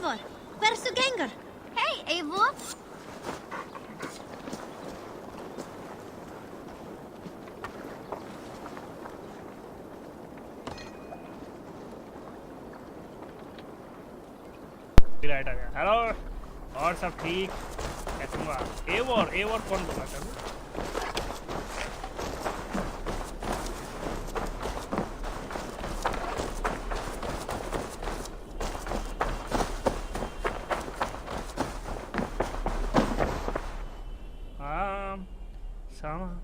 Eivor, where's the ganger? Hey, Eivor. Right आ गया। Hello और सब ठीक? कैसे हो आप? एवोर कौन बोला था? सामान।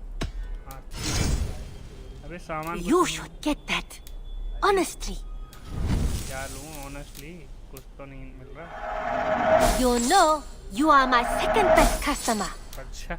अबे सामान। You should get that. Honestly. क्या लूँ? Honestly, कुछ तो नहीं मिल रहा। You know, you are my second best customer. अच्छा।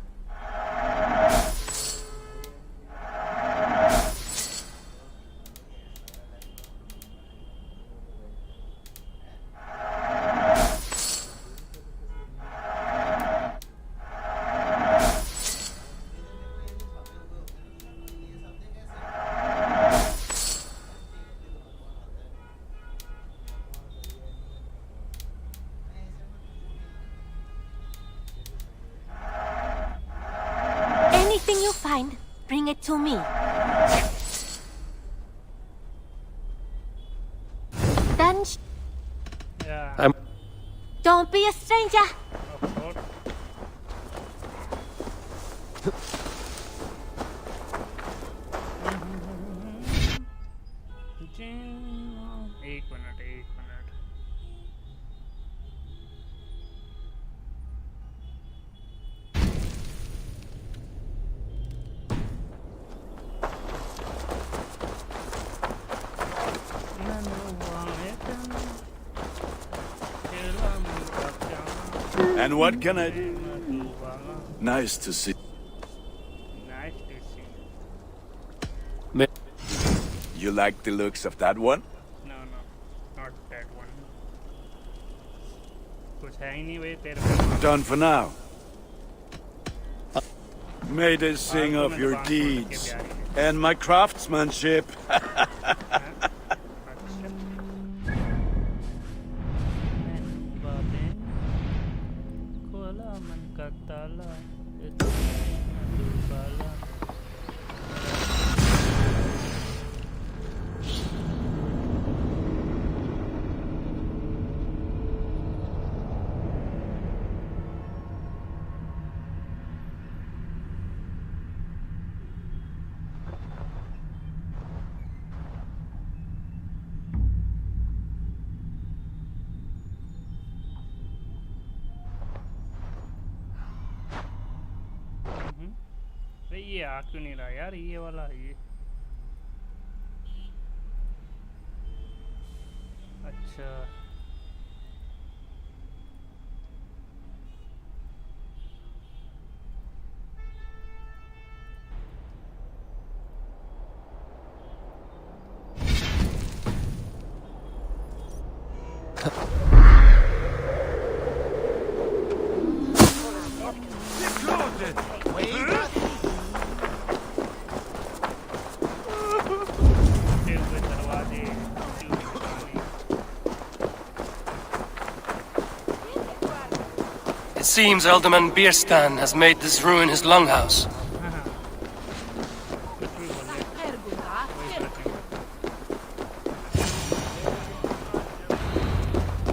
Anything you find, bring it to me. Dunge. Yeah. Don't be a stranger. Of course. एक minute. And what can I do? Nice to see. Nice to see. You like the looks of that one? No, not that one. कुछ है ही नहीं भाई तेरे पे। Done for now. May they sing of your deeds and my craftsmanship. ये आ क्यों नहीं रहा यार? ये वाला ये अच्छा It seems Alderman Bierstan has made this ruin his longhouse.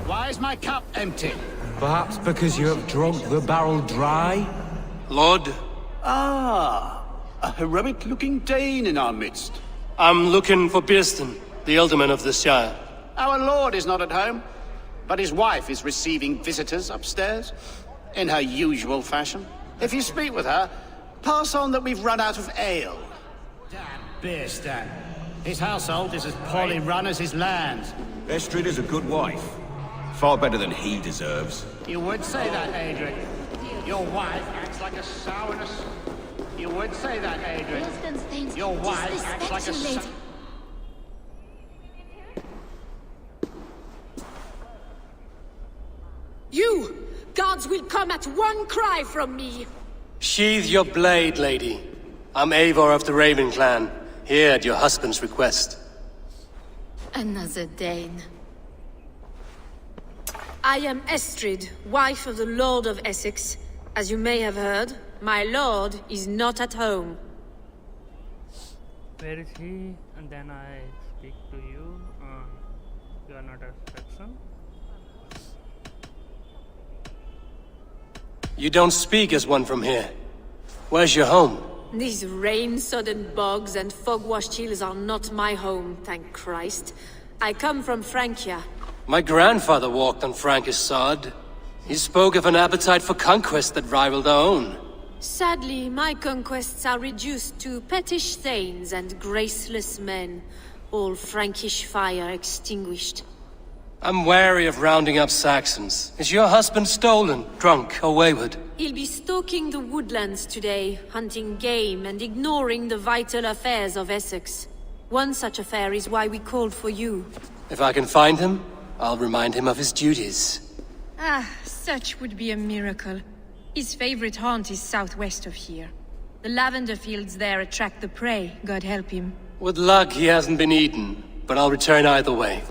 Why is my cup empty? Perhaps because you have drugged the barrel dry? Lord? Ah, a heroic-looking Dane in our midst. I'm looking for Bierstan, the Alderman of the Shire. Our lord is not at home, but his wife is receiving visitors upstairs, in her usual fashion. If you speak with her, pass on that we've run out of ale. Damn Bierstan. His household is as poorly run as his lands. Estrid is a good wife. Far better than he deserves. You would say that, Adric. Your wife acts like a sourness. You would say that, Adric. Your wife acts like a You! Gods will come at one cry from me! Sheathe your blade, lady. I'm Eivor of the Raven Clan, here at your husband's request. Another Dane. I am Estrid, wife of the Lord of Essex. As you may have heard, my lord is not at home. Where is he? And then I speak to you. You are not a Saxon. You don't speak as one from here. Where's your home? These rain-sodden bogs and fog-washed hills are not my home, thank Christ. I come from Francia. My grandfather walked on Frankish sod. He spoke of an appetite for conquest that rivaled our own. Sadly, my conquests are reduced to pettish thanes and graceless men, all Frankish fire extinguished. I'm wary of rounding up Saxons. Is your husband stolen, drunk, or wayward? He'll be stalking the woodlands today, hunting game and ignoring the vital affairs of Essex. One such affair is why we called for you. If I can find him, I'll remind him of his duties. Ah, such would be a miracle. His favorite haunt is southwest of here. The lavender fields there attract the prey, God help him. With luck, he hasn't been eaten, but I'll return either way.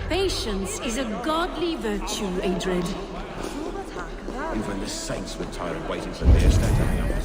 Patience is a godly virtue, Adred. Even the saints were tired of waiting for their state to hang up.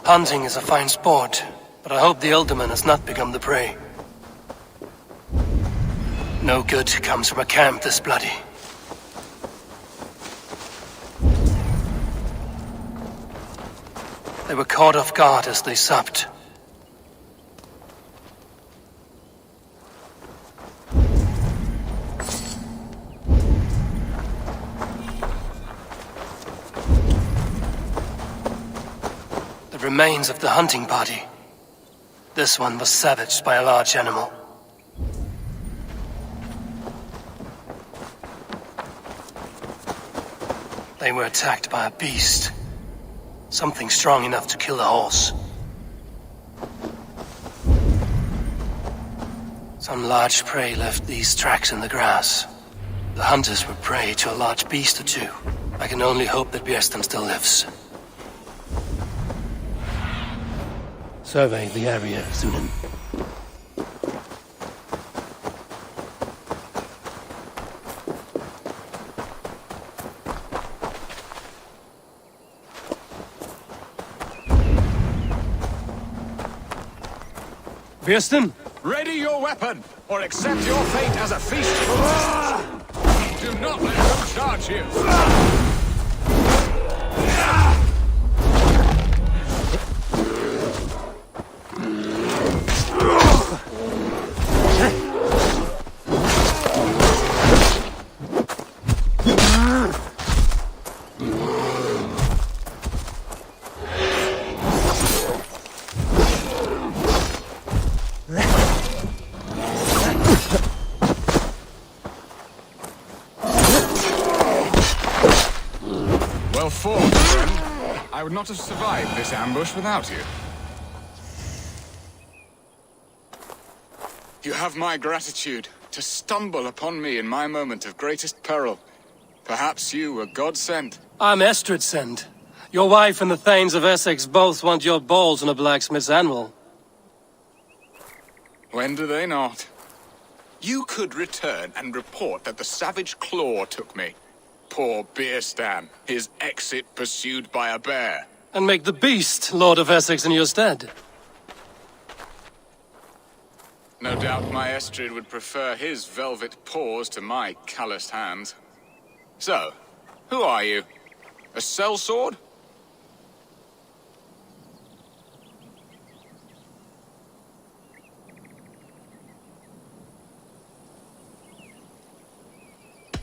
Hunting is a fine sport, but I hope the Alderman has not become the prey. No good comes from a camp this bloody. They were caught off guard as they supped. Remains of the hunting party. This one was savaged by a large animal. They were attacked by a beast. Something strong enough to kill a horse. Some large prey left these tracks in the grass. The hunters were prey to a large beast or two. I can only hope that Björnstam still lives. Survey the area, Sunan. Björnstam? Ready your weapon, or accept your fate as a feast for beasts. Do not let them charge you. Well fought, friend. I would not have survived this ambush without you. You have my gratitude to stumble upon me in my moment of greatest peril. Perhaps you were God-sent. I'm Estrid sent. Your wife and the Thanes of Essex both want your balls on a blacksmith's anvil. When do they not? You could return and report that the savage claw took me. Poor Björnstam, his exit pursued by a bear. And make the beast Lord of Essex in your stead. No doubt my Estrid would prefer his velvet paws to my calloused hands. So, who are you? A sellsword?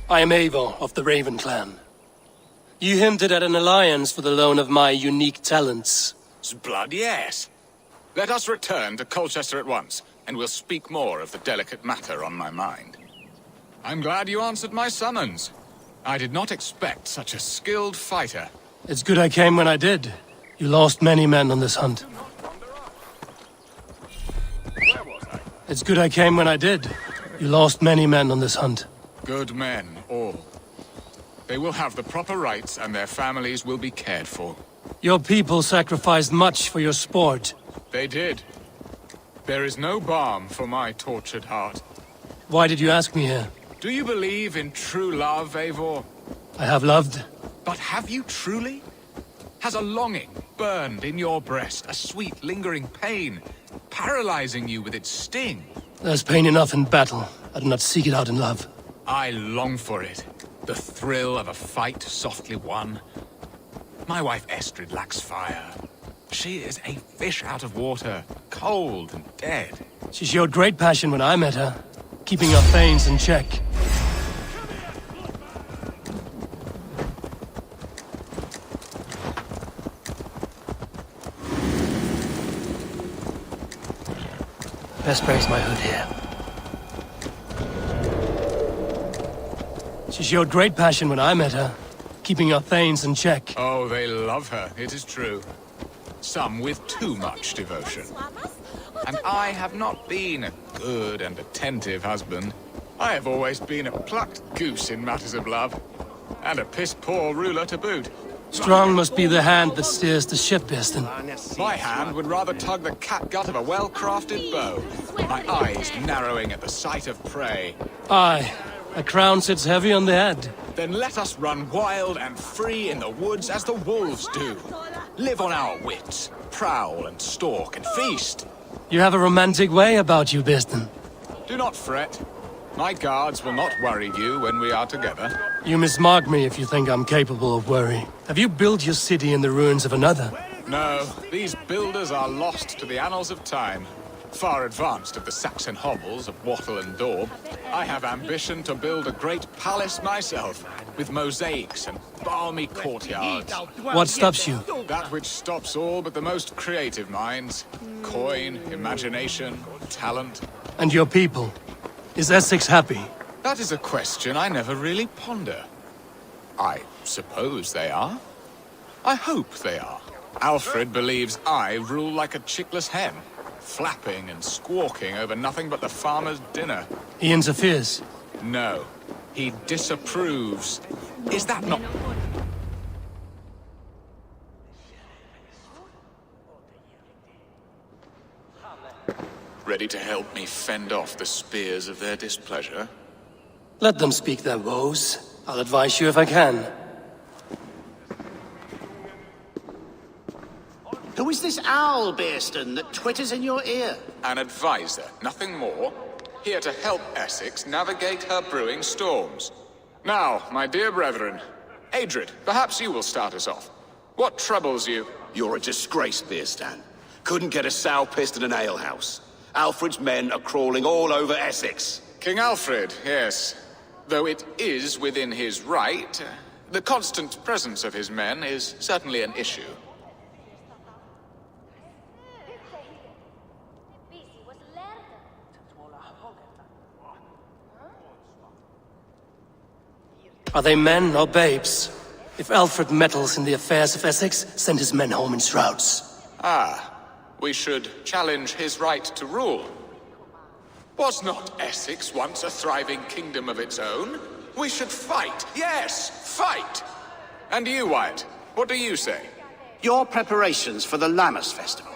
I am Eivor of the Raven clan. You hinted at an alliance for the loan of my unique talents. Blood, yes. Let us return to Colchester at once, and we'll speak more of the delicate matter on my mind. I'm glad you answered my summons. I did not expect such a skilled fighter. It's good I came when I did. You lost many men on this hunt. Where was I? It's good I came when I did. You lost many men on this hunt. Good men, all. They will have the proper rights, and their families will be cared for. Your people sacrificed much for your sport. They did. There is no balm for my tortured heart. Why did you ask me here? Do you believe in true love, Eivor? I have loved. But have you truly? Has a longing burned in your breast, a sweet, lingering pain, paralyzing you with its sting? There's pain enough in battle. I do not seek it out in love. I long for it. The thrill of a fight softly won. My wife Estrid lacks fire. She is a fish out of water, cold and dead. She showed great passion when I met her, keeping her thanes in check. Best raise my hood here. She showed great passion when I met her, keeping her thanes in check. Oh, they love her, it is true. some with too much devotion. And I have not been a good and attentive husband. I have always been a plucked goose in matters of love, and a piss-poor ruler to boot. Strong must be the hand that steers the ship, Biston. My hand would rather tug the catgut of a well-crafted bow, my eyes narrowing at the sight of prey. Aye, a crown sits heavy on the head. Then let us run wild and free in the woods as the wolves do. Live on our wits, prowl and stalk and feast. You have a romantic way about you, Biston. Do not fret. My guards will not worry you when we are together. You mismark me if you think I'm capable of worry. Have you built your city in the ruins of another? No, these builders are lost to the annals of time. Far advanced of the Saxon hovels of Wattle and Daub, I have ambition to build a great palace myself, with mosaics and balmy courtyards. What stops you? That which stops all but the most creative minds. Coin, imagination, talent. And your people? Is Essex happy? That is a question I never really ponder. I suppose they are. I hope they are. Alfred believes I rule like a chickless hen, flapping and squawking over nothing but the farmer's dinner. He interferes? No. He disapproves. Is that not... Ready to help me fend off the spears of their displeasure? Let them speak their woes. I'll advise you if I can. Who is this owl, Bearston, that twitters in your ear? An advisor, nothing more. Here to help Essex navigate her brewing storms. Now, my dear brethren, Adrid, perhaps you will start us off. What troubles you? You're a disgrace, Bearstan. Couldn't get a sow pissed in an alehouse. Alfred's men are crawling all over Essex. King Alfred, yes. Though it is within his right, the constant presence of his men is certainly an issue. Are they men or babes? If Alfred meddles in the affairs of Essex, send his men home in shrouds. Ah, we should challenge his right to rule. Was not Essex once a thriving kingdom of its own? We should fight, yes, fight! And you, Wyatt, what do you say? Your preparations for the Lammas festival.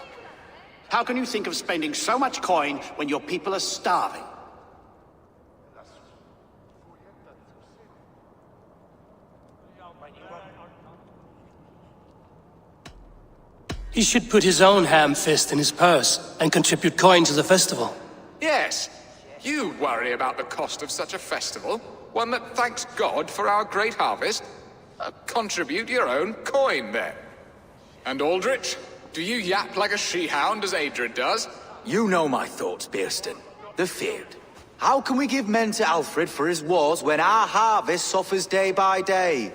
How can you think of spending so much coin when your people are starving? He should put his own ham fist in his purse and contribute coin to the festival. Yes, you worry about the cost of such a festival, one that thanks God for our great harvest. Contribute your own coin, then. And Aldrich, do you yap like a she-hound as Adrid does? You know my thoughts, Bearston. The feared. How can we give men to Alfred for his wars when our harvest suffers day by day?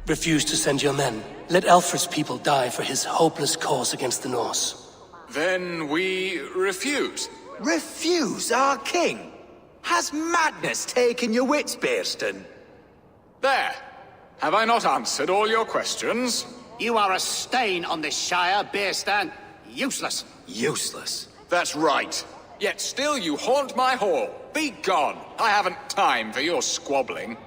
Refuse to send your men. Let Alfred's people die for his hopeless cause against the Norse. Then we refuse. Refuse our king? Has madness taken your wits, Bearston? There. Have I not answered all your questions? You are a stain on this shire, Bearstan. Useless. Useless? That's right. Yet still you haunt my hall. Be gone. I haven't time for your squabbling.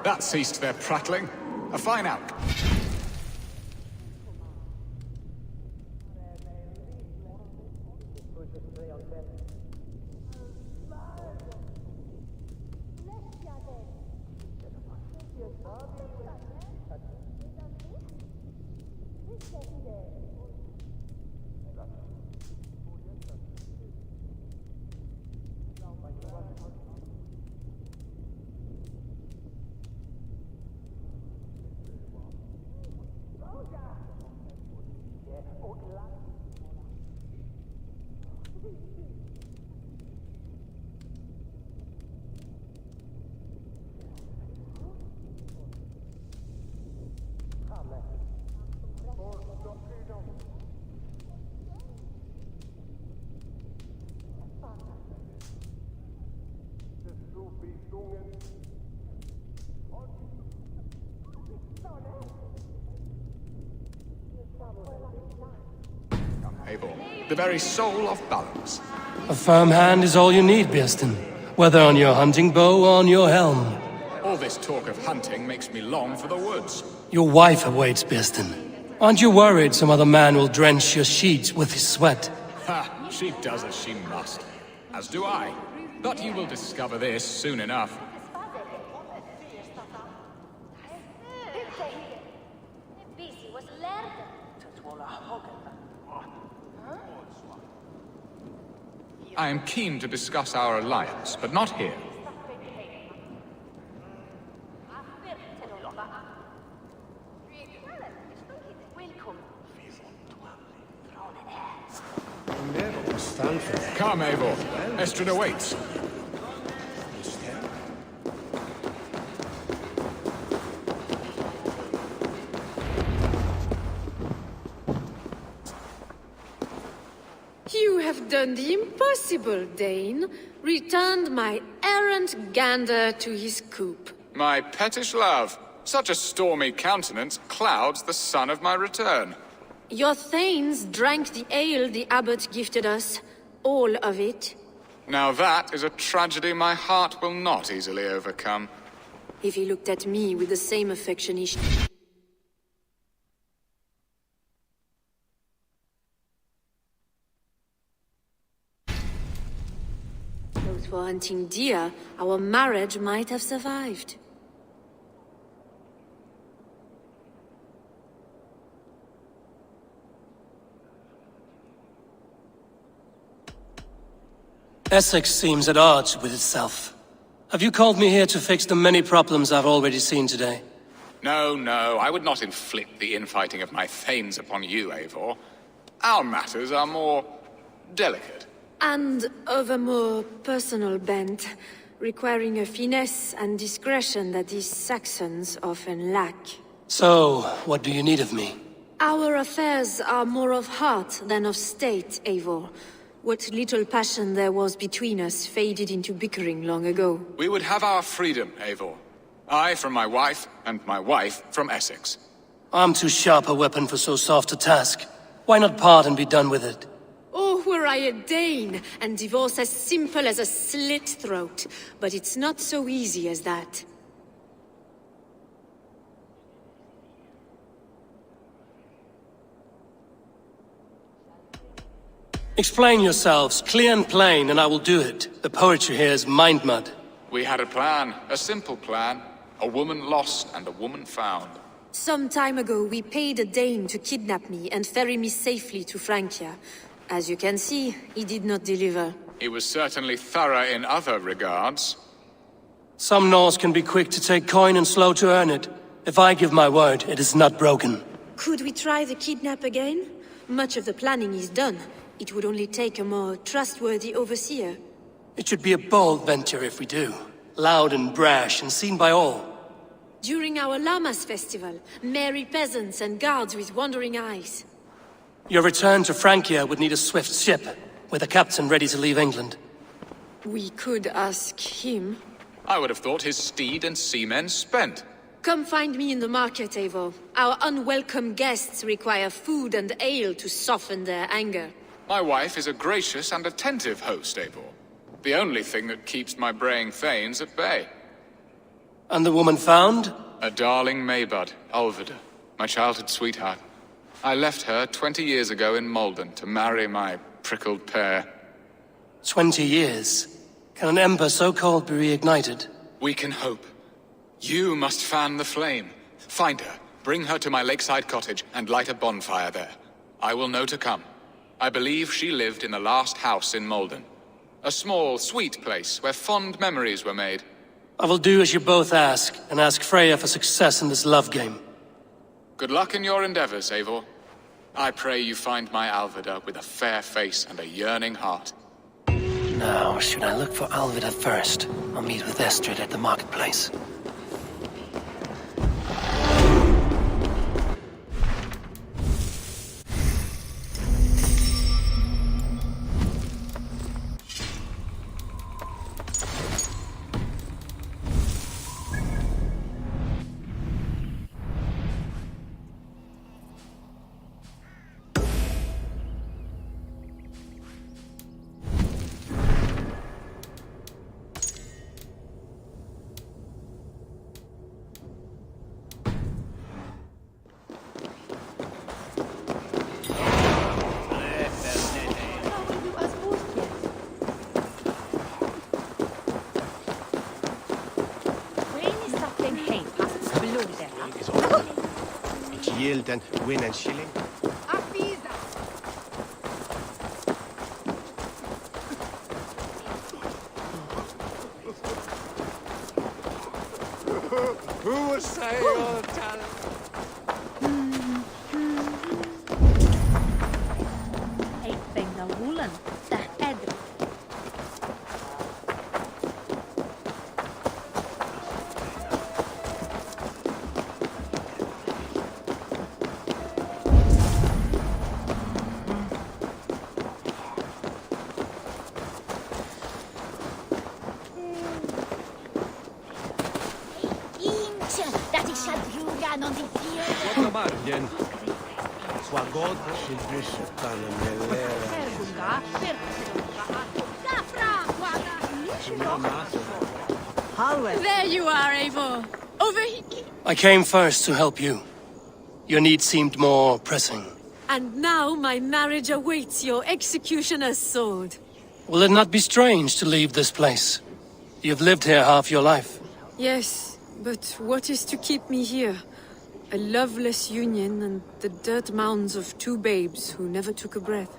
That ceased their prattling. A fine outcome. The very soul of balance. A firm hand is all you need, Birsten. Whether on your hunting bow or on your helm. All this talk of hunting makes me long for the woods. Your wife awaits, Birsten. Aren't you worried some other man will drench your sheets with his sweat? Ha! She does as she must. As do I. But you will discover this soon enough. I am keen to discuss our alliance, but not here. Come, Eivor. Estrid awaits. You have done the impossible, Dane. Returned my errant gander to his coop. My pettish love. Such a stormy countenance clouds the sun of my return. Your thanes drank the ale the abbot gifted us. All of it. Now that is a tragedy my heart will not easily overcome. If he looked at me with the same affection he But for hunting deer, our marriage might have survived. Essex seems at odds with itself. Have you called me here to fix the many problems I've already seen today? No, no, I would not inflict the infighting of my thanes upon you, Eivor. Our matters are more delicate. And of a more personal bent, requiring a finesse and discretion that these Saxons often lack. So, what do you need of me? Our affairs are more of heart than of state, Eivor. What little passion there was between us faded into bickering long ago. We would have our freedom, Eivor. I from my wife, and my wife from Essex. I'm too sharp a weapon for so soft a task. Why not part and be done with it? Oh, were I a Dane, and divorce as simple as a slit throat. But it's not so easy as that. Explain yourselves, clear and plain, and I will do it. The poetry here is mind mud. We had a plan, a simple plan. A woman lost and a woman found. Some time ago, we paid a Dane to kidnap me and ferry me safely to Francia. As you can see, he did not deliver. He was certainly thorough in other regards. Some Norse can be quick to take coin and slow to earn it. If I give my word, it is not broken. Could we try the kidnap again? Much of the planning is done. It would only take a more trustworthy overseer. It should be a bold venture if we do. Loud and brash and seen by all. During our Llamas festival, merry peasants and guards with wandering eyes. Your return to Francia would need a swift ship, with a captain ready to leave England. We could ask him. I would have thought his steed and seamen spent. Come find me in the market, Eivor. Our unwelcome guests require food and ale to soften their anger. My wife is a gracious and attentive host, Eivor. The only thing that keeps my braying thanes at bay. And the woman found? A darling Maybud, Ulvida, my childhood sweetheart. I left her 20 years ago in Malden to marry my prickled pear. 20 years? Can an ember so cold be reignited? We can hope. You must fan the flame. Find her, bring her to my lakeside cottage, and light a bonfire there. I will know to come. I believe she lived in the last house in Malden. A small, sweet place where fond memories were made. I will do as you both ask, and ask Freya for success in this love game. Good luck in your endeavors, Eivor. I pray you find my Alvida with a fair face and a yearning heart. Now, should I look for Alvida first? I'll meet with Estrid at the marketplace. yield and win and shilling. Who was saying all the talent? Bien. Swagod, There you are, Eivor. Over here. I came first to help you. Your need seemed more pressing. And now my marriage awaits your executioner's sword. Will it not be strange to leave this place? You've lived here half your life. Yes, but what is to keep me here? A loveless union and the dirt mounds of two babes who never took a breath.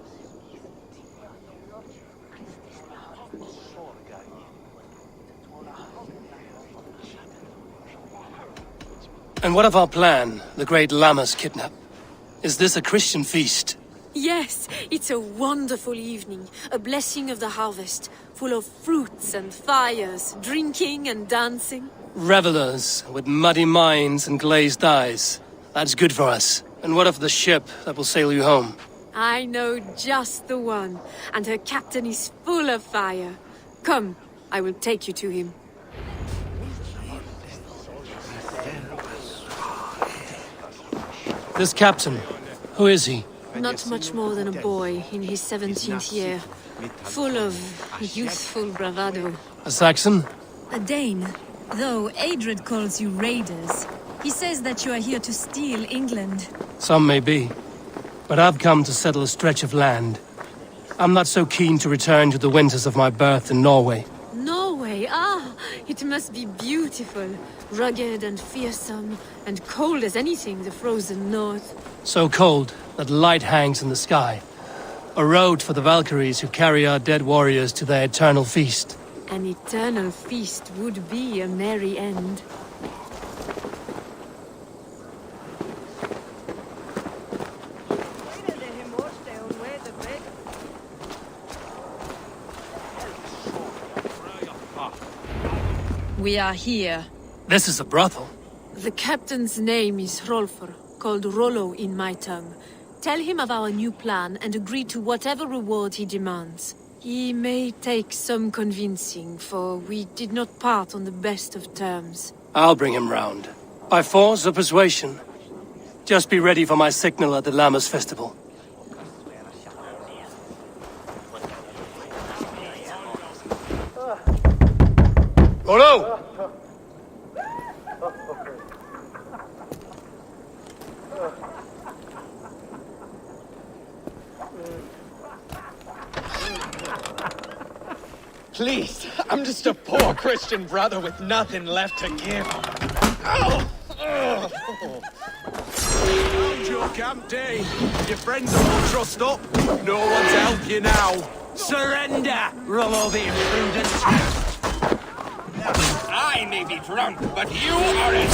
And what of our plan, the great Lammas kidnap? Is this a Christian feast? Yes, it's a wonderful evening, a blessing of the harvest, full of fruits and fires, drinking and dancing. Revelers with muddy minds and glazed eyes. That's good for us. And what of the ship that will sail you home? I know just the one, and her captain is full of fire. Come, I will take you to him. This captain, who is he? Not much more than a boy in his 17th year, full of youthful bravado. A Saxon? A Dane, though Adred calls you raiders. He says that you are here to steal England. Some may be, but I've come to settle a stretch of land. I'm not so keen to return to the winters of my birth in Norway. Norway, it must be beautiful. Rugged and fearsome, and cold as anything the frozen north. So cold that light hangs in the sky. A road for the Valkyries who carry our dead warriors to their eternal feast. An eternal feast would be a merry end. We are here. This is a brothel. The captain's name is Hrolfr, called Rollo in my tongue. Tell him of our new plan and agree to whatever reward he demands. He may take some convincing, for we did not part on the best of terms. I'll bring him round. By force or persuasion. Just be ready for my signal at the Lammas festival. Rollo! Please, I'm just a poor Christian brother with nothing left to give. Found your camp, Dane. Your friends are all trussed up. No one to help you now. Surrender, Rollo the Imprudent. I may be drunk, but you are as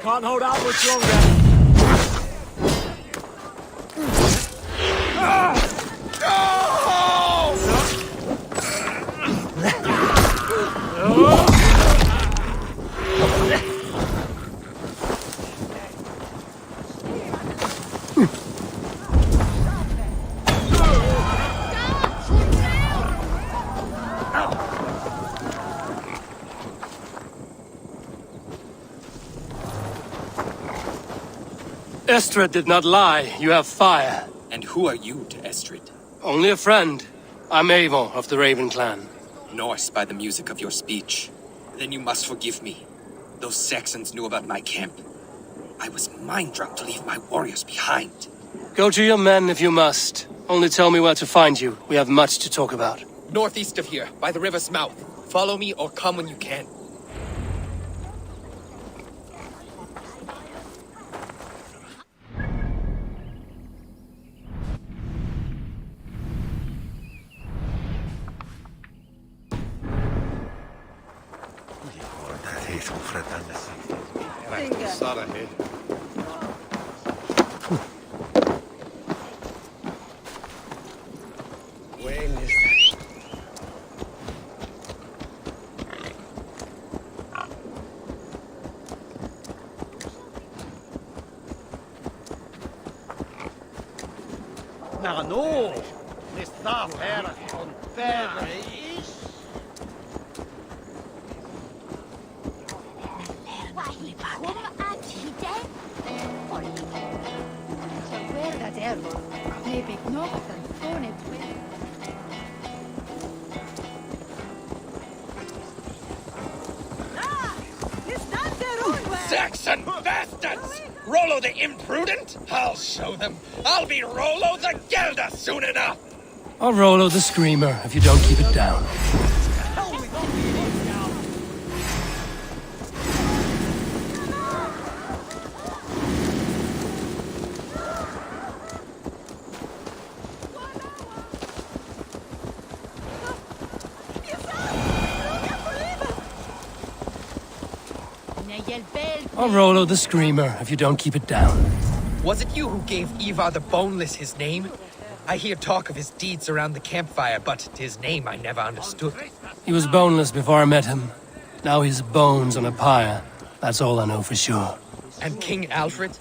Can't hold out much longer. Estrid did not lie. You have fire. And who are you to Estrid? Only a friend. I'm Eivor of the Raven clan. Norse by the music of your speech. Then you must forgive me. Those Saxons knew about my camp. I was mind-drunk to leave my warriors behind. Go to your men if you must. Only tell me where to find you. We have much to talk about. Northeast of here, by the river's mouth. Follow me or come when you can. No, this stuff here on better is. Saxon bastards! Rollo the imprudent? I'll show them. I'll be Rollo the Gelder soon enough! Or Rollo the Screamer if you don't keep it down. Or Rollo the Screamer if you don't keep it down. Was it you who gave Eivor the Boneless his name? I hear talk of his deeds around the campfire, but his name I never understood. He was boneless before I met him. Now he's bones on a pyre. That's all I know for sure. And King Alfred?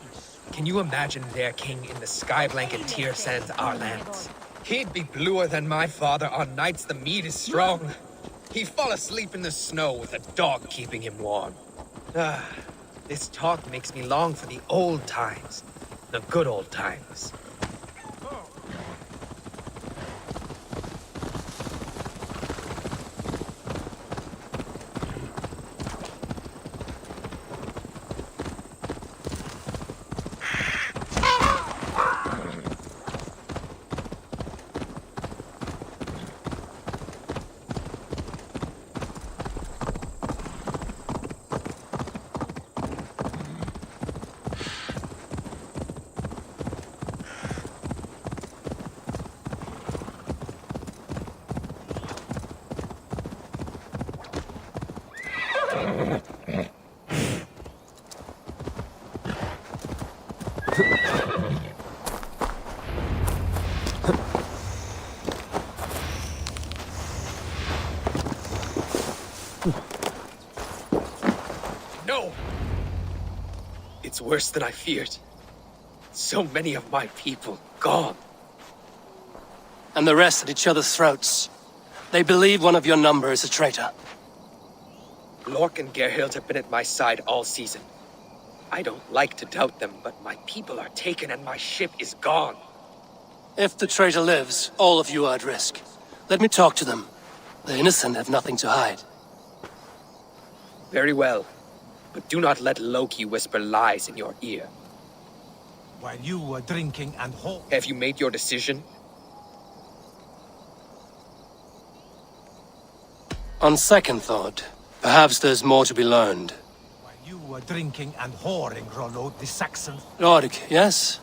Can you imagine their king in the sky blanket tier sands our lands? He'd be bluer than my father on nights the mead is strong. He'd fall asleep in the snow with a dog keeping him warm. Ah, this talk makes me long for the old times. The good old times. No! It's worse than I feared. So many of my people gone. And the rest at each other's throats. They believe one of your number is a traitor. Lork and Gerhild have been at my side all season. I don't like to doubt them, but my people are taken and my ship is gone. If the traitor lives, all of you are at risk. Let me talk to them. The innocent have nothing to hide. Very well. But do not let Loki whisper lies in your ear. While you were drinking and Have you made your decision? On second thought, perhaps there's more to be learned. you were drinking and whoring, Rollo the Saxon. Rorik, yes?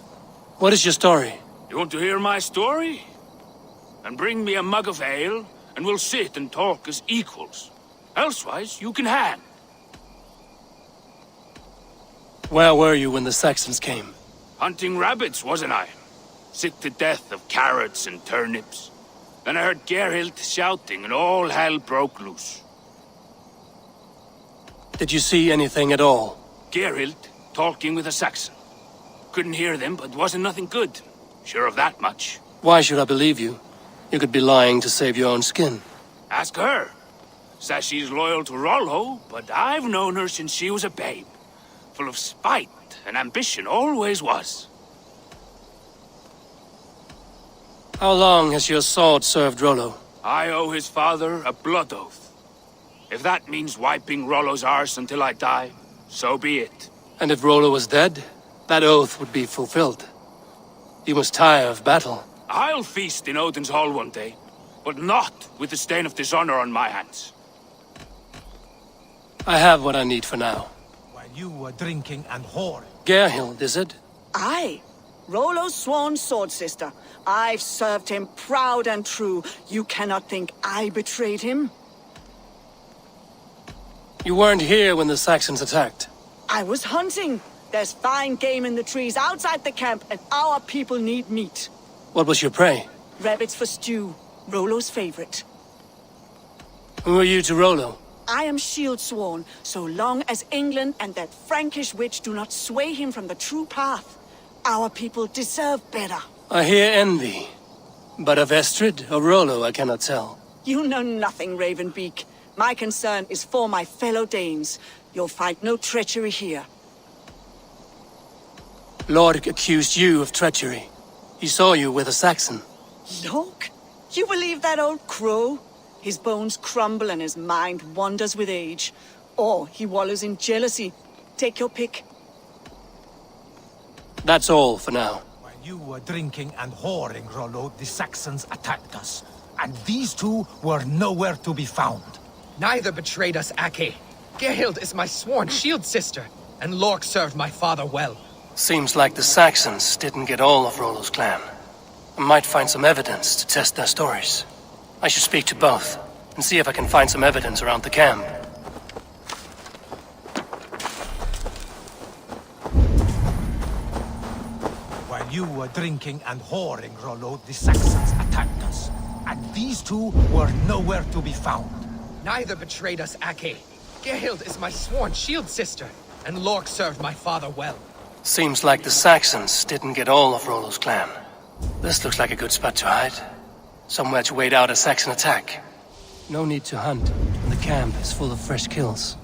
What is your story? You want to hear my story? And bring me a mug of ale, and we'll sit and talk as equals. Elsewise, you can hang. Where were you when the Saxons came? Hunting rabbits, wasn't I? Sick to death of carrots and turnips. Then I heard Gerhild shouting, and all hell broke loose. Did you see anything at all? Gerhild talking with a Saxon. Couldn't hear them, but wasn't nothing good. Sure of that much. Why should I believe you? You could be lying to save your own skin. Ask her. Says she's loyal to Rollo, but I've known her since she was a babe. Full of spite and ambition, always was. How long has your sword served Rollo? I owe his father a blood oath. If that means wiping Rollo's arse until I die, so be it. And if Rollo was dead, that oath would be fulfilled. You must tire of battle. I'll feast in Odin's hall one day, but not with the stain of dishonor on my hands. I have what I need for now. While you were drinking and whoring. Gerhild, is it? Aye. Rollo's sworn sword sister. I've served him proud and true. You cannot think I betrayed him? You weren't here when the Saxons attacked. I was hunting. There's fine game in the trees outside the camp, and our people need meat. What was your prey? Rabbits for stew. Rollo's favorite. Who are you to Rollo? I am shield sworn, so long as England and that Frankish witch do not sway him from the true path. Our people deserve better. I hear envy. But of Estrid or Rollo, I cannot tell. You know nothing, Ravenbeak. My concern is for my fellow Danes. You'll find no treachery here. Lord accused you of treachery. He saw you with a Saxon. Look, you believe that old crow? His bones crumble and his mind wanders with age. Or he wallows in jealousy. Take your pick. That's all for now. While you were drinking and whoring, Rollo, the Saxons attacked us. And these two were nowhere to be found. Neither betrayed us, Ake. Gerhild is my sworn shield sister, and Lork served my father well. Seems like the Saxons didn't get all of Rollo's clan. I might find some evidence to test their stories. I should speak to both, and see if I can find some evidence around the camp. While you were drinking and whoring, Rollo, the Saxons attacked us. And these two were nowhere to be found. Neither betrayed us, Ake. Gerhild is my sworn shield sister, and Lork served my father well. Seems like the Saxons didn't get all of Rollo's clan. This looks like a good spot to hide. Somewhere to wait out a Saxon attack. No need to hunt, and the camp is full of fresh kills.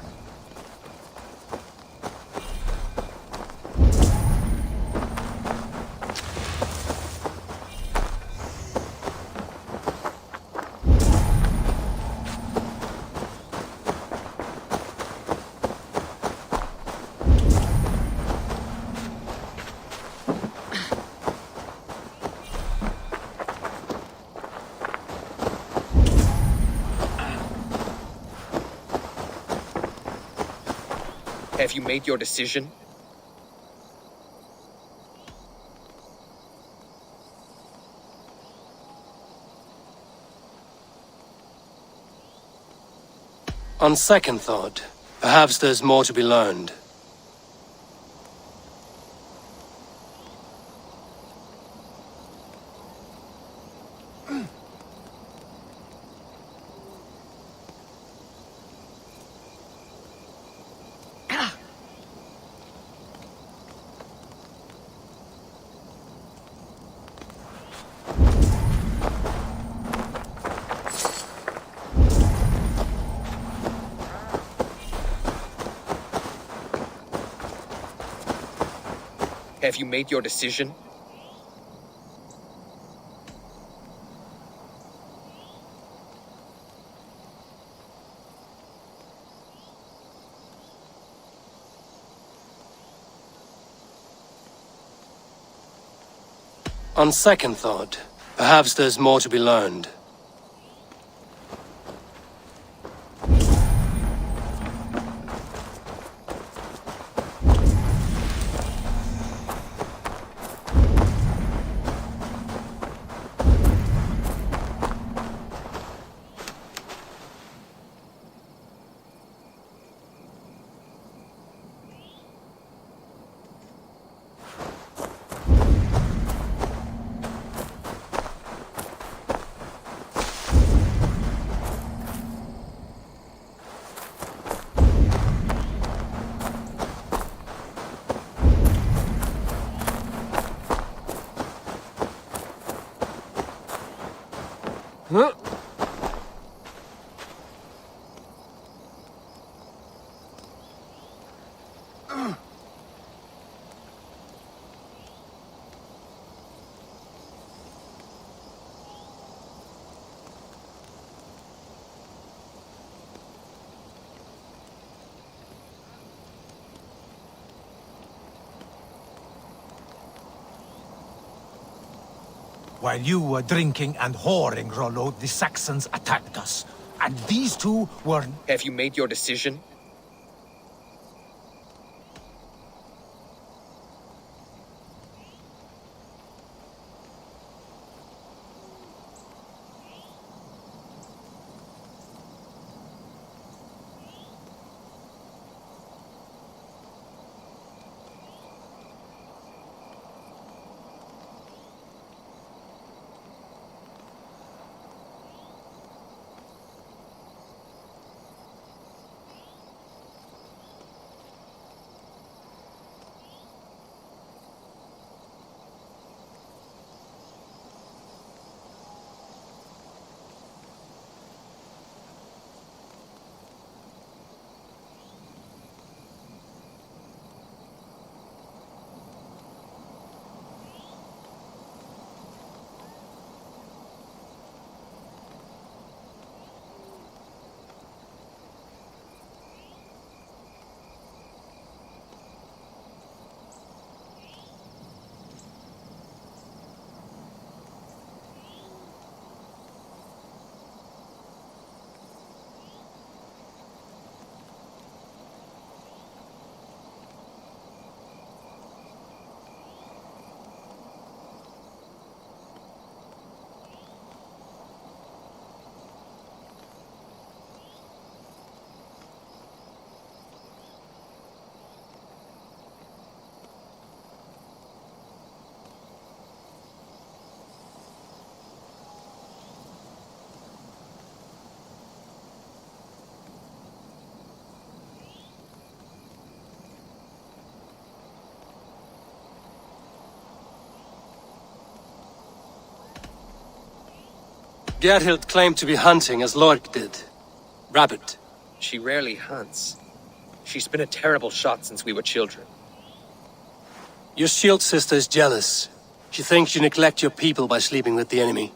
Have you made your decision? On second thought, perhaps there's more to be learned. Have you made your decision? On second thought, perhaps there's more to be learned. Huh? While you were drinking and whoring, Rollo, the Saxons attacked us. And these two were... Have you made your decision? Gerhild claimed to be hunting as Lork did. Rabbit. She rarely hunts. She's been a terrible shot since we were children. Your shield sister is jealous. She thinks you neglect your people by sleeping with the enemy.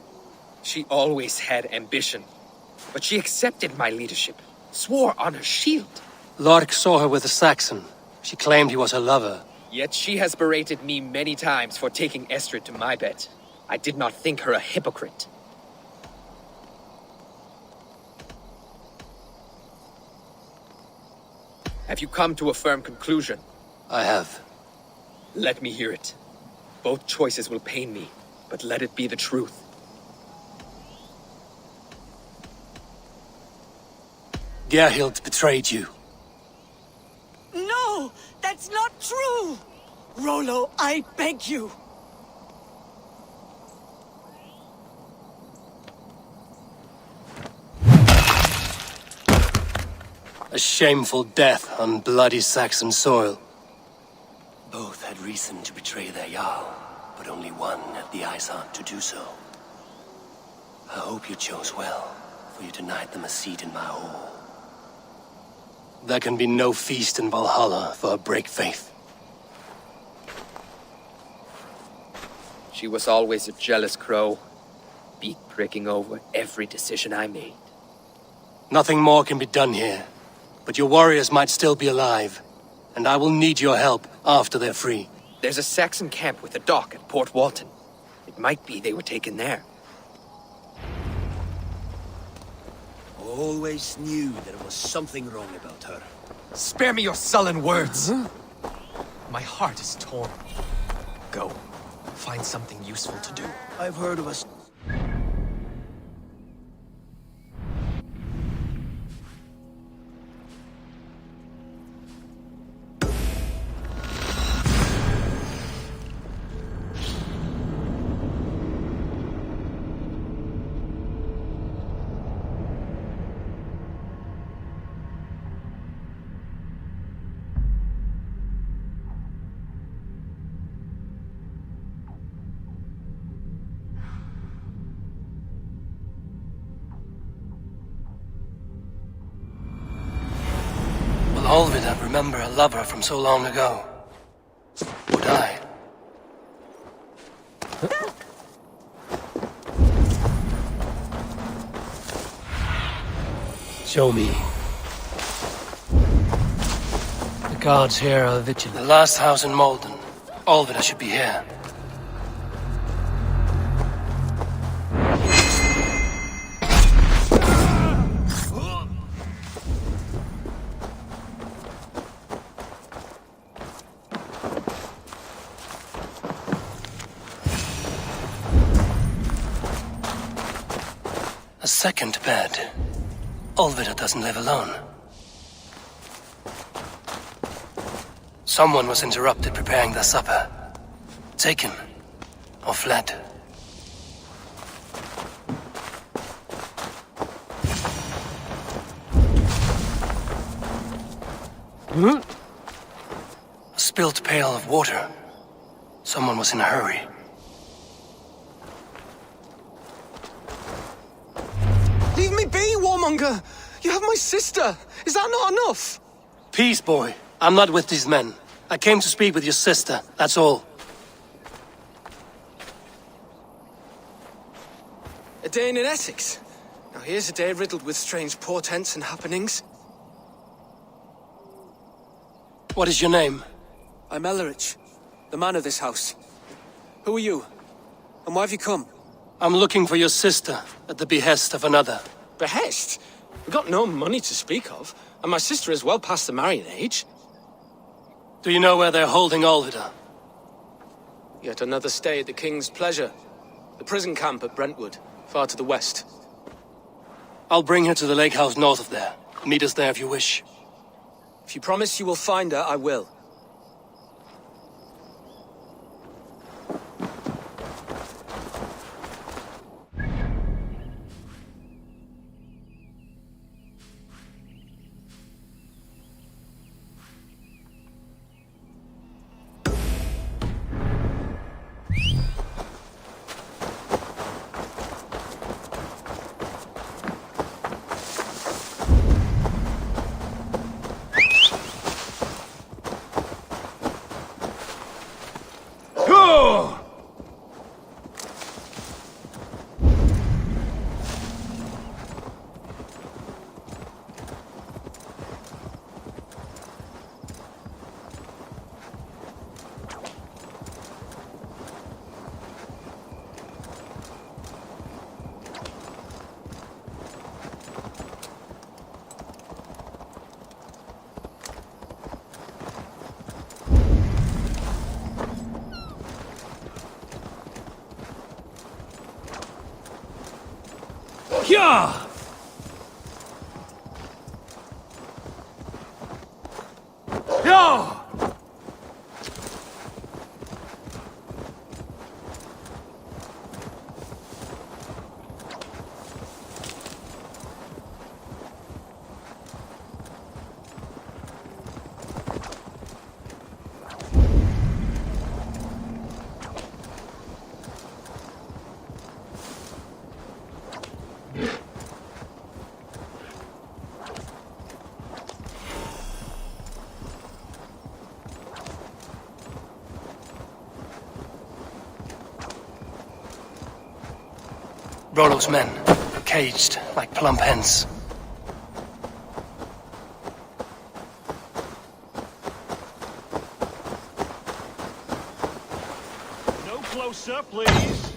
She always had ambition. But she accepted my leadership. Swore on her shield. Lork saw her with a Saxon. She claimed he was her lover. Yet she has berated me many times for taking Estrid to my bed. I did not think her a hypocrite. Have you come to a firm conclusion? I have. Let me hear it. Both choices will pain me, but let it be the truth. Gerhild betrayed you. No! That's not true! Rollo, I beg you! A shameful death on bloody Saxon soil. Both had reason to betray their Jarl, but only one had the eyes heart to do so. I hope you chose well, for you denied them a seat in my hall. There can be no feast in Valhalla for a break faith. She was always a jealous crow, beak pricking over every decision I made. Nothing more can be done here, but your warriors might still be alive, and I will need your help after they're free. There's a Saxon camp with a dock at Port Walton. It might be they were taken there. Always knew there was something wrong about her. Spare me your sullen words! My heart is torn. Go. Find something useful to do. I've heard of us. Olvid, I remember a lover from so long ago. Would I? Show me. The guards here are vigilant. The last house in Malden. Olvid, I should be here. A second bed. Olvida doesn't live alone. Someone was interrupted preparing their supper. Taken. Or fled. A spilled pail of water. Someone was in a hurry. Leave me be, warmonger! You have my sister! Is that not enough? Peace, boy. I'm not with these men. I came to speak with your sister, that's all. A day in Essex. Now here's a day riddled with strange portents and happenings. What is your name? I'm Ellerich, the man of this house. Who are you? And why have you come? I'm looking for your sister, at the behest of another. Behest? We've got no money to speak of, and my sister is well past the marrying age. Do you know where they're holding Olvida? Yet another stay at the King's pleasure. The prison camp at Brentwood, far to the west. I'll bring her to the lake house north of there. Meet us there if you wish. If you promise you will find her, I will. Rollo's men, caged like plump hens. No closer, please.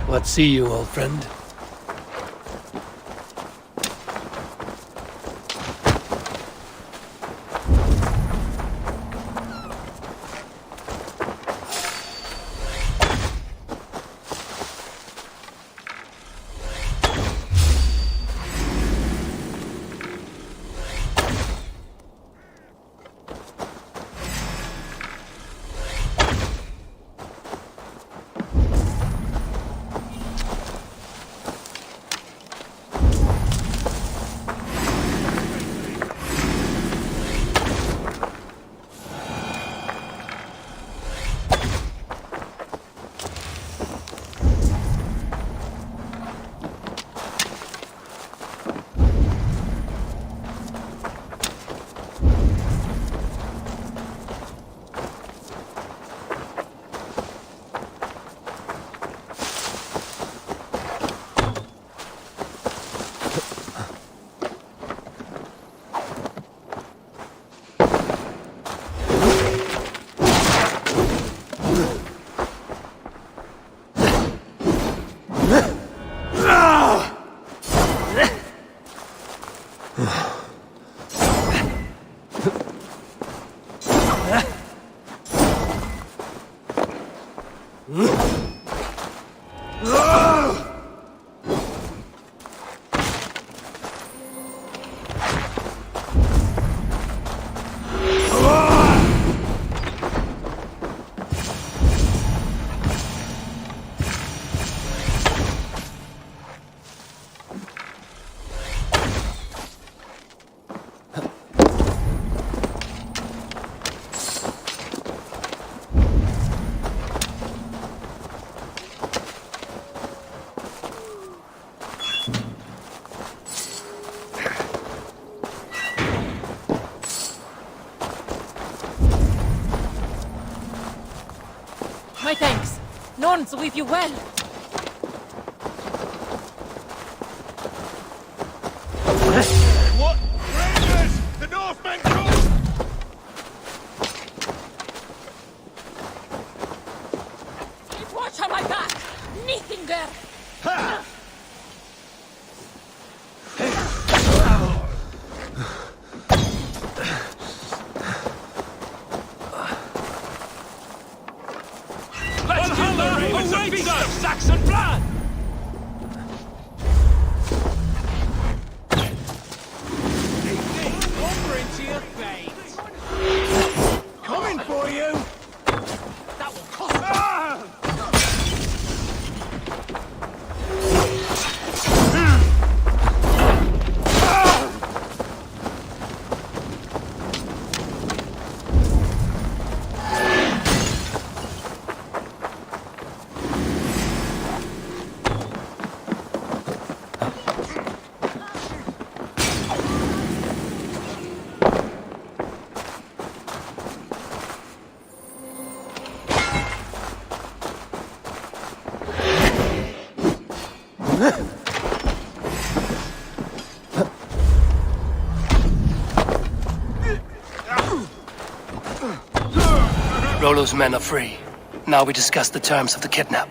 What see you, old friend? My thanks. Norns will leave you well. What? Raiders! The Northmen come! Keep watch on my back! Nothing there! Ha! Valhalla awaits us of Saxon blood! Rollo's men are free. Now we discuss the terms of the kidnap.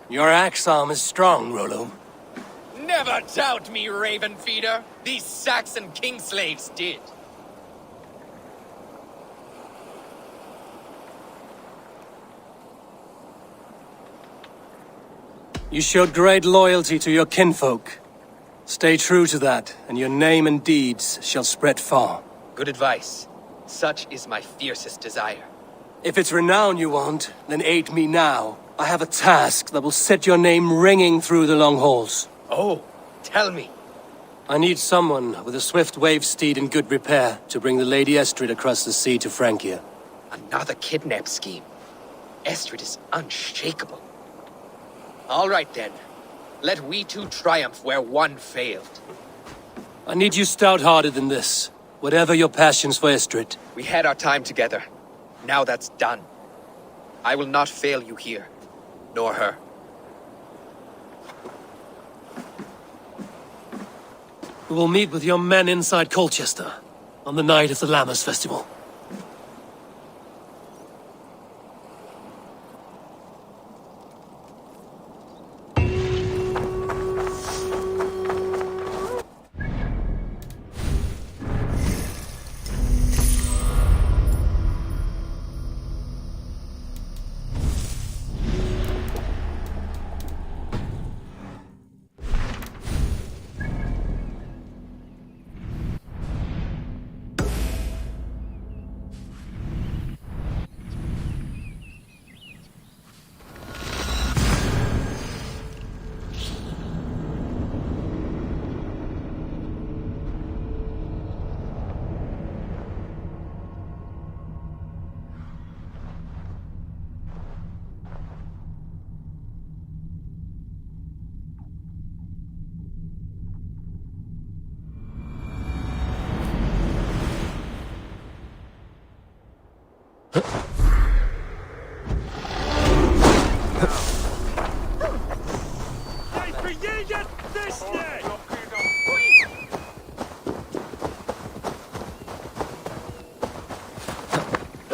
Your axe arm is strong, Rollo. Never doubt me, Raven Feeder. These Saxon kingslaves did. You showed great loyalty to your kinfolk. Stay true to that, and your name and deeds shall spread far. Good advice. Such is my fiercest desire. If it's renown you want, then aid me now. I have a task that will set your name ringing through the long halls. Oh, tell me. I need someone with a swift wave steed in good repair to bring the Lady Estrid across the sea to Francia. Another kidnap scheme. Estrid is unshakable. All right then. Let we two triumph where one failed. I need you stout-hearted in this, whatever your passions for Estrid. We had our time together. Now that's done. I will not fail you here, nor her. We will meet with your men inside Colchester, on the night of the Lammas Festival.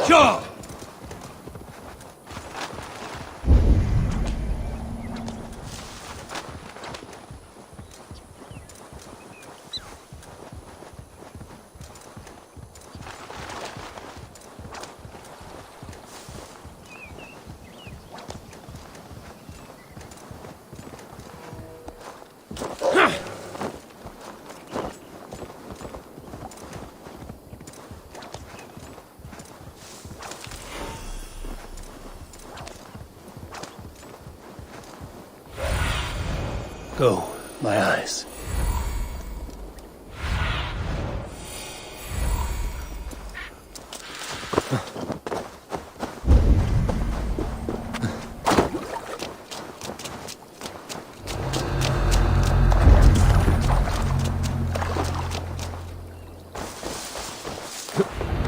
Sure! Go, my eyes.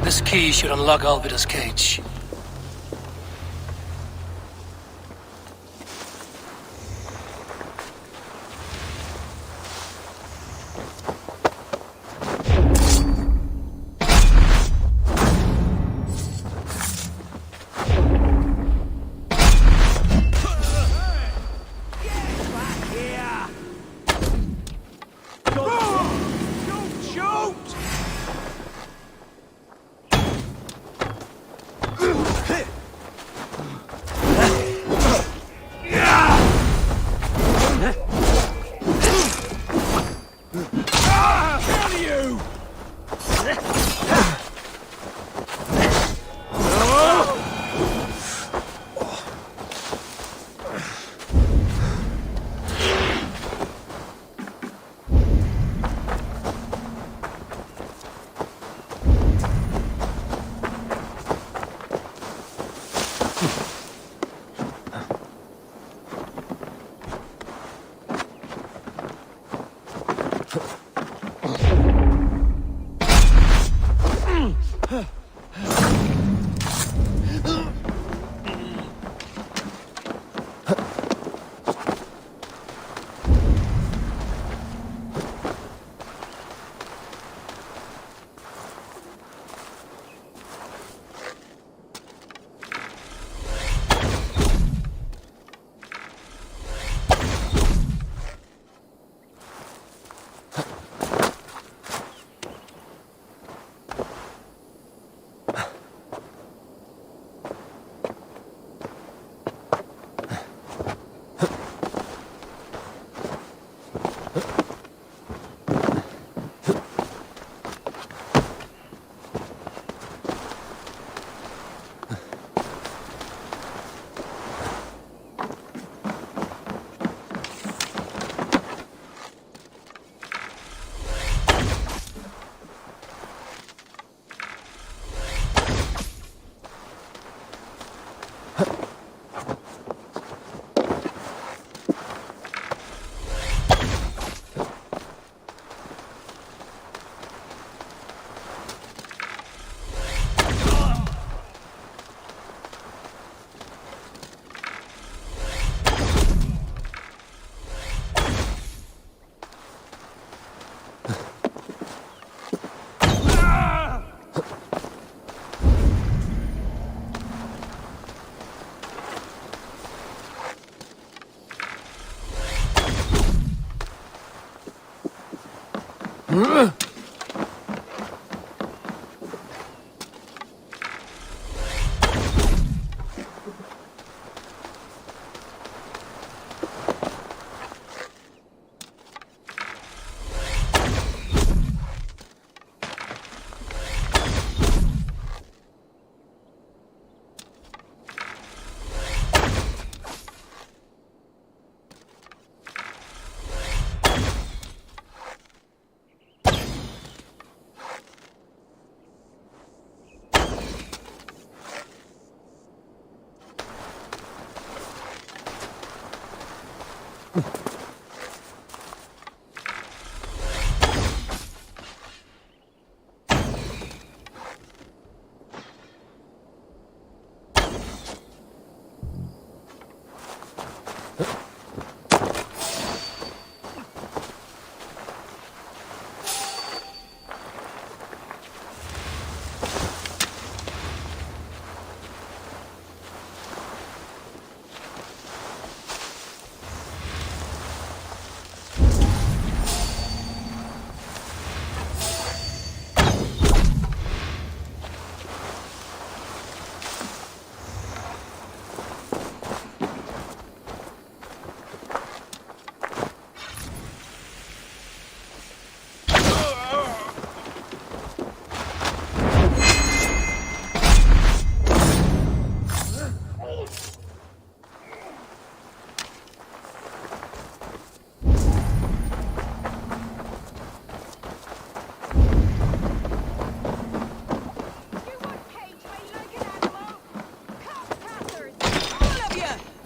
This key should unlock Alvida's cage.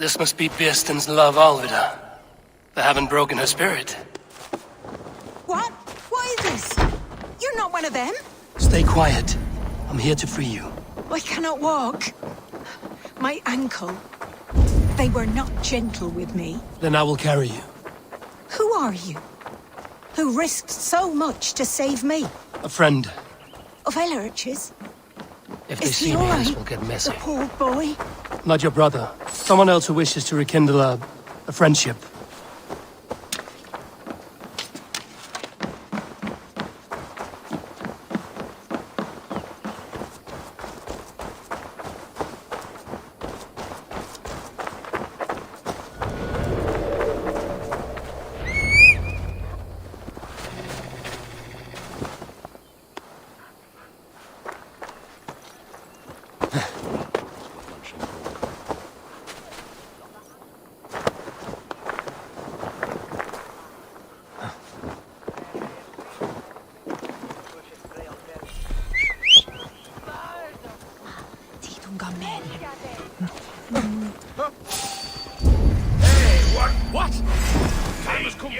This must be Birsten's love, Alvida. They haven't broken her spirit. What? What is this? You're not one of them? Stay quiet. I'm here to free you. I cannot walk. My ankle. They were not gentle with me. Then I will carry you. Who are you? Who risked so much to save me? A friend. Of Ellerch's? If they Is see he me, all this right? will get messy. The poor boy? Not your brother. Someone else who wishes to rekindle a friendship. What? Time has come.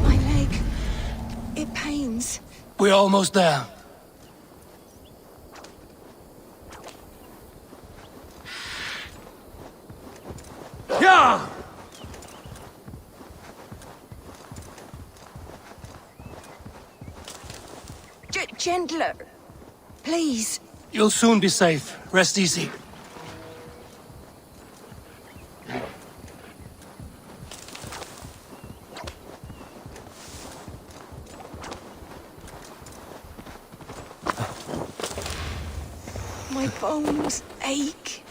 My leg. It pains. We're almost there. Yeah! Gentler. Please. You'll soon be safe. Rest easy. My bones ache.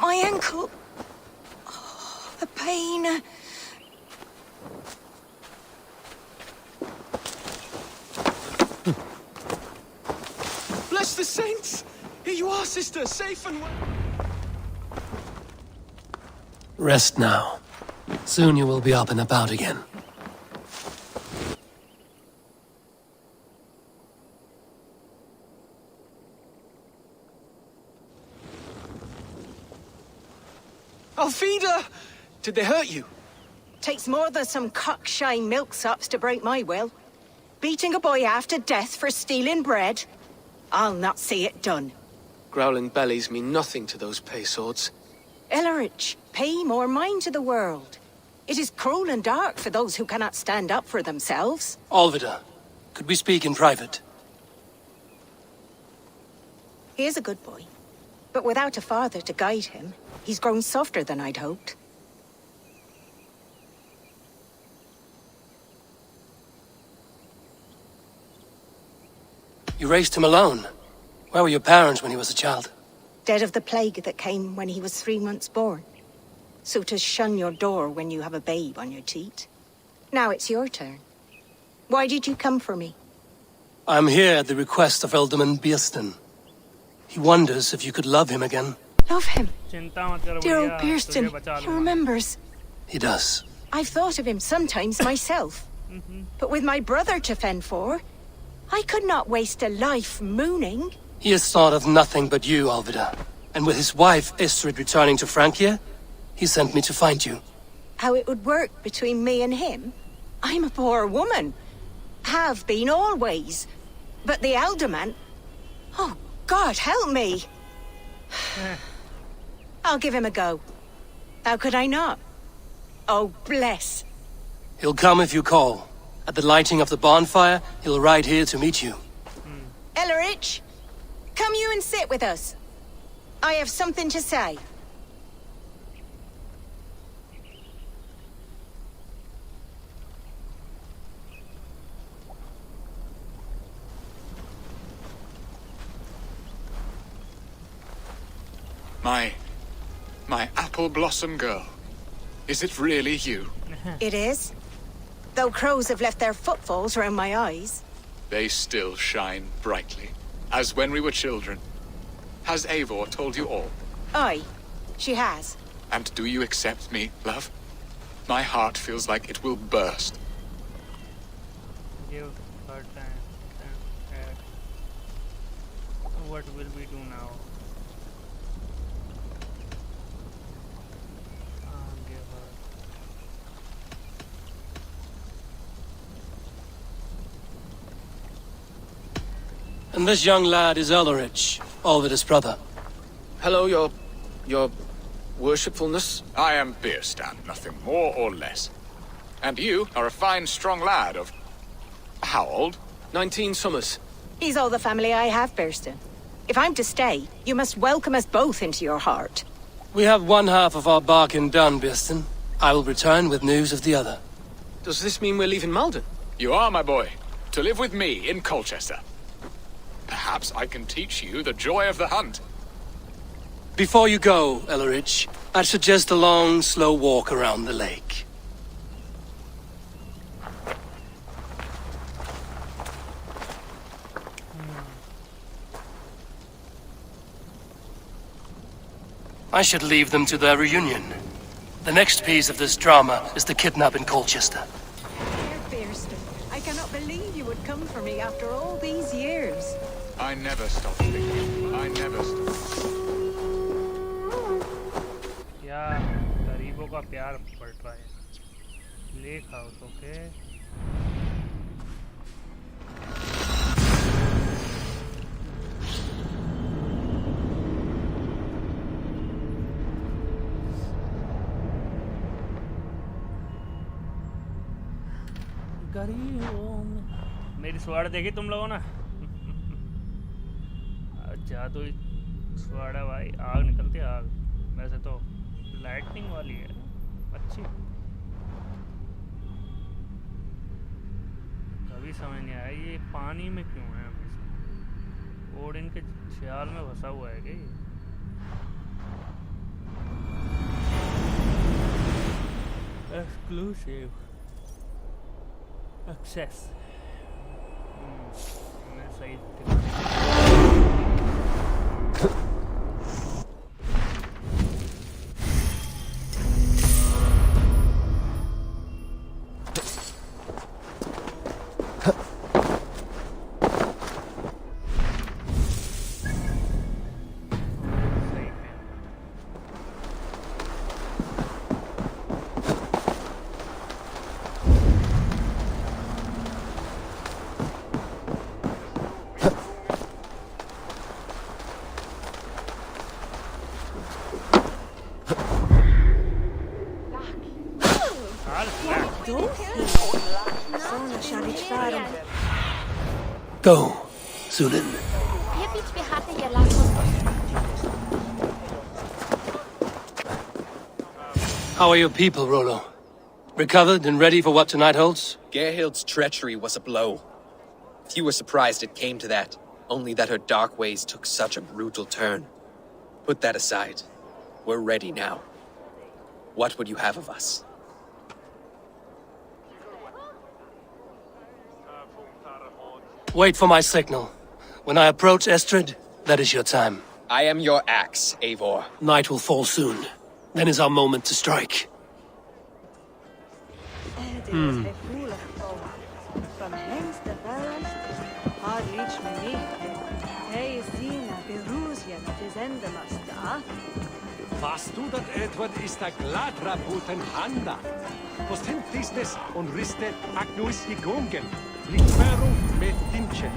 My ankle. Oh, the pain. the saints! Here you are, sister, safe and well. Rest now. Soon you will be up and about again. Alfida! Did they hurt you? Takes more than some cockshy milksops to break my will. Beating a boy half to death for stealing bread? I'll not see it done. Growling bellies mean nothing to those pay swords. Ellerich, pay more mind to the world. It is cruel and dark for those who cannot stand up for themselves. Alvida, could we speak in private? He is a good boy, but without a father to guide him, he's grown softer than I'd hoped. You raised him alone. Where were your parents when he was a child? Dead of the plague that came when he was 3 months born. Suitors shun your door when you have a babe on your teat. Now it's your turn. Why did you come for me? I'm here at the request of Ealdorman Bierston. He wonders if you could love him again. Love him? Dear old Bierston, he remembers. He does. I've thought of him sometimes myself. But with my brother to fend for, I could not waste a life mooning. He has thought of nothing but you, Alvida. And with his wife, Estrid, returning to Francia, he sent me to find you. How it would work between me and him? I'm a poor woman. Have been always. But the Ealdorman... Oh, God, help me! I'll give him a go. How could I not? Oh, bless. He'll come if you call. At the lighting of the bonfire, he'll ride here to meet you. Ellerich, come you and sit with us. I have something to say. My apple blossom girl. Is it really you? It is. Though crows have left their footfalls around my eyes. They still shine brightly, as when we were children. Has Eivor told you all? Aye, she has. And do you accept me, love? My heart feels like it will burst. Give her time. What will we do now? Give her. And this young lad is Ellerich, Alvida's brother. Hello, your worshipfulness. I am Bierstan, nothing more or less. And you are a fine, strong lad of... how old? 19 summers. He's all the family I have, Bierston. If I'm to stay, you must welcome us both into your heart. We have one half of our bargain done, Bierston. I will return with news of the other. Does this mean we're leaving Malden? You are, my boy, to live with me in Colchester. Perhaps I can teach you the joy of the hunt. Before you go, Ellerich, I'd suggest a long, slow walk around the lake. I should leave them to their reunion. The next piece of this drama is the kidnap in Colchester. Dear Bierston, I cannot believe you would come for me after all these years. I never stop thinking. I never stop. क्या गरीबों का प्यार पड़ रहा है lake house okay मेरी स्वाड़ देखी तुम लोगों ने जादू स्वाड़ है भाई आग निकलती है आग वैसे तो लाइटनिंग वाली है अच्छी कभी समझ नहीं आया ये पानी में क्यों है हमेशा और इनके ख्याल में फंसा हुआ है क्या एक्सक्लूसिव एक्सेस मैं सही Go, Sunan. How are your people, Rollo? Recovered and ready for what tonight holds? Gerhild's treachery was a blow. Few were surprised it came to that, only that her dark ways took such a brutal turn. Put that aside. We're ready now. What would you have of us? Wait for my signal. When I approach Estrid, that is your time. I am your axe, Eivor. Night will fall soon. Then is our moment to strike. Fast du dat Edward is a gladra buten handa. Postentisnes on riste agnuis igungen. Libero me dinche.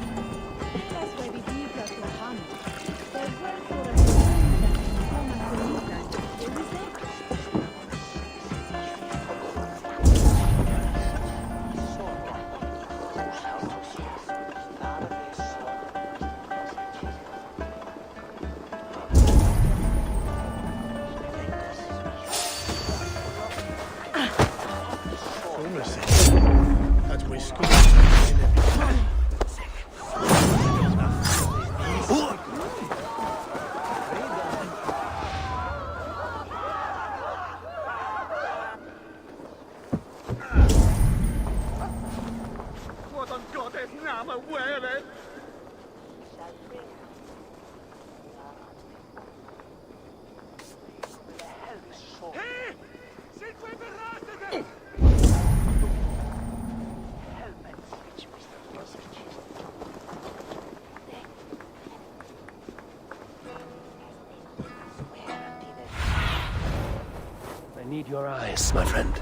I need your eyes, my friend.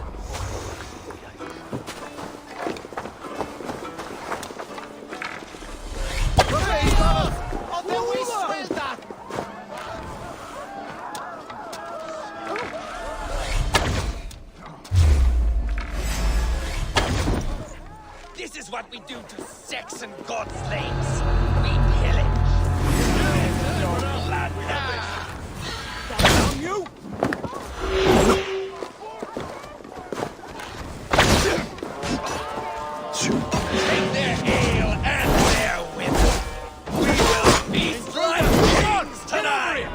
This is what we do to Saxon god slaves. We pillage. Down you! Take their ale and their women. We will feast like kings tonight!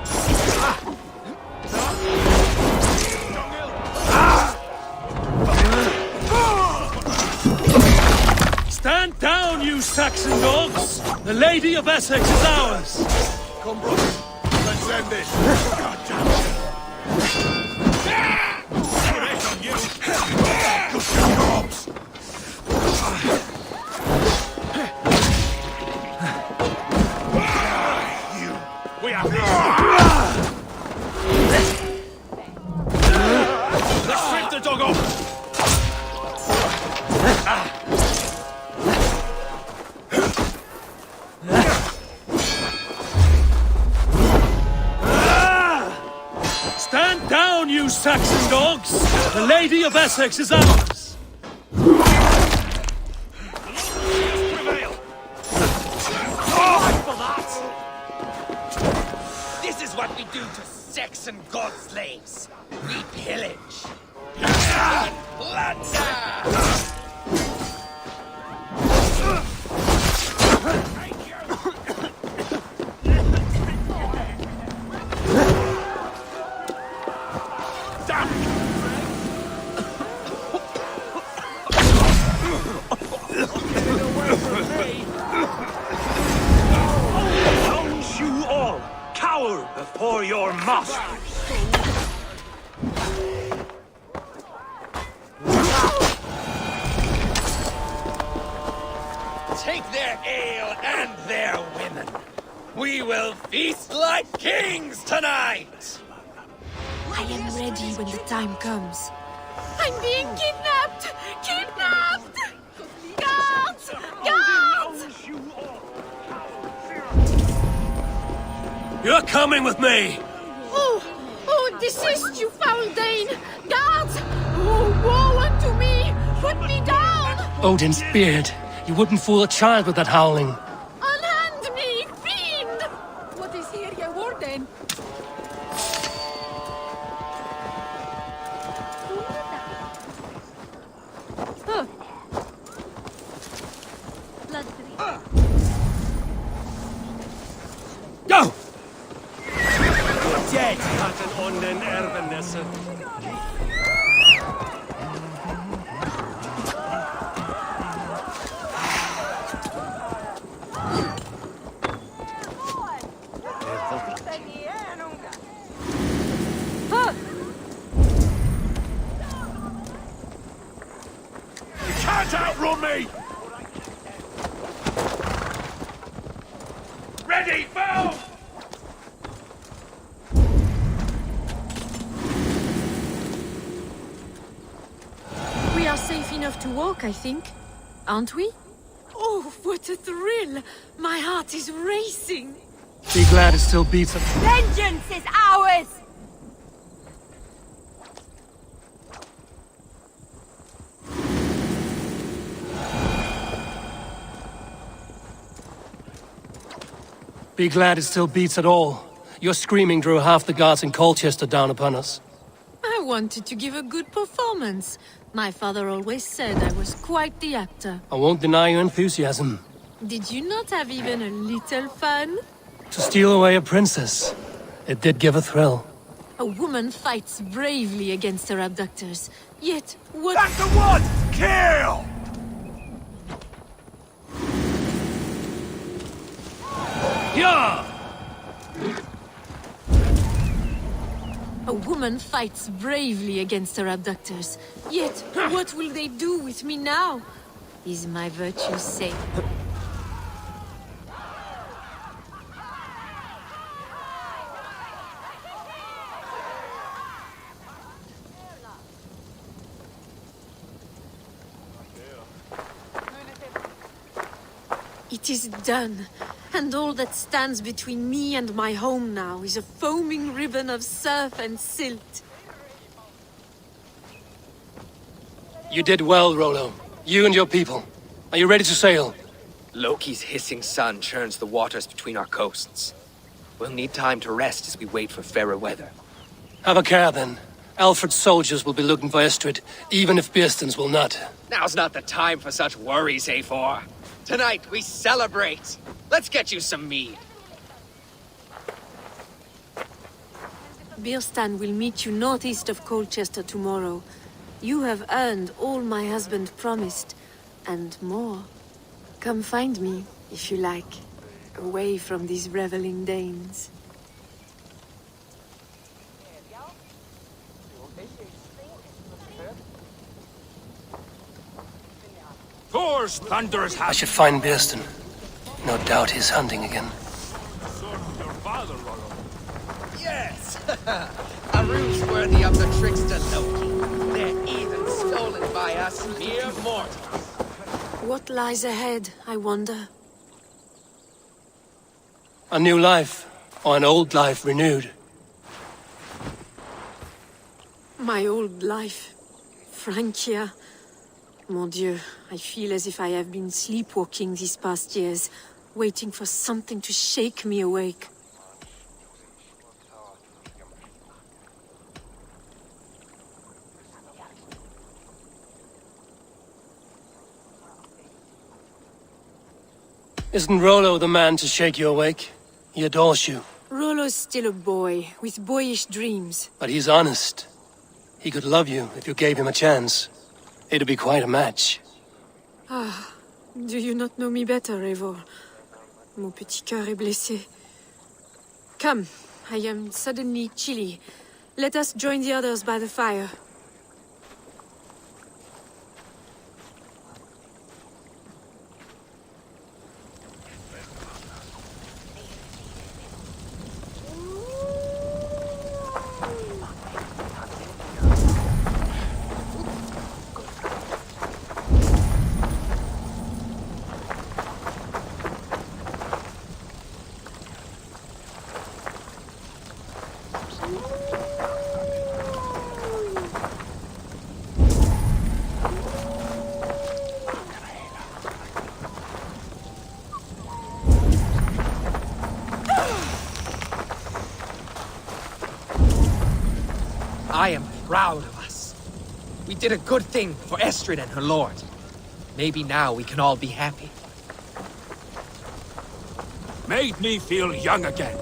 Stand down, you Saxon dogs! The Lady of Essex is ours! Come, brothers. Let's end this. God damn it. On you. Good jobs. We have let's strip the dog off. Stand down, you Saxon dogs! The Lady of Essex is ours! This is what we do to Saxon god slaves. We pillage. Don't you all cower before your master! Take their ale and their women. We will feast like kings tonight! I am ready when the time comes. I'm being kidnapped! Kidnapped! Guards! Guards! You're coming with me! Oh, desist, you foul Dane! Guards! Oh, woe unto me! Put me down! Odin's beard. You wouldn't fool a child with that howling. before then. Huh. Go! You're dead! Hatten on den Erbenesse. You can't outrun me! Ready, boom! We are safe enough to walk, I think. Aren't we? Oh, what a thrill! My heart is racing! Be glad it still beats us. Vengeance is ours! Be glad it still beats at all. Your screaming drew half the guards in Colchester down upon us. I wanted to give a good performance. My father always said I was quite the actor. I won't deny your enthusiasm. Did you not have even a little fun? To steal away a princess, it did give a thrill. A woman fights bravely against her abductors. Yet, what— That's the one! Kill! Yeah! A woman fights bravely against her abductors. Yet, what will they do with me now? Is my virtue safe? It is done, and all that stands between me and my home now is a foaming ribbon of surf and silt. You did well, Rollo. You and your people. Are you ready to sail? Loki's hissing sun churns the waters between our coasts. We'll need time to rest as we wait for fairer weather. Have a care, then. Alfred's soldiers will be looking for Estrid, even if Bearstons will not. Now's not the time for such worries, Eivor. Tonight, we celebrate. Let's get you some mead. Bearstan will meet you northeast of Colchester tomorrow. You have earned all my husband promised, and more. Come find me, if you like, away from these reveling Danes. Thor's thunderous I should find Bearstan. No doubt he's hunting again. your father, Rollo. Yes! A ruse worthy of the trickster Loki. They're even stolen by us mere mortals. What lies ahead, I wonder? A new life, or an old life renewed. My old life. Francia. Mon Dieu, I feel as if I have been sleepwalking these past years, waiting for something to shake me awake. Isn't Rollo the man to shake you awake? He adores you. Rollo's still a boy, with boyish dreams. But he's honest. He could love you if you gave him a chance. It'd be quite a match. Ah, do you not know me better, Eivor? Mon petit cœur est blessé. Come, I am suddenly chilly. Let us join the others by the fire. I am proud of us. We did a good thing for Estrid and her lord. Maybe now we can all be happy. Made me feel young again.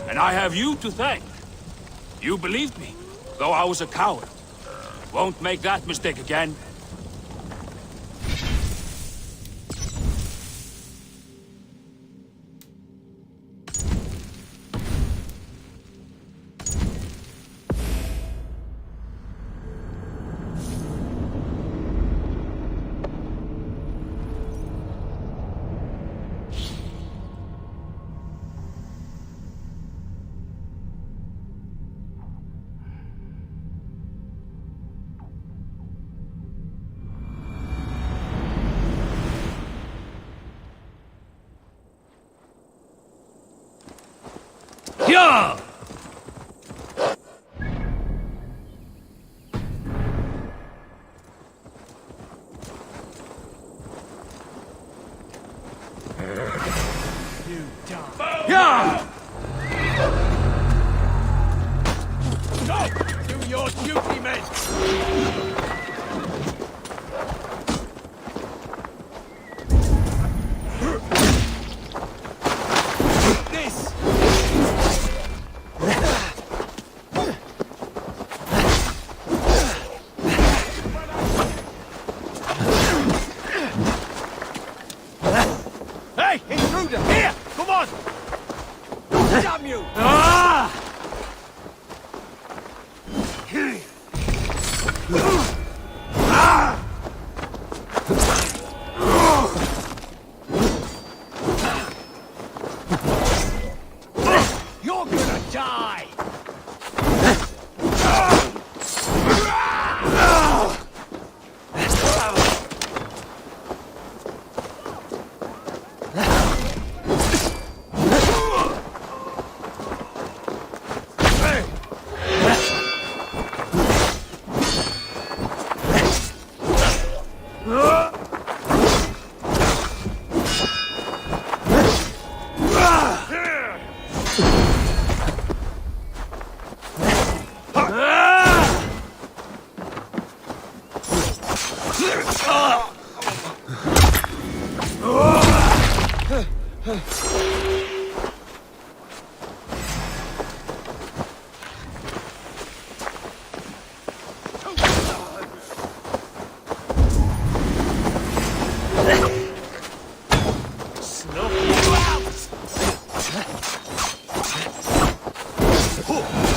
And I have you to thank. You believed me, though I was a coward. Won't make that mistake again. Yeah! Yeah! Go! Do your duty, men! This! Hey, intruder! Here! Come on! Damn you! Ah! You're gonna die!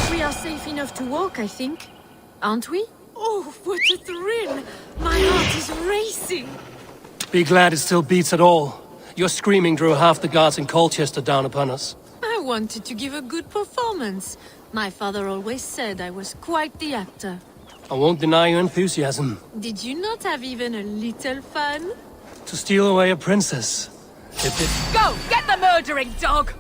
We are safe enough to walk, I think. Aren't we? Oh, what a thrill! My heart is racing! Be glad it still beats at all. Your screaming drew half the guards in Colchester down upon us. I wanted to give a good performance. My father always said I was quite the actor. I won't deny your enthusiasm. Did you not have even a little fun? To steal away a princess. It did. Go! Get the murdering dog!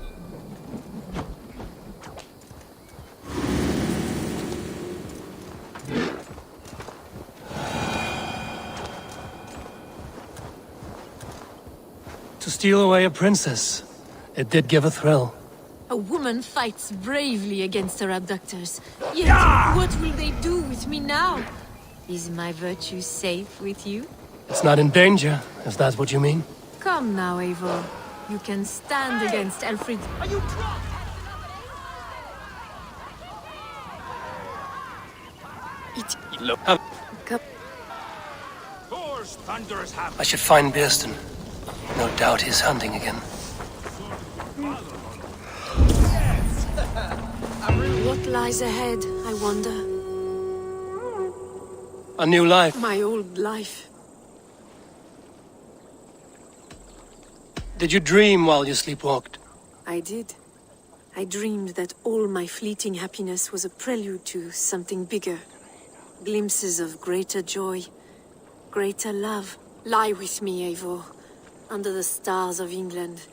To steal away a princess. It did give a thrill. A woman fights bravely against her abductors. Yet, what will they do with me now? Is my virtue safe with you? It's not in danger, if that's what you mean. Come now, Eivor. You can stand against Alfred. Are you Look. Thor's thunderous hammer. I should find Birsten. No doubt he's hunting again. What lies ahead, I wonder? A new life. My old life. Did you dream while you sleepwalked? I did. I dreamed that all my fleeting happiness was a prelude to something bigger. Glimpses of greater joy, greater love. Lie with me, Eivor, under the stars of England.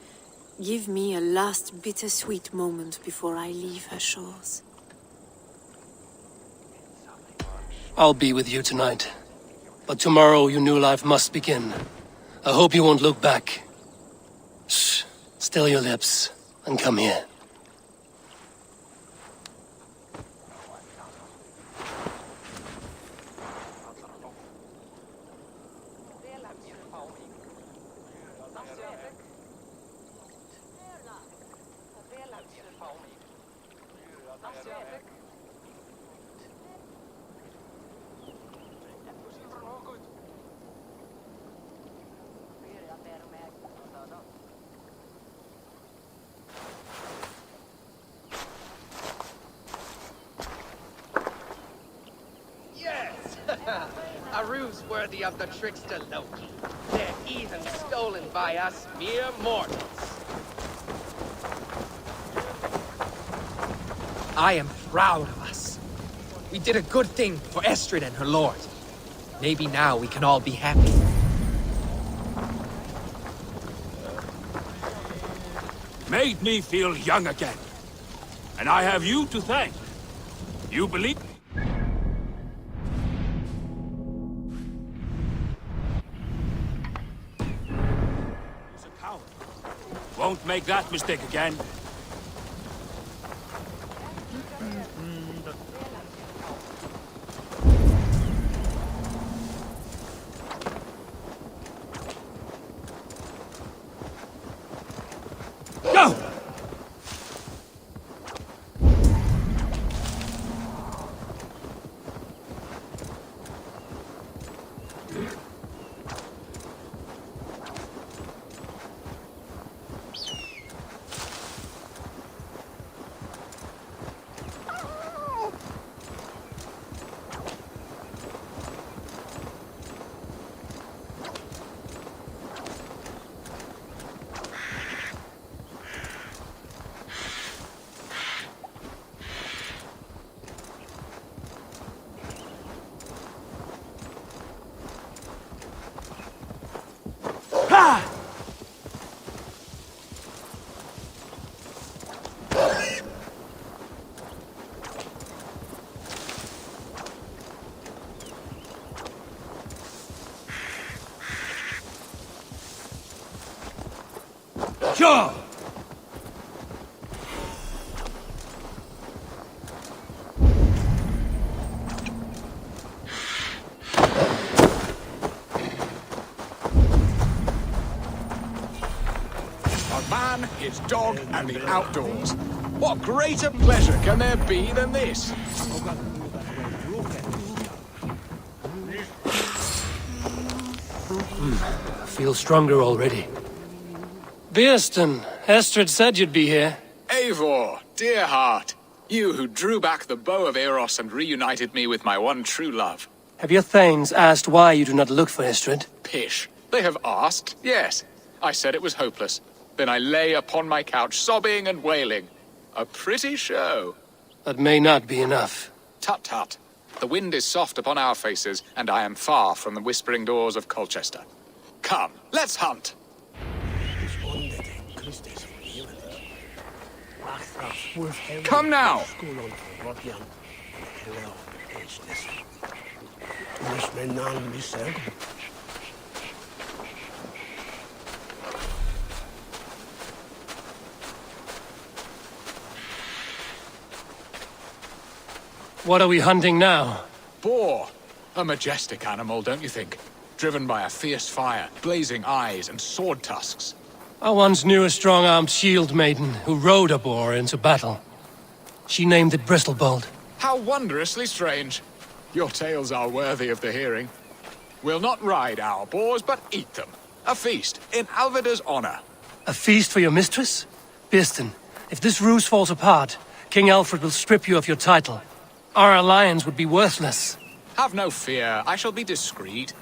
Give me a last bittersweet moment before I leave her shores. I'll be with you tonight. But tomorrow your new life must begin. I hope you won't look back. Shh. Still your lips and come here. Yes! A ruse worthy of the trickster Loki. They're even stolen by us mere mortals. I am proud of us. We did a good thing for Estrid and her lord. Maybe now we can all be happy. Made me feel young again. And I have you to thank. You believe? He's a coward. Won't make that mistake again. Go! Sure! A man, his dog, and the outdoors. What greater pleasure can there be than this? I feel stronger already. Birsten, Estrid said you'd be here. Eivor, dear heart. You who drew back the bow of Eros and reunited me with my one true love. Have your thanes asked why you do not look for Estrid? Pish. They have asked, yes. I said it was hopeless. Then I lay upon my couch, sobbing and wailing. A pretty show. That may not be enough. Tut-tut. The wind is soft upon our faces, and I am far from the whispering doors of Colchester. Come, let's hunt. Come now! What are we hunting now? Boar. A majestic animal, don't you think? Driven by a fierce fire, blazing eyes, and sword tusks. I once knew a strong-armed shield maiden who rode a boar into battle. She named it Bristolbolt. How wondrously strange. Your tales are worthy of the hearing. We'll not ride our boars, but eat them. A feast, in Alvida's honor. A feast for your mistress? Birsten, if this ruse falls apart, King Alfred will strip you of your title. Our alliance would be worthless. Have no fear, I shall be discreet.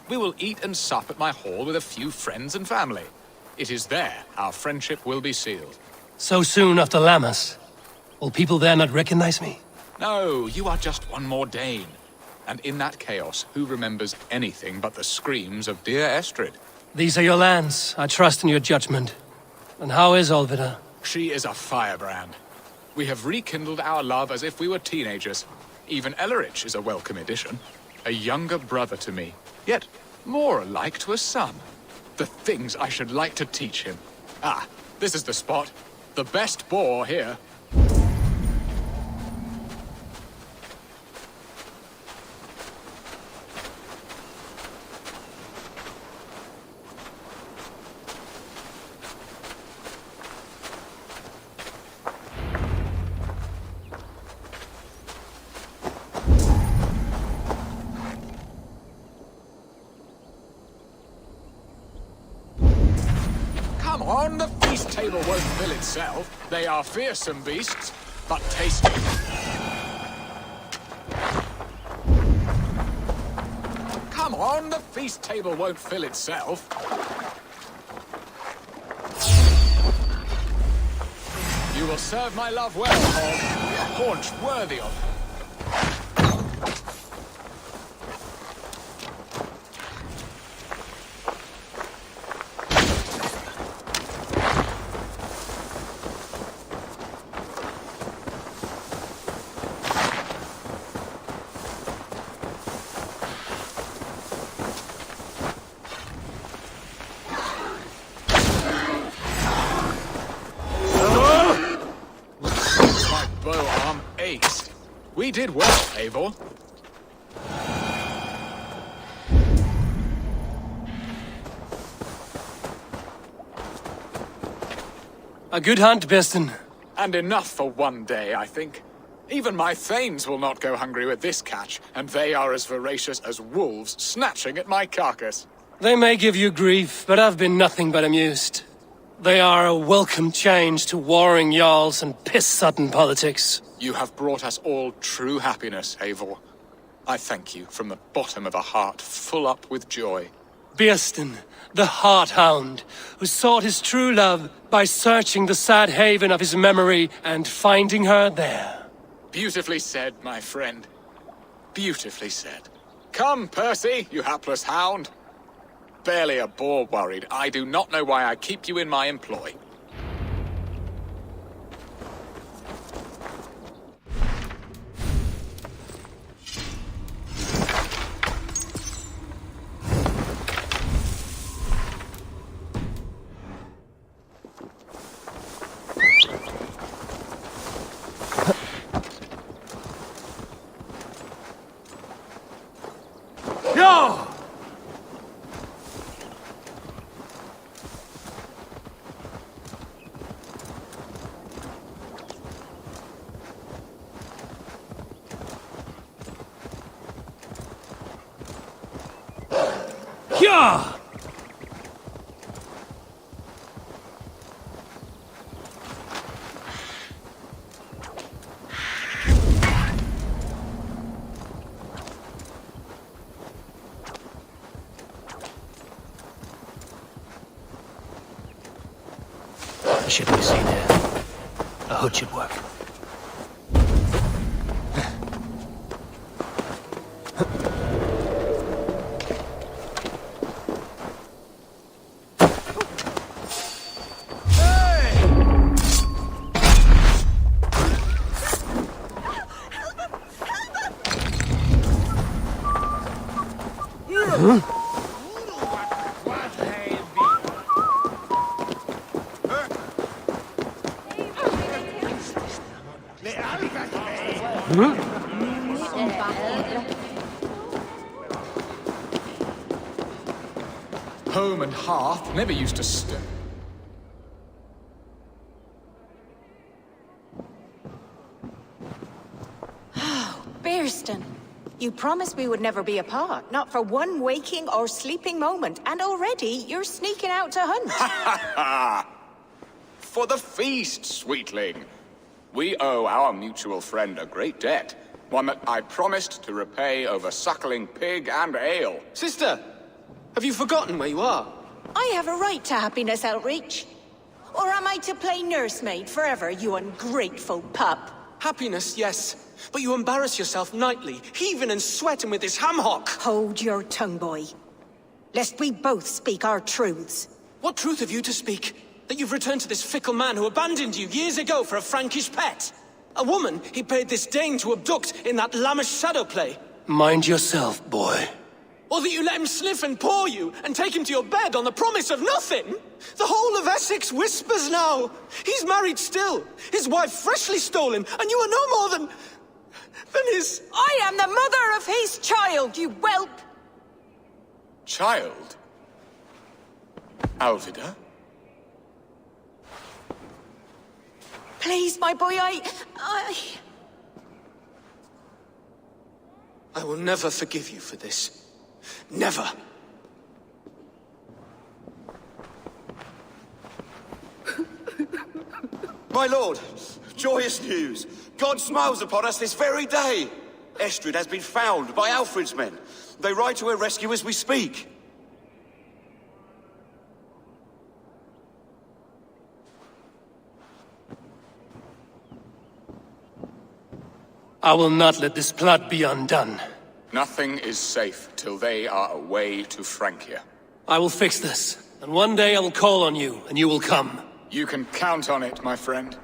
We will eat and sup at my hall with a few friends and family. It is there our friendship will be sealed. So soon after Lammas? Will people there not recognize me? No, you are just one more Dane. And in that chaos, who remembers anything but the screams of dear Estrid? These are your lands. I trust in your judgment. And how is Olvida? She is a firebrand. We have rekindled our love as if we were teenagers. Even Ellerich is a welcome addition. A younger brother to me, yet more alike to a son. The things I should like to teach him. Ah, this is the spot. The best boar here. Come on, the feast table won't fill itself. They are fearsome beasts, but tasty. Come on, the feast table won't fill itself. You will serve my love well, Hog. Haunch worthy of her. We did well, Eivor. A good hunt, Beston. And enough for one day, I think. Even my thanes will not go hungry with this catch, and they are as voracious as wolves snatching at my carcass. They may give you grief, but I've been nothing but amused. They are a welcome change to warring jarls and piss-sudden politics. You have brought us all true happiness, Eivor. I thank you from the bottom of a heart full up with joy. Beston, the Heart-Hound, who sought his true love by searching the sad haven of his memory and finding her there. Beautifully said, my friend. Beautifully said. Come, Percy, you hapless hound. Barely a boar worried. I do not know why I keep you in my employ. No! Yeah! I shouldn't be seen here. A hood should work. Home and hearth never used to stir. Bearston, you promised we would never be apart, not for one waking or sleeping moment, and already you're sneaking out to hunt. For the feast, sweetling. We owe our mutual friend a great debt, one that I promised to repay over suckling pig and ale. Sister, have you forgotten where you are? I have a right to happiness, Outreach. Or am I to play nursemaid forever, you ungrateful pup? Happiness, yes. But you embarrass yourself nightly, heaving and sweating with this ham-hock. Hold your tongue, boy. Lest we both speak our truths. What truth have you to speak? That you've returned to this fickle man who abandoned you years ago for a Frankish pet? A woman he paid this Dane to abduct in that lammish shadow play? Mind yourself, boy. Or that you let him sniff and paw you, and take him to your bed on the promise of nothing? The whole of Essex whispers now. He's married still, his wife freshly stolen, and you are no more than his... I am the mother of his child, you whelp! Child? Alvida? Please, my boy, I will never forgive you for this. Never. My lord, joyous news. God smiles upon us this very day. Estrid has been found by Alfred's men. They ride to her rescue as we speak. I will not let this plot be undone. Nothing is safe till they are away to Francia. I will fix this, and one day I will call on you, and you will come. You can count on it, my friend.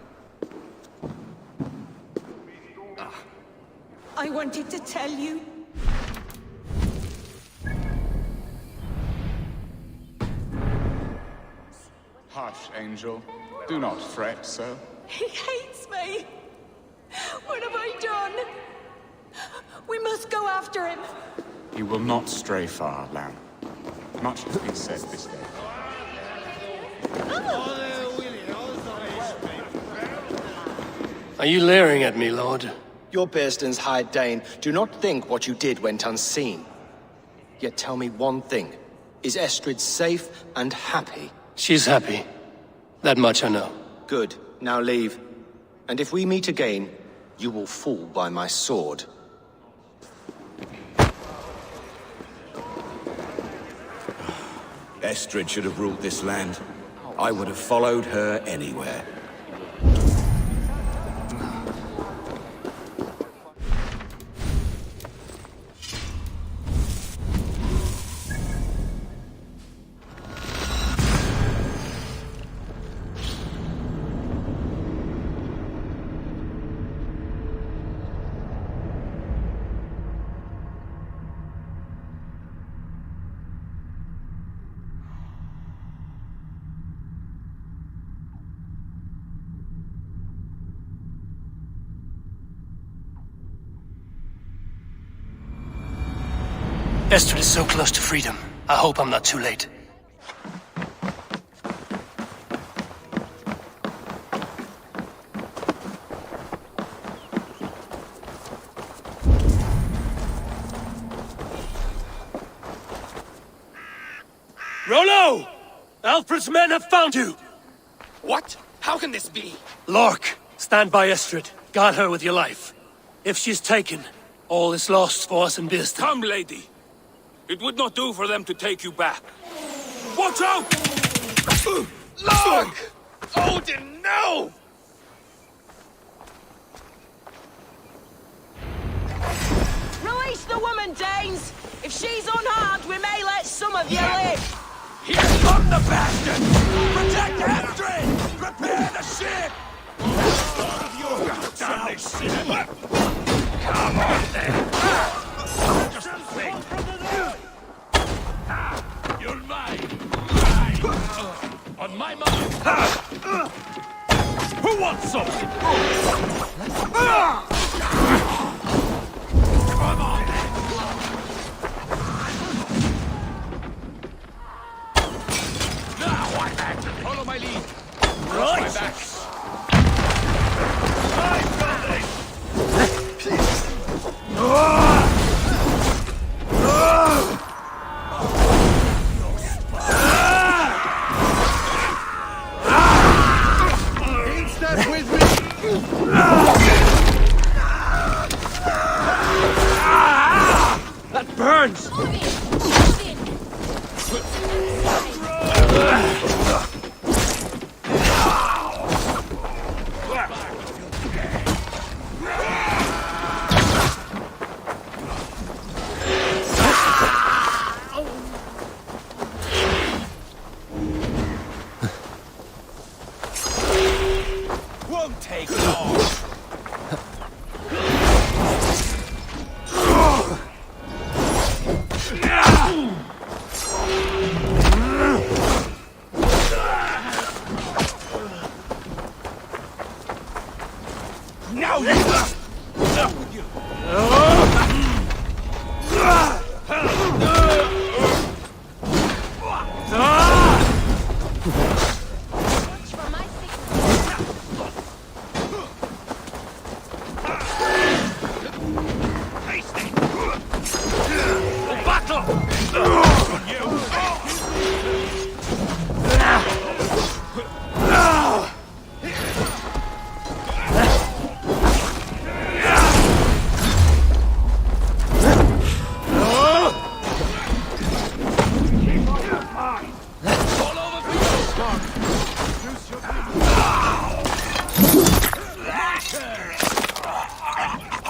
I wanted to tell you. Hush, Angel. Do not fret so. He hates me. What have I done? We must go after him. He will not stray far, lamb. Much has been said this day. Are you leering at me, Lord? Your Bearstons High Dane do not think what you did went unseen. Yet tell me one thing. Is Estrid safe and happy? She's happy. That much I know. Good. Now leave. And if we meet again, you will fall by my sword. Estrid should have ruled this land. I would have followed her anywhere. Estrid is so close to freedom. I hope I'm not too late. Rollo! Alfred's men have found you! What? How can this be? Lork, stand by Estrid. Guard her with your life. If she's taken, all is lost for us in Bearston. Come, lady. It would not do for them to take you back. Watch out! Lork! Odin, no! Release the woman, Danes! If she's unharmed, we may let some of you live! Here come the bastards! Protect Astrid! Prepare the ship! Down this ship! Come on, then! Just think! You're mine! On my mark! Who wants something? Come on, then! Now I'm back! Follow my lead! Right! My back! I've got this! That burns! Won't take long! Now you!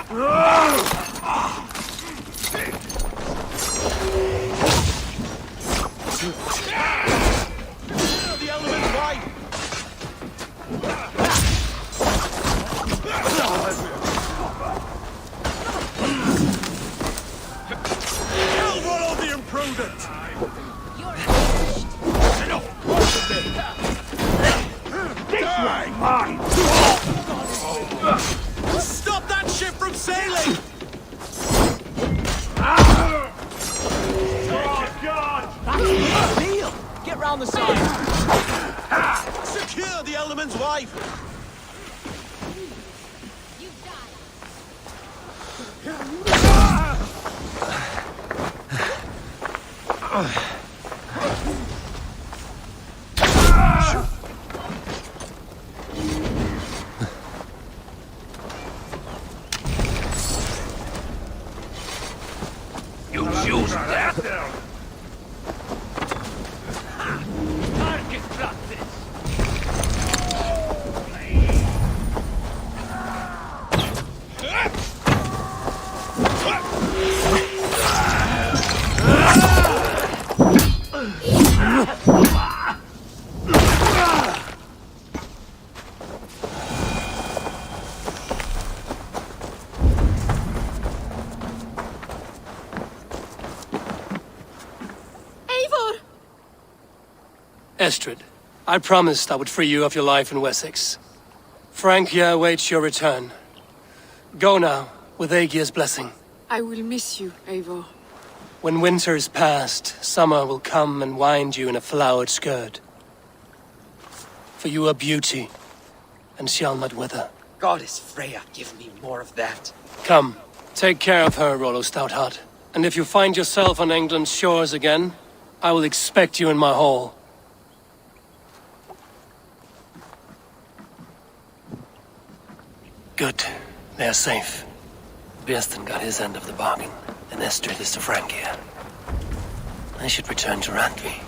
The element's right! Eivor the imprudent! Mine! Stop that ship from sailing! Oh, God! Neil! Get round the side! Secure the element's wife! Use that. Target practice! Estrid, I promised I would free you of your life in Wessex. Francia awaits your return. Go now, with Aegir's blessing. I will miss you, Eivor. When winter is past, summer will come and wind you in a flowered skirt. For you are beauty, and shall not wither. Goddess Freya, give me more of that. Come, take care of her, Rollo Stoutheart. And if you find yourself on England's shores again, I will expect you in my hall. Good. They are safe. Björsten got his end of the bargain, and Estrid is to Francia. I should return to Randvi.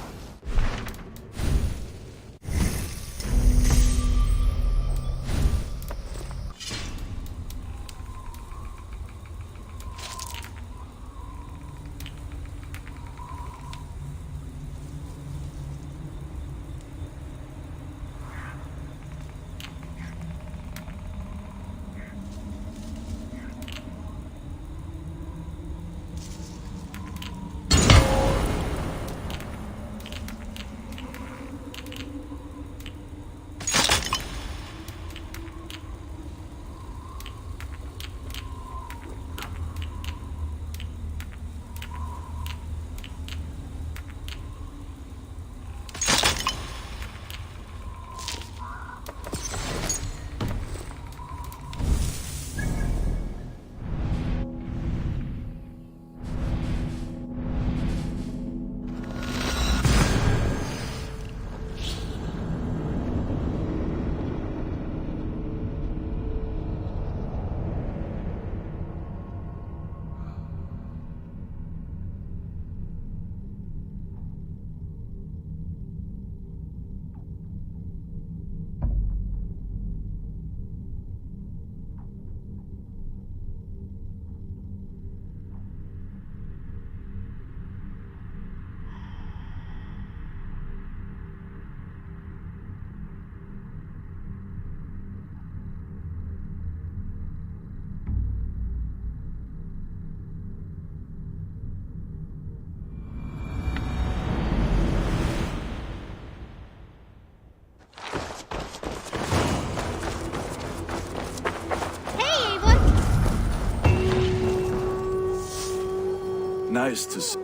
Nice to see.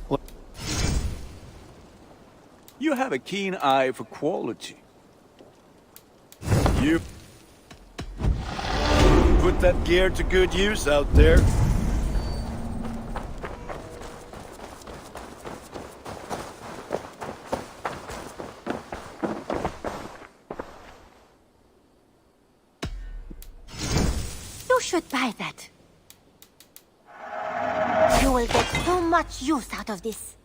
What? You have a keen eye for quality. You put that gear to good use out there. You should buy that. You will get so much use out of this.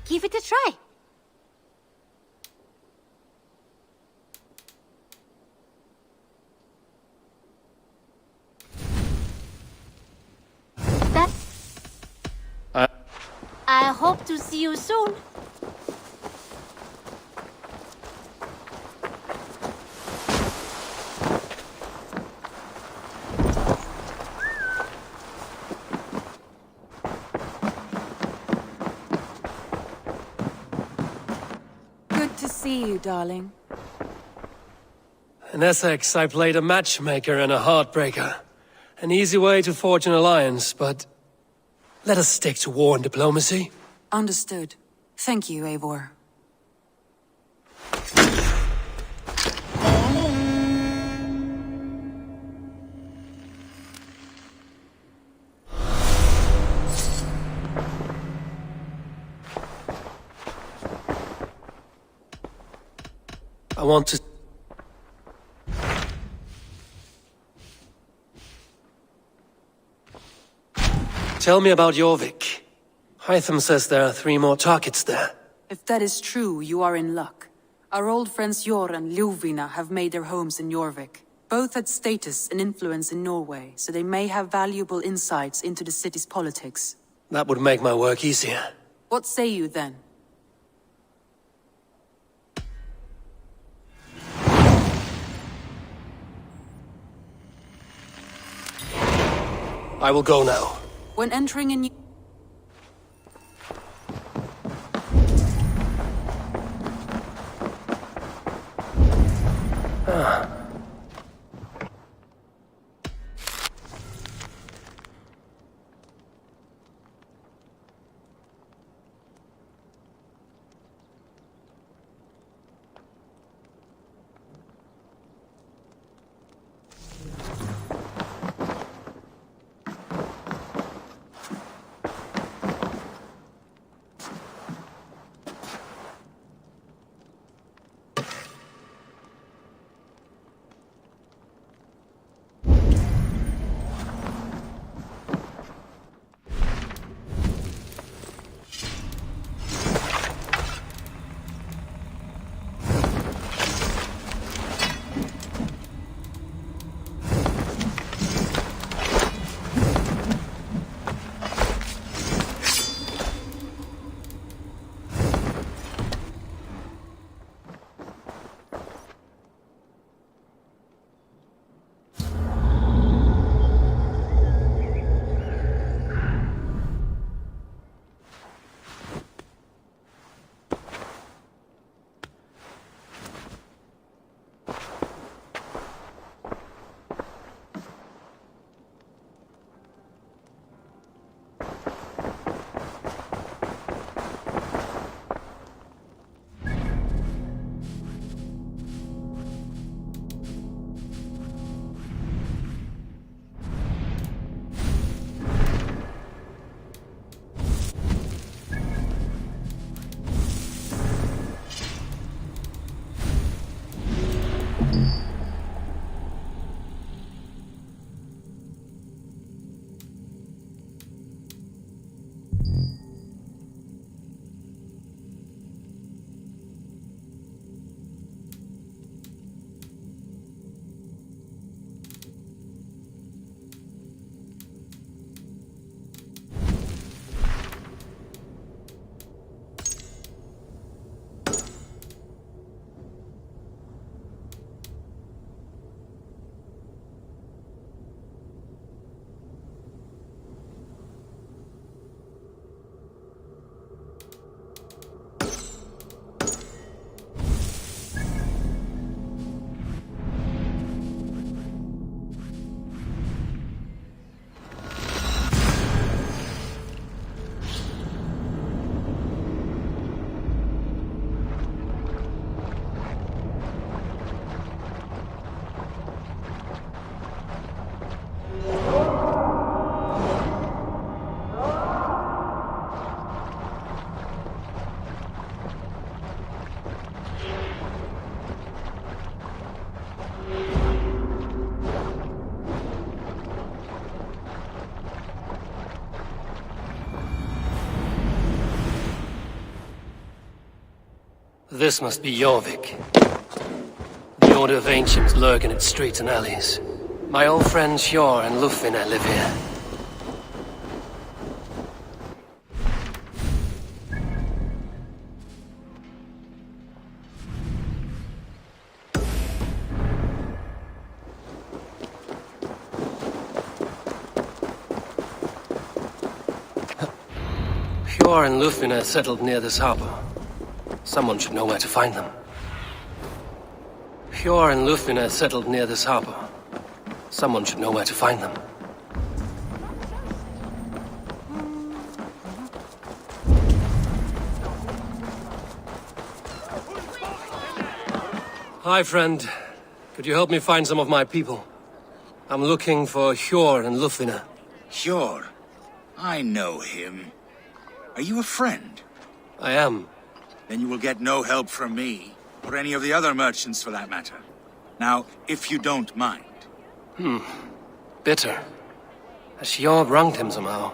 Give it a try. I hope to see you soon. Good to see you, darling. In Essex, I played a matchmaker and a heartbreaker. An easy way to forge an alliance, but let us stick to war and diplomacy. Understood. Thank you, Eivor. I want to... Tell me about Jorvik. Hytham says there are 3 more targets there. If that is true, you are in luck. Our old friends Jor and Ljuvina have made their homes in Jorvik. Both had status and influence in Norway, so they may have valuable insights into the city's politics. That would make my work easier. What say you then? I will go now. When entering a new... This must be Jorvik. The Order of Ancients lurk in its streets and alleys. My old friends Hjor and Lufvina live here. Hjor and Lufvina settled near this harbor. Someone should know where to find them. Hjor and Lufvina settled near this harbor. Someone should know where to find them. Hi, friend. Could you help me find some of my people? I'm looking for Hjor and Lufvina. Hjor? I know him. Are you a friend? I am. Then you will get no help from me, or any of the other merchants for that matter. Now, if you don't mind. Bitter. Has Hjor wronged him somehow?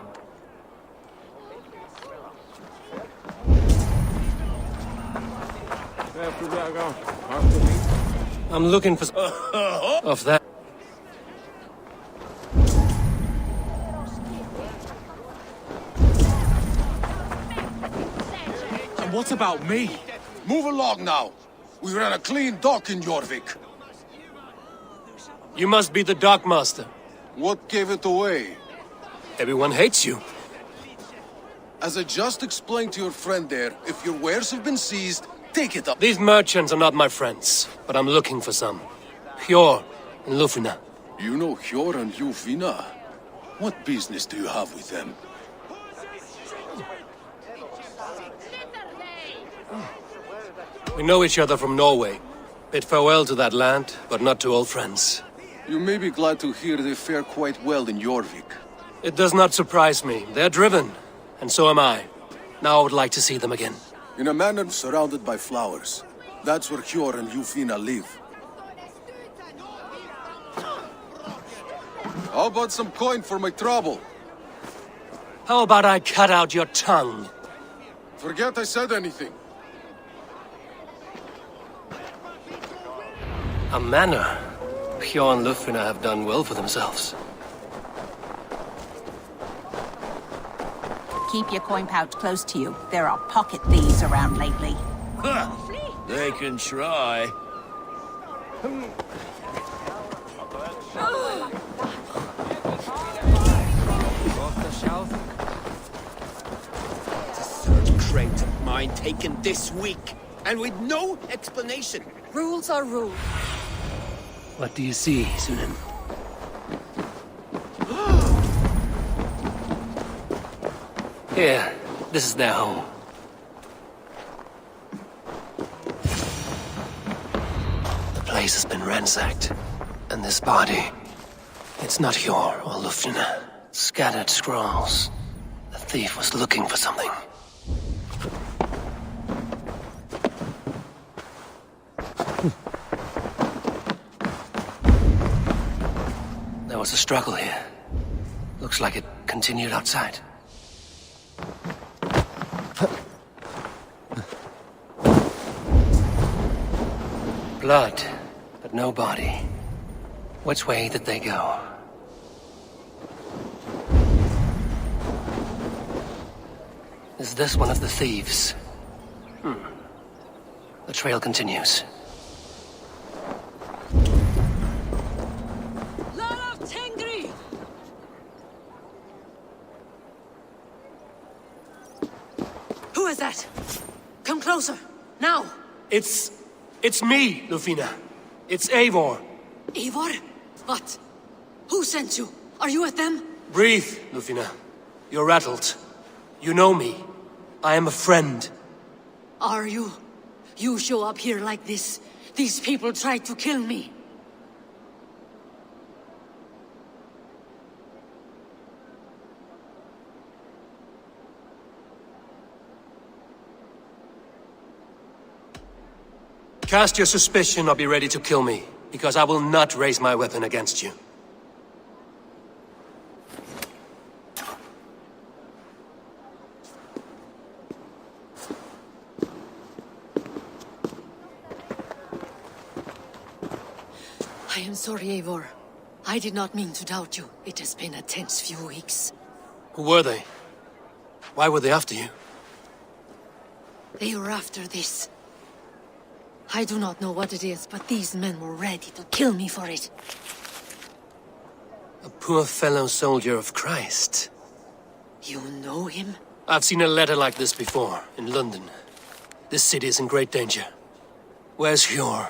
I'm looking for of that. And what about me? Move along now. We ran a clean dock in Jorvik. You must be the Dockmaster. What gave it away? Everyone hates you. As I just explained to your friend there, if your wares have been seized, take it up. These merchants are not my friends, but I'm looking for some. Hjor and Lufvina. You know Hjor and Lufvina? What business do you have with them? We know each other from Norway. Bid farewell to that land, but not to old friends. You may be glad to hear they fare quite well in Jorvik. It does not surprise me. They're driven, and so am I. Now I would like to see them again. In a manor surrounded by flowers. That's where Hjor and Lufvina live. How about some coin for my trouble? How about I cut out your tongue? Forget I said anything. A manor. Hjor and Lufvina have done well for themselves. Keep your coin pouch close to you. There are pocket thieves around lately. They can try. It's a third crate of mine taken this week, and with no explanation. Rules are rules. What do you see, Sunan? Here, this is their home. The place has been ransacked. And this body, it's not Hjor or Lufvina. Scattered scrolls. The thief was looking for something. There was a struggle here. Looks like it continued outside. Blood, but no body. Which way did they go? Is this one of the thieves? The trail continues. Who is that? Come closer, now! It's me, Lufvina. It's Eivor. Eivor? What? Who sent you? Are you with them? Breathe, Lufvina. You're rattled. You know me. I am a friend. Are you? You show up here like this. These people tried to kill me. Cast your suspicion or be ready to kill me, because I will not raise my weapon against you. I am sorry, Eivor. I did not mean to doubt you. It has been a tense few weeks. Who were they? Why were they after you? They were after this. I do not know what it is, but these men were ready to kill me for it. A poor fellow soldier of Christ. You know him? I've seen a letter like this before, in London. This city is in great danger. Where's Eivor?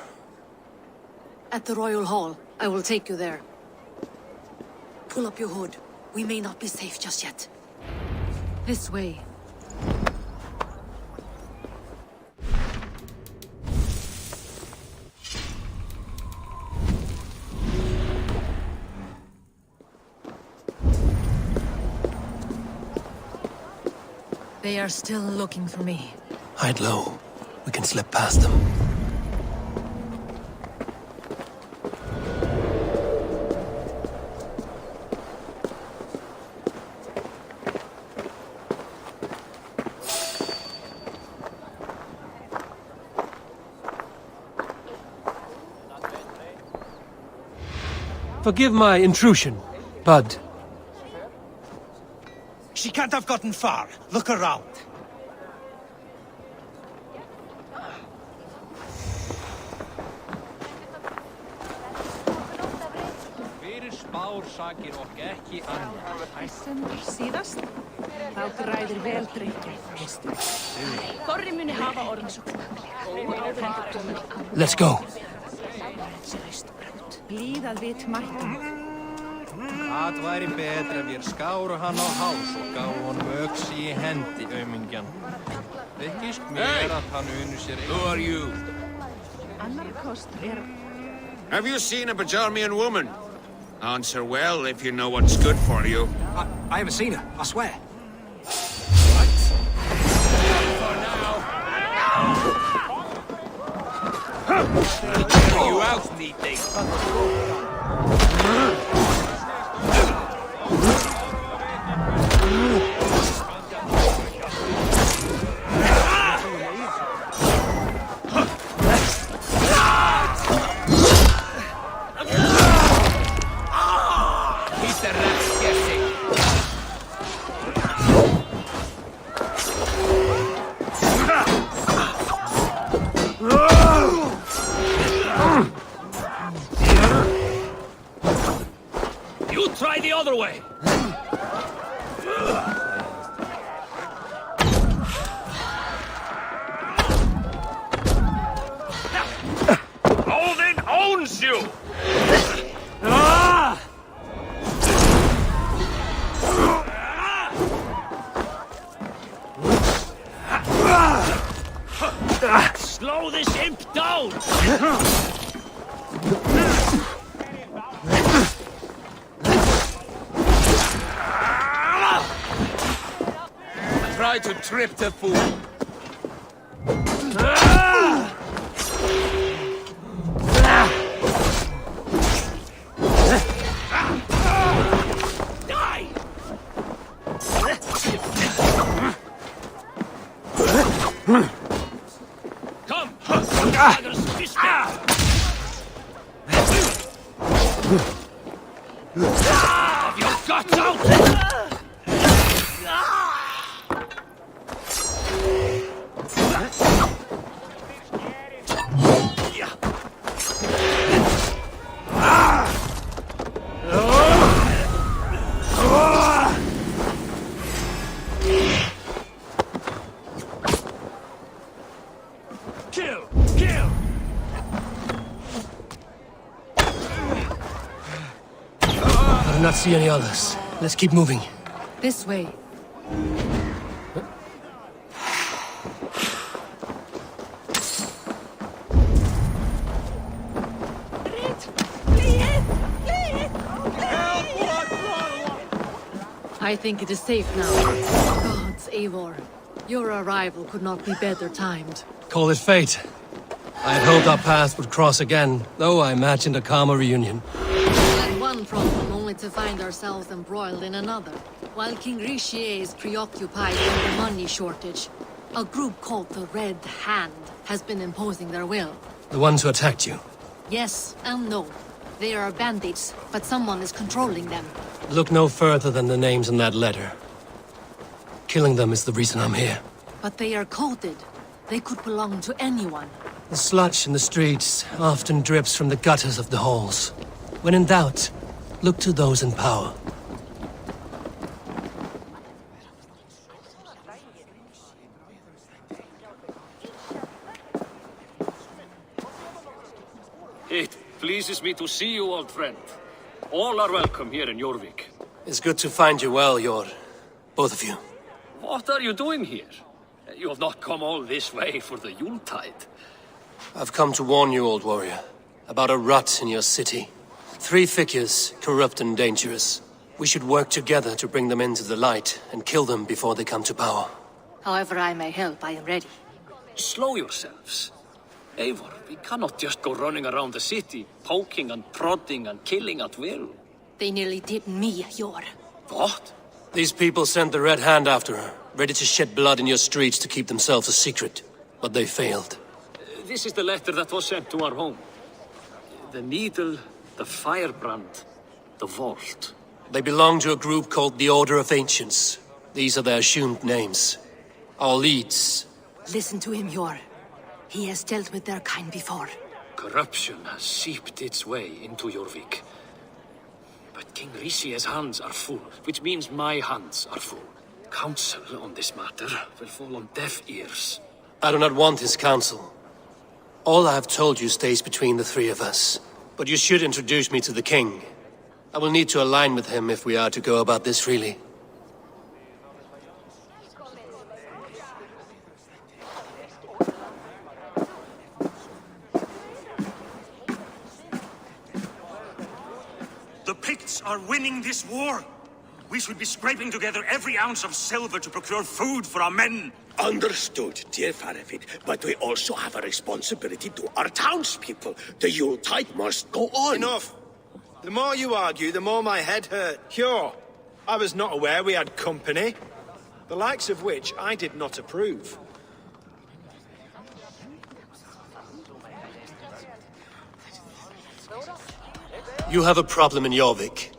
At the Royal Hall. I will take you there. Pull up your hood. We may not be safe just yet. This way. They are still looking for me. Hide low. We can slip past them. Forgive my intrusion, Bud. She can't have gotten far. Look around. Síðast, þá græðir vel drykja. Þorri muni hafa orðsókn. Let's go. Líðað vit mættum. Það væri betra ef ég skáru hann á hás og gáðu honum öxi í hendi, aumingjan. Vekkist mér að hann unu sér Who are you? Annar kostur Have you seen a Bajarmian woman? Answer well if you know what's good for you. I haven't seen her, I swear. You out, neat thing. You try the other way! Odin owns you! Slow this imp down! Try to trip the fool. Die! Come! Have your guts out! Kill! Kill! I do not see any others. Let's keep moving. This way. I think it is safe now. Gods, Eivor. Your arrival could not be better timed. Call it fate. I had hoped our paths would cross again, though I imagined a calmer reunion. We had one problem, only to find ourselves embroiled in another. While King Richier is preoccupied with the money shortage, a group called the Red Hand has been imposing their will. The ones who attacked you. Yes and no. They are bandits, but someone is controlling them. Look no further than the names in that letter. Killing them is the reason I'm here. But they are coded. They could belong to anyone. The sludge in the streets often drips from the gutters of the halls. When in doubt, look to those in power. It pleases me to see you, old friend. All are welcome here in Jorvik. It's good to find you well, Jor. Both of you. What are you doing here? You have not come all this way for the Yuletide. I've come to warn you, old warrior, about a rot in your city. 3 figures, corrupt and dangerous. We should work together to bring them into the light and kill them before they come to power. However I may help, I am ready. Slow yourselves. Eivor, we cannot just go running around the city, poking and prodding and killing at will. They nearly did me, Jor. What? These people sent the Red Hand after her, ready to shed blood in your streets to keep themselves a secret. But they failed. This is the letter that was sent to our home. The needle, the firebrand, the vault. They belong to a group called the Order of Ancients. These are their assumed names. Our leads. Listen to him, Jor. He has dealt with their kind before. Corruption has seeped its way into Jorvik. But King Rici's hands are full, which means my hands are full. Counsel on this matter will fall on deaf ears. I do not want his counsel. All I have told you stays between the 3 of us. But you should introduce me to the king. I will need to align with him if we are to go about this freely. The Picts are winning this war. We should be scraping together every ounce of silver to procure food for our men. Understood, dear Faravid, but we also have a responsibility to our townspeople. The Yuletide must go on. Enough! The more you argue, the more my head hurt. Sure, I was not aware we had company, the likes of which I did not approve. You have a problem in Jorvik.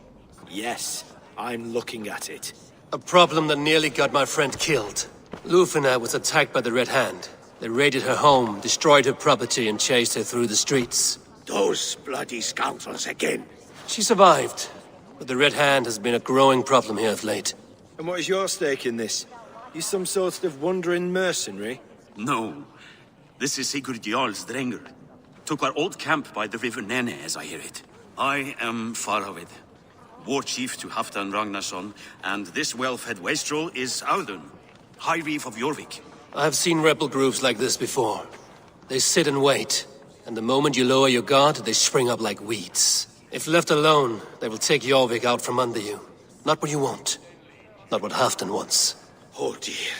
Yes, I'm looking at it. A problem that nearly got my friend killed. Lufina was attacked by the Red Hand. They raided her home, destroyed her property, and chased her through the streets. Those bloody scoundrels again. She survived, but the Red Hand has been a growing problem here of late. And what is your stake in this? You some sort of wandering mercenary? No. This is Sigurd Jarl's Drenger. Took our old camp by the river Nene, as I hear it. I am Faravid, war chief to Halfdan Ragnarsson, and this well-fed wastrel is Audun, High Reef of Jorvik. I have seen rebel groups like this before. They sit and wait, and the moment you lower your guard, they spring up like weeds. If left alone, they will take Jorvik out from under you. Not what you want. Not what Halfdan wants. Oh dear.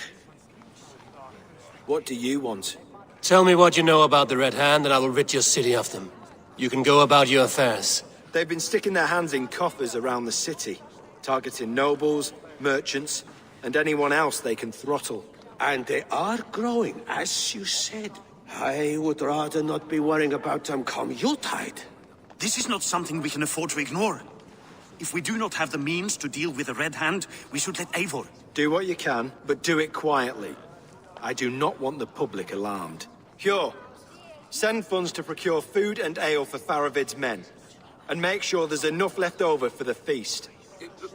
What do you want? Tell me what you know about the Red Hand, and I will rid your city of them. You can go about your affairs. They've been sticking their hands in coffers around the city, targeting nobles, merchants, and anyone else they can throttle. And they are growing, as you said. I would rather not be worrying about them come Yuletide. This is not something we can afford to ignore. If we do not have the means to deal with the Red Hand, we should let Eivor. Do what you can, but do it quietly. I do not want the public alarmed. Pure. Send funds to procure food and ale for Faravid's men. And make sure there's enough left over for the feast.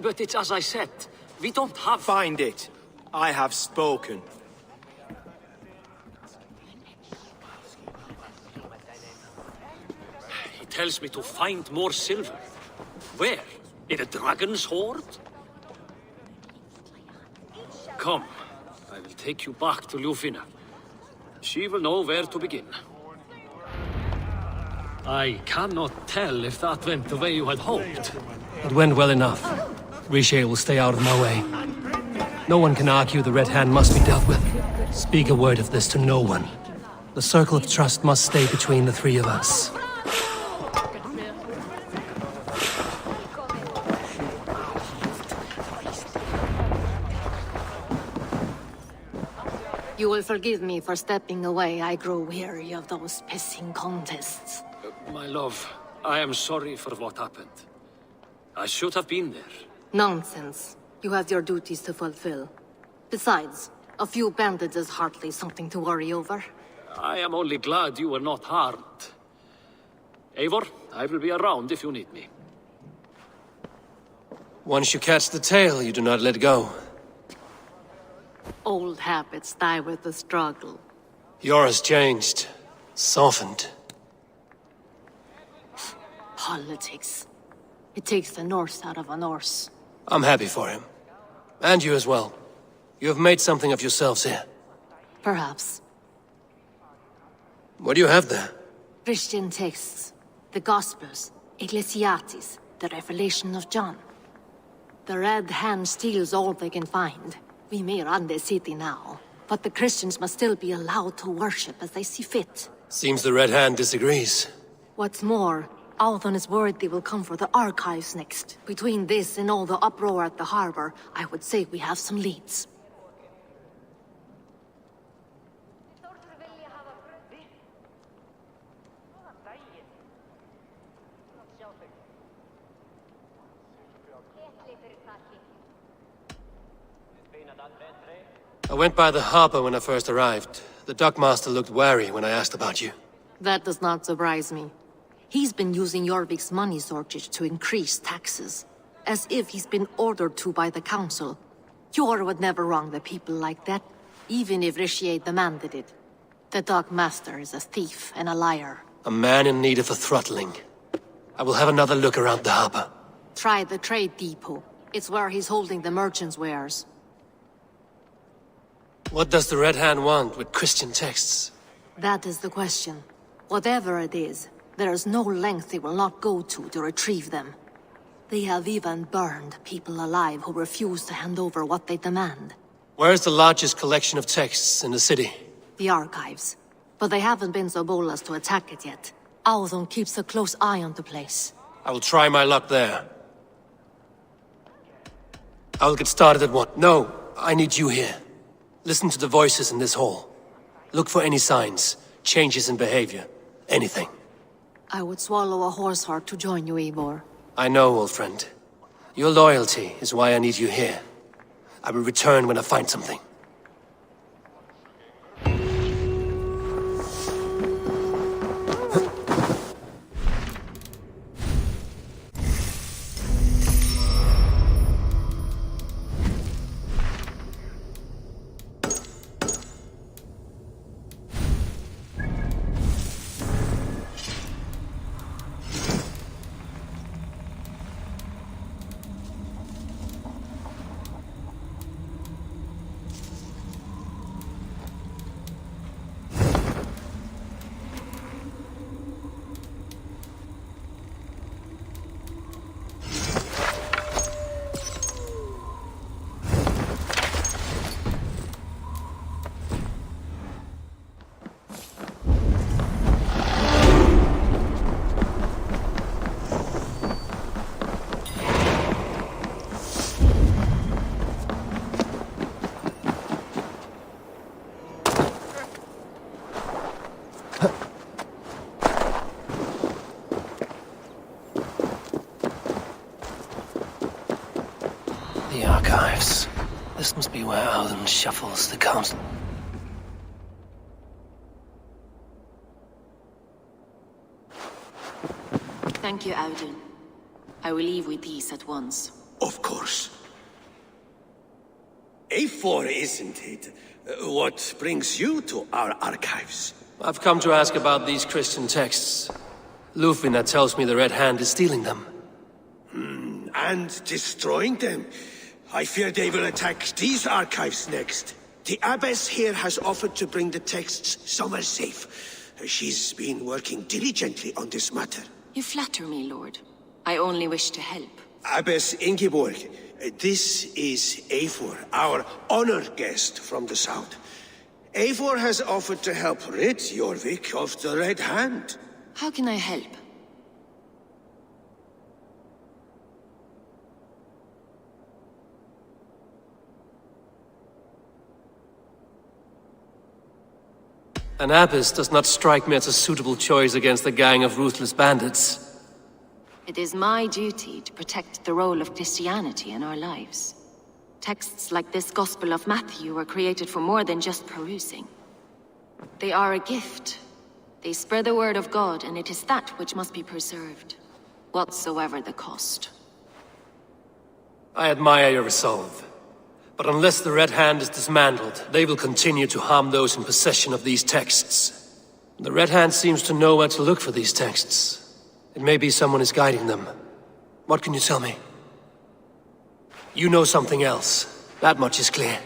But it's as I said. We don't have... Find it. I have spoken. He tells me to find more silver. Where? In a dragon's hoard? Come. I will take you back to Lufina. She will know where to begin. I cannot tell if that went the way you had hoped. It went well enough. Riche will stay out of my way. No one can argue the Red Hand must be dealt with. Speak a word of this to no one. The circle of trust must stay between the 3 of us. You will forgive me for stepping away. I grow weary of those pissing contests. My love, I am sorry for what happened. I should have been there. Nonsense. You have your duties to fulfill. Besides, a few bandits is hardly something to worry over. I am only glad you were not harmed. Eivor, I will be around if you need me. Once you catch the tail, you do not let go. Old habits die with the struggle. Yours changed. Softened. Politics. It takes the Norse out of a Norse. I'm happy for him. And you as well. You have made something of yourselves here. Perhaps. What do you have there? Christian texts. The Gospels. Ecclesiastes. The Revelation of John. The Red Hand steals all they can find. We may run the city now, but the Christians must still be allowed to worship as they see fit. Seems the Red Hand disagrees. What's more, Althon is worried they will come for the archives next. Between this and all the uproar at the harbor, I would say we have some leads. I went by the harbor when I first arrived. The dockmaster looked wary when I asked about you. That does not surprise me. He's been using Jorvik's money shortage to increase taxes. As if he's been ordered to by the council. Jor would never wrong the people like that, even if Rishiate demanded it. The dockmaster is a thief and a liar. A man in need of a throttling. I will have another look around the harbor. Try the trade depot. It's where he's holding the merchants' wares. What does the Red Hand want with Christian texts? That is the question. Whatever it is, there is no length they will not go to retrieve them. They have even burned people alive who refuse to hand over what they demand. Where is the largest collection of texts in the city? The archives. But they haven't been so bold as to attack it yet. Althon keeps a close eye on the place. I will try my luck there. I will get started at once. No, I need you here. Listen to the voices in this hall. Look for any signs, changes in behavior, anything. I would swallow a horse heart to join you, Eivor. I know, old friend. Your loyalty is why I need you here. I will return when I find something. The archives. This must be where Alden shuffles the council. Thank you, Audun. I will leave with these at once. Of course. Eivor, isn't it? What brings you to our archives? I've come to ask about these Christian texts. Lufina tells me the Red Hand is stealing them. And destroying them. I fear they will attack these archives next. The abbess here has offered to bring the texts somewhere safe. She's been working diligently on this matter. You flatter me, Lord. I only wish to help. Abbess Ingeborg, this is Eivor, our honored guest from the south. Eivor has offered to help rid Jorvik of the Red Hand. How can I help? An abbess does not strike me as a suitable choice against a gang of ruthless bandits. It is my duty to protect the role of Christianity in our lives. Texts like this Gospel of Matthew were created for more than just perusing. They are a gift. They spread the word of God, and it is that which must be preserved, whatsoever the cost. I admire your resolve. But unless the Red Hand is dismantled, they will continue to harm those in possession of these texts. The Red Hand seems to know where to look for these texts. It may be someone is guiding them. What can you tell me? You know something else. That much is clear.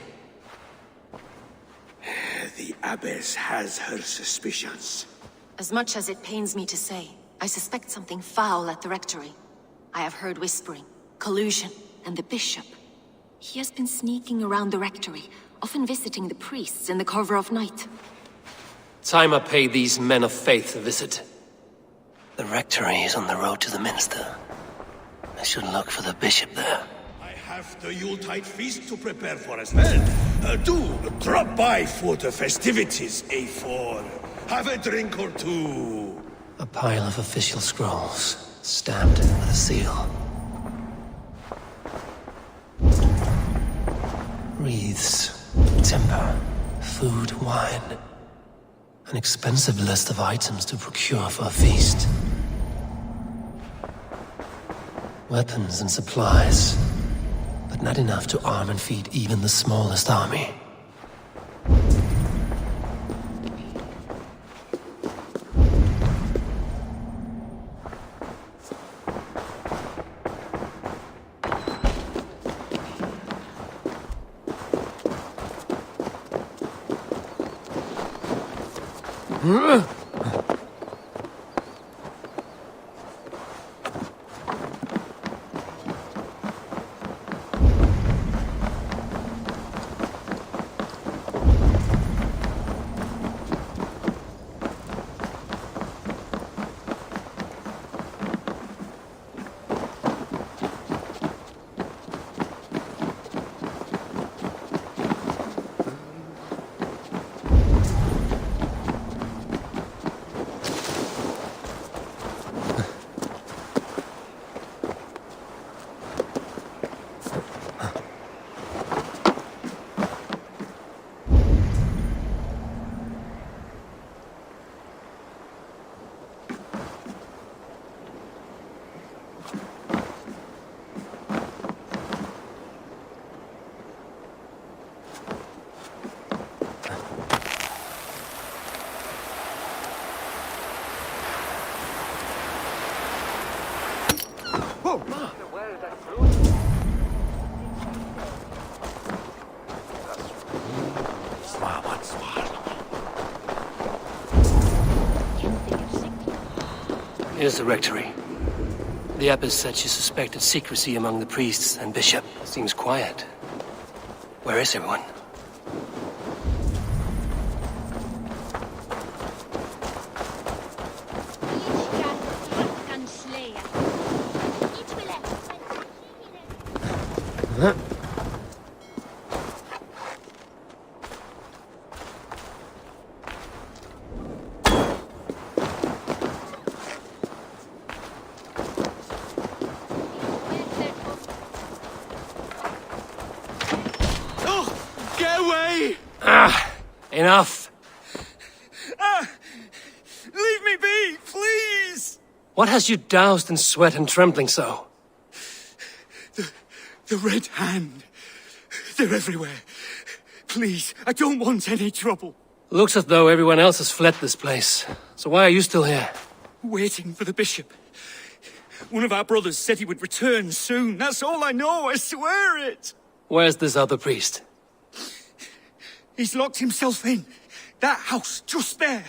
The Abbess has her suspicions. As much as it pains me to say, I suspect something foul at the rectory. I have heard whispering, collusion, and the bishop. He has been sneaking around the rectory, often visiting the priests in the cover of night. Time I pay these men of faith a visit. The rectory is on the road to the minster. I should look for the bishop there. I have the Yuletide feast to prepare for as well. Do drop by for the festivities, Eivor. Have a drink or two. A pile of official scrolls, stamped with a seal. Wreaths, timber, food, wine. An expensive list of items to procure for a feast. Weapons and supplies, but not enough to arm and feed even the smallest army. Here's the rectory. The abbess said she suspected secrecy among the priests and bishop. Seems quiet. Where is everyone? Huh? Enough! Leave me be, please! What has you doused in sweat and trembling so? The Red Hand. They're everywhere. Please, I don't want any trouble. Looks as though everyone else has fled this place. So why are you still here? Waiting for the bishop. One of our brothers said he would return soon. That's all I know, I swear it! Where's this other priest? He's locked himself in. That house, just there.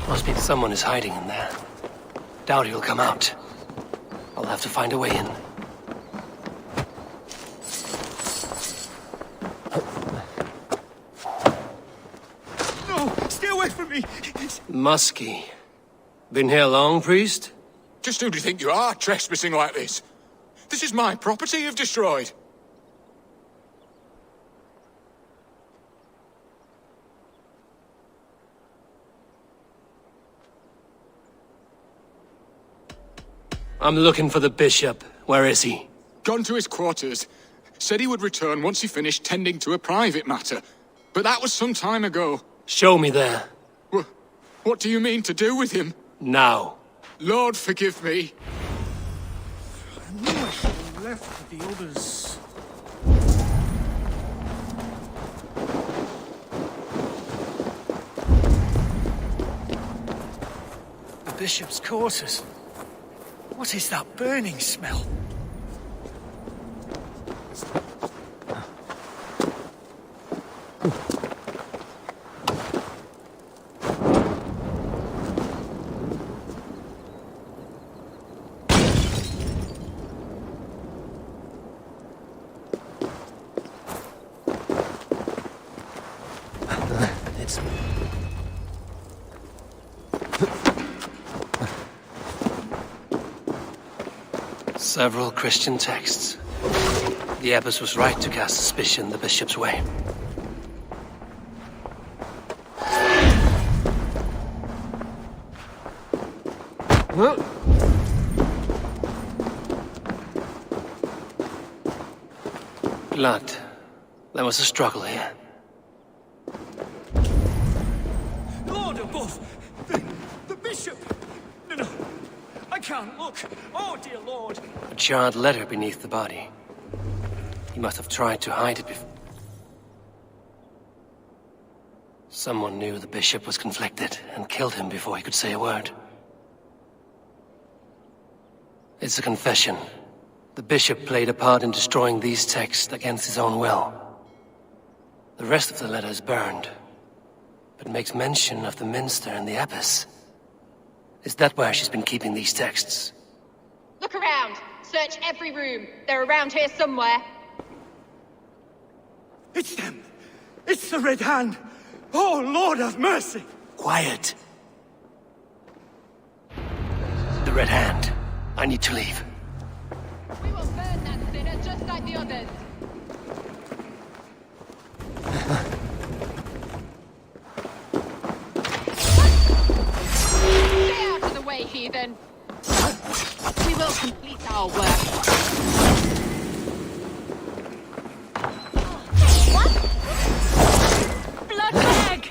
Must be someone is hiding in there. Doubt he'll come out. I'll have to find a way in. No, stay away from me! Muskie. Been here long, priest? Just who do you think you are, trespassing like this? This is my property you've destroyed. I'm looking for the bishop. Where is he? Gone to his quarters. Said he would return once he finished tending to a private matter. But that was some time ago. Show me there. What do you mean to do with him? Now. Lord, forgive me. I knew I should have left the others. The bishop's quarters. What is that burning smell? Several Christian texts. The abbess was right to cast suspicion the bishop's way. Blood. There was a struggle here. Lord above! The bishop! No, I can't look! Oh, dear Lord! A charred letter beneath the body. He must have tried to hide it before. Someone knew the bishop was conflicted and killed him before he could say a word. It's a confession. The bishop played a part in destroying these texts against his own will. The rest of the letter is burned, but makes mention of the minster and the abbess. Is that where she's been keeping these texts? Look around. Search every room. They're around here somewhere. It's them! It's the Red Hand! Oh, Lord have mercy! Quiet. The Red Hand. I need to leave. We will burn that sinner just like the others. Stay out of the way, heathen. We will complete our work. Blood bag!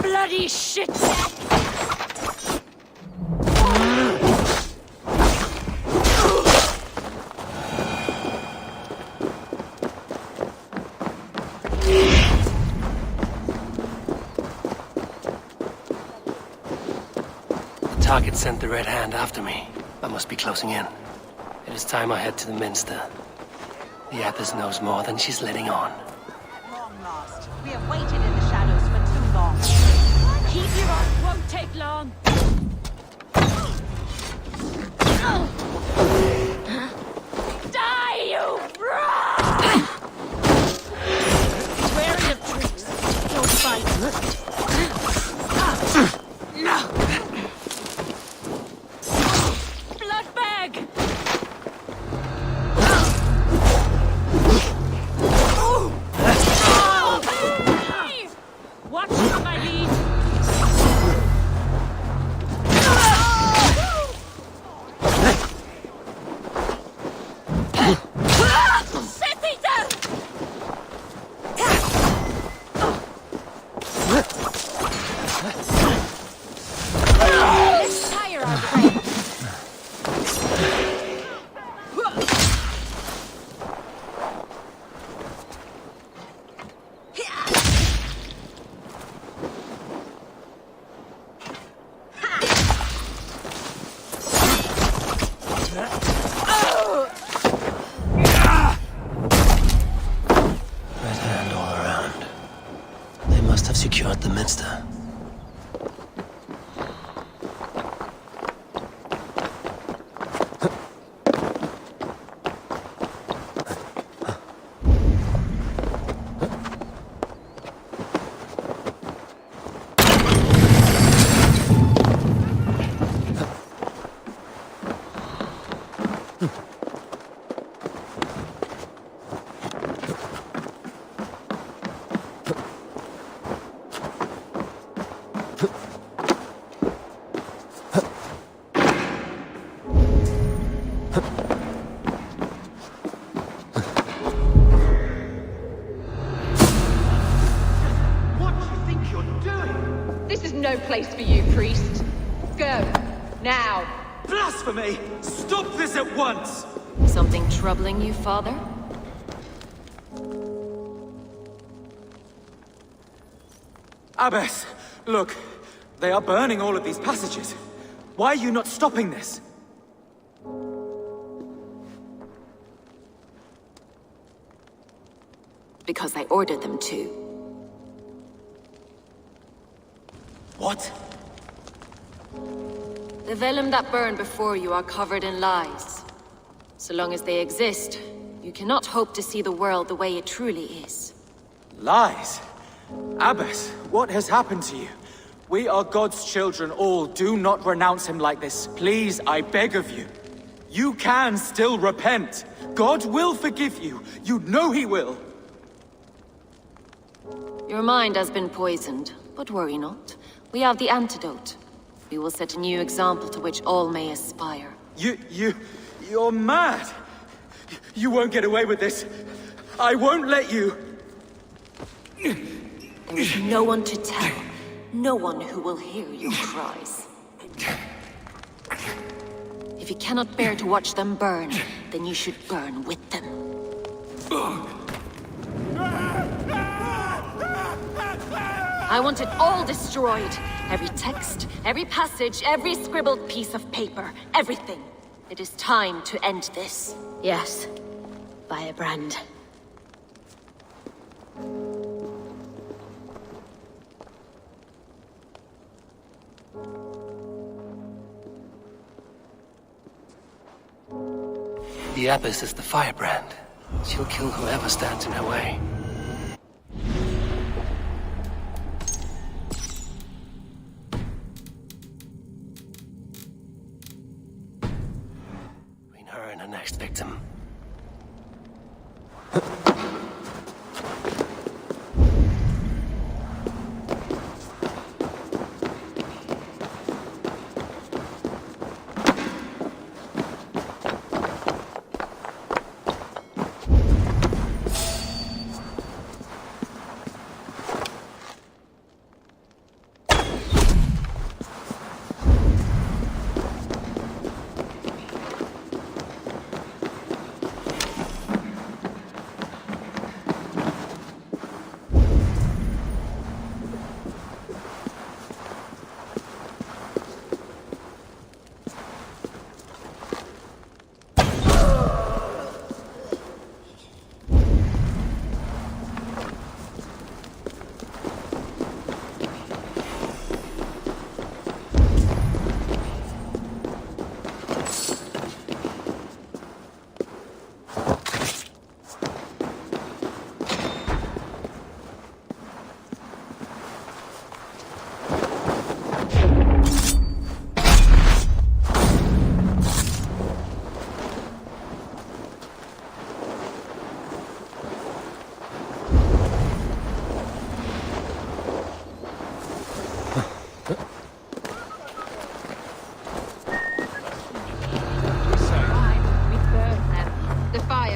Bloody shit! The target sent the Red Hand after me. I must be closing in. It is time I head to the minster. The abbess knows more than she's letting on. At long last, we have waited in the shadows for too long. Keep your up, won't take long. Die, you brat! He's wary of tricks. Don't fight. Blood bag! Watch my lead! Let's tire our friend. Red Hand all around. They must have secured the minster. you're doing? This is no place for you, priest. Go. Now. Blasphemy! Stop this at once! Something troubling you, father? Abbess, look. They are burning all of these passages. Why are you not stopping this? Because I ordered them to. What? The vellum that burn before you are covered in lies. So long as they exist, you cannot hope to see the world the way it truly is. Lies? Abbess, what has happened to you? We are God's children all. Do not renounce him like this. Please, I beg of you. You can still repent. God will forgive you. You know he will. Your mind has been poisoned, but worry not. We have the antidote. We will set a new example to which all may aspire. You're mad! You won't get away with this. I won't let you! There is no one to tell. No one who will hear your cries. If you cannot bear to watch them burn, then you should burn with them. I want it all destroyed. Every text, every passage, every scribbled piece of paper, everything. It is time to end this. Yes. Firebrand. The Abbess is the firebrand. She'll kill whoever stands in her way. Between her and her next victim.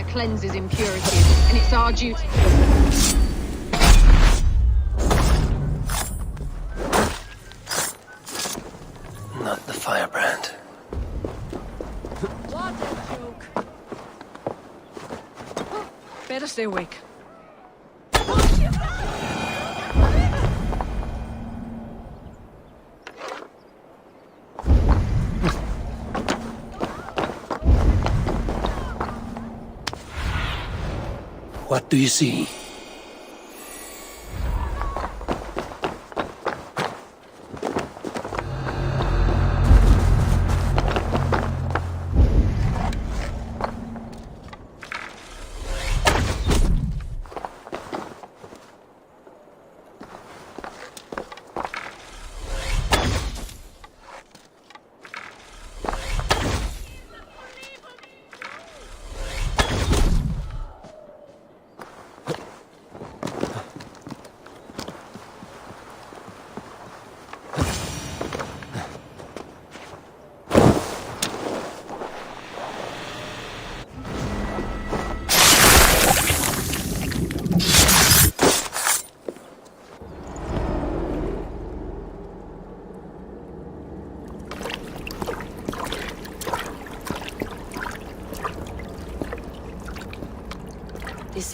Cleanses impurities, and it's our duty. Not the firebrand. What a joke. Better stay awake. What do you see?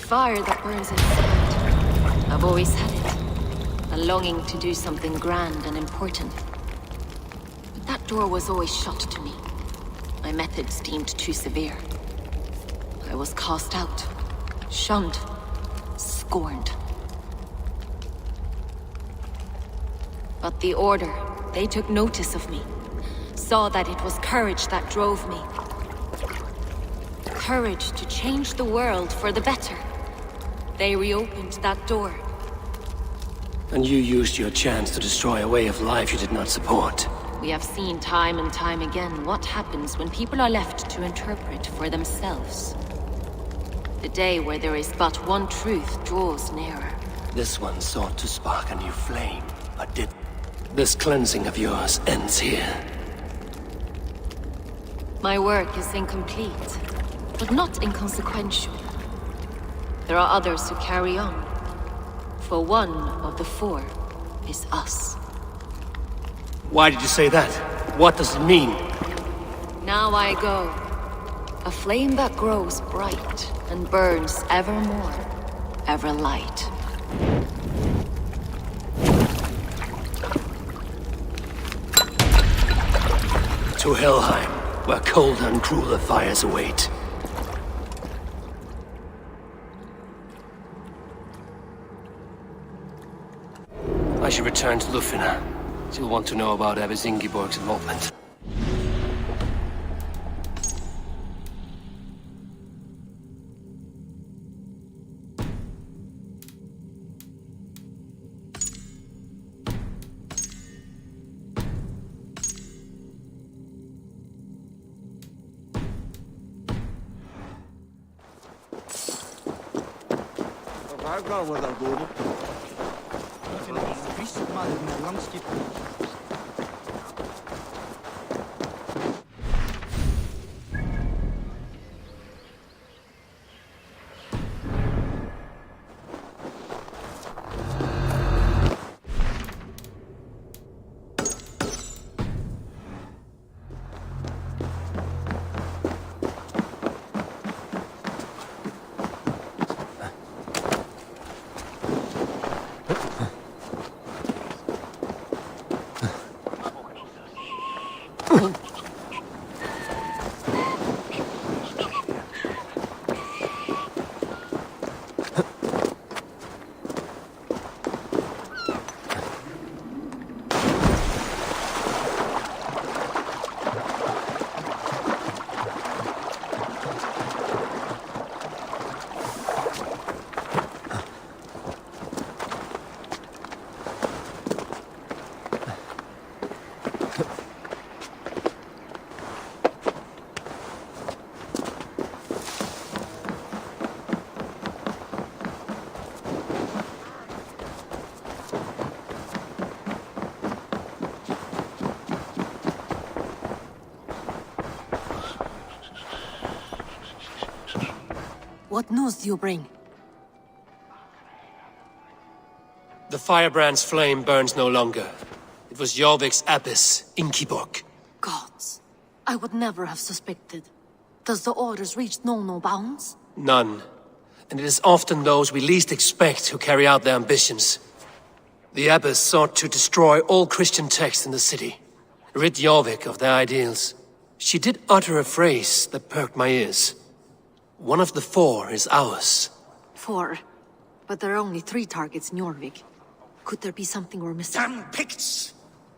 fire that burns inside. I've always had it. A longing to do something grand and important. But that door was always shut to me. My methods deemed too severe. I was cast out, shunned, scorned. But the Order, they took notice of me. Saw that it was courage that drove me. Courage to change the world for the better. They reopened that door. And you used your chance to destroy a way of life you did not support. We have seen time and time again what happens when people are left to interpret for themselves. The day where there is but one truth draws nearer. This one sought to spark a new flame, but did. This cleansing of yours ends here. My work is incomplete, but not inconsequential. There are others who carry on. For one of the four is us. Why did you say that? What does it mean? Now I go. A flame that grows bright and burns ever more, ever light. To Helheim, where colder and crueler fires await. I should return to Lufina. She'll want to know about Abbess Ingeborg's involvement. What news do you bring? The firebrand's flame burns no longer. It was Jorvik's abbess, Ingeborg. Gods, I would never have suspected. Does the orders reach no bounds? None. And it is often those we least expect who carry out their ambitions. The abbess sought to destroy all Christian texts in the city, rid Jorvik of their ideals. She did utter a phrase that perked my ears. One of the four is ours. 4. But there are only 3 targets in Jorvik. Could there be something we're missing? Damn Picts!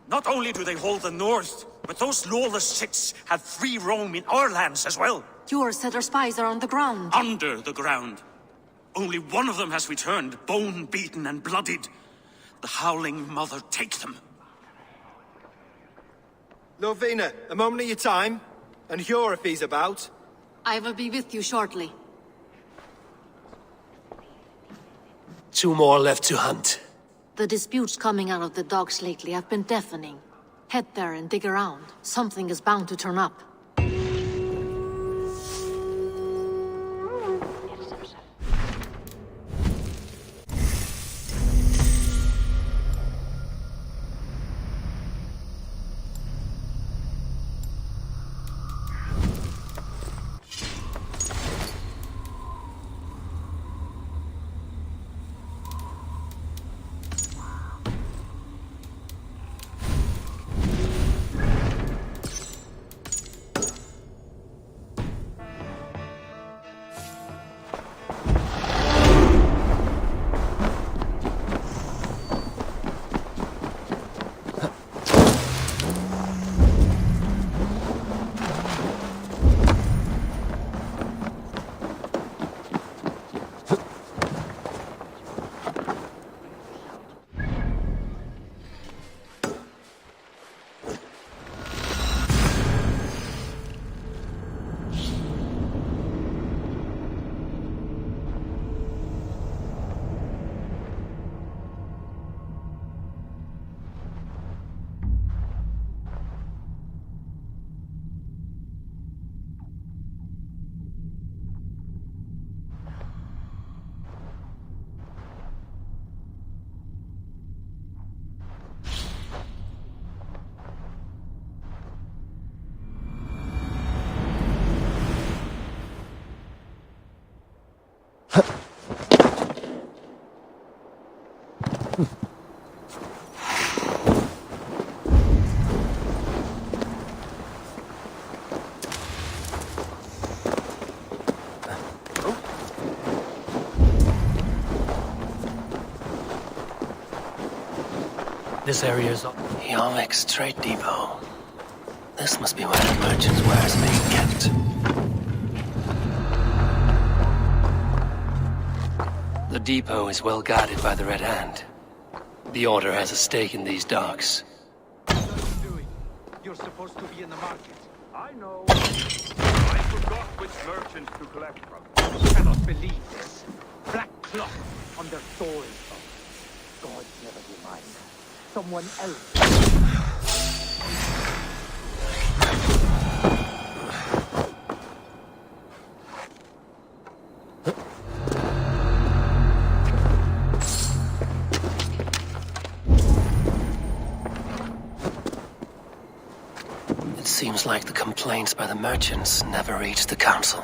Not only do they hold the north, but those lawless Sits have free roam in our lands as well. Your said our spies are on the ground. Under the ground. Only one of them has returned, bone-beaten and bloodied. The Howling Mother take them. Lovina, a moment of your time. And Hjor if he's about. I will be with you shortly. 2 more left to hunt. The disputes coming out of the docks lately have been deafening. Head there and dig around. Something is bound to turn up. This area is Jorvik's trade depot. This must be where the merchants' wares are being kept. The depot is well guarded by the Red Hand. The Order has a stake in these docks. You're supposed to be in the market. I know. I forgot which merchants to collect from. I cannot believe this. Black cloth on their doors. God, never be mine. Someone else. It seems like the complaints by the merchants never reached the council.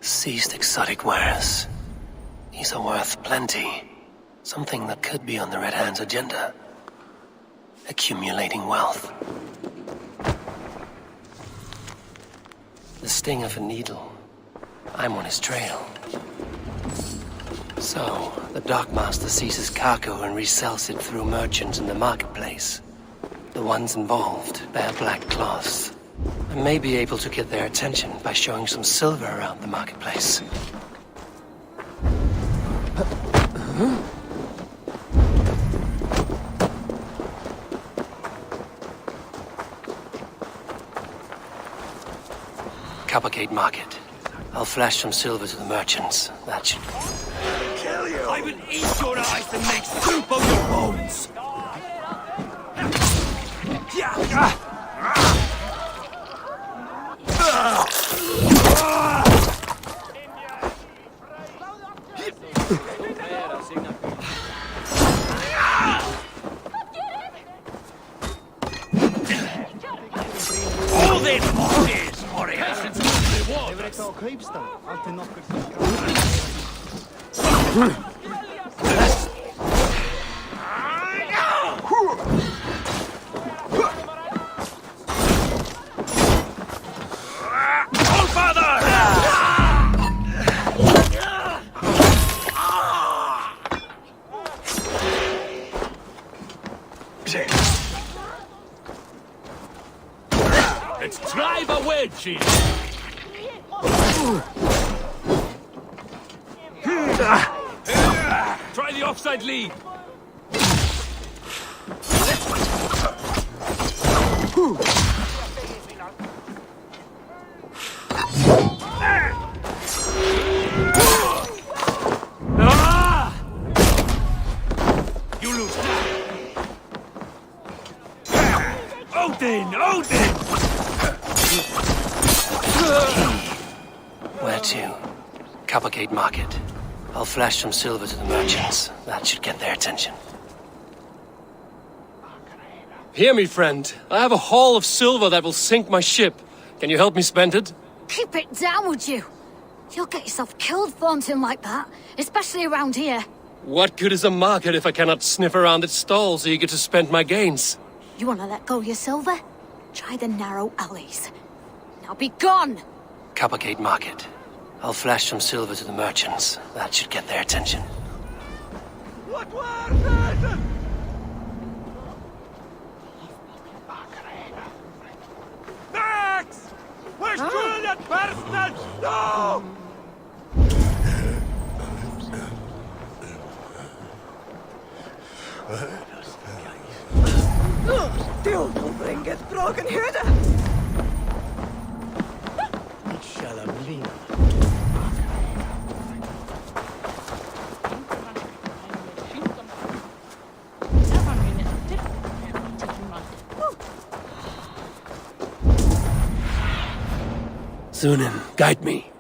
Seized exotic wares. These are worth plenty. Something that could be on the Red Hand's agenda. Accumulating wealth. The sting of a needle. I'm on his trail. So, the dockmaster seizes cargo and resells it through merchants in the marketplace. The ones involved bear black cloths. I may be able to get their attention by showing some silver around the marketplace. Coppergate Market. I'll flash some silver to the merchants. That should... Kill you! I will eat your eyes and make soup of your bones! All this is for it hasn't Let's drive a wedge in. Try the offside lead. You lose that. Odin! Odin! Where to? Coppergate Market. I'll flash some silver to the merchants. That should get their attention. Hear me, friend. I have a haul of silver that will sink my ship. Can you help me spend it? Keep it down, would you? You'll get yourself killed flaunting like that, especially around here. What good is a market if I cannot sniff around its stalls eager to spend my gains? You want to let go of your silver? Try the narrow alleys. Now be gone! Coppergate Market. I'll flash some silver to the merchants. That should get their attention. What was it? Bastard! No! Du bringet broken hyrde! It shall bli. Sunan, guide me.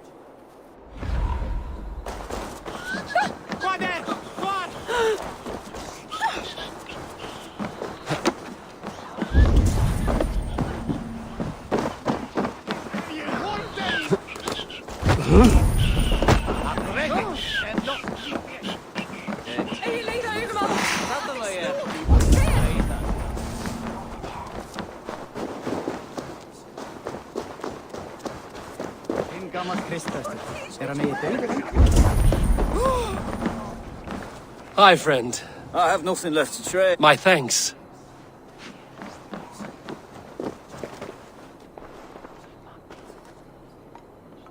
Hi, friend. I have nothing left to trade. My thanks.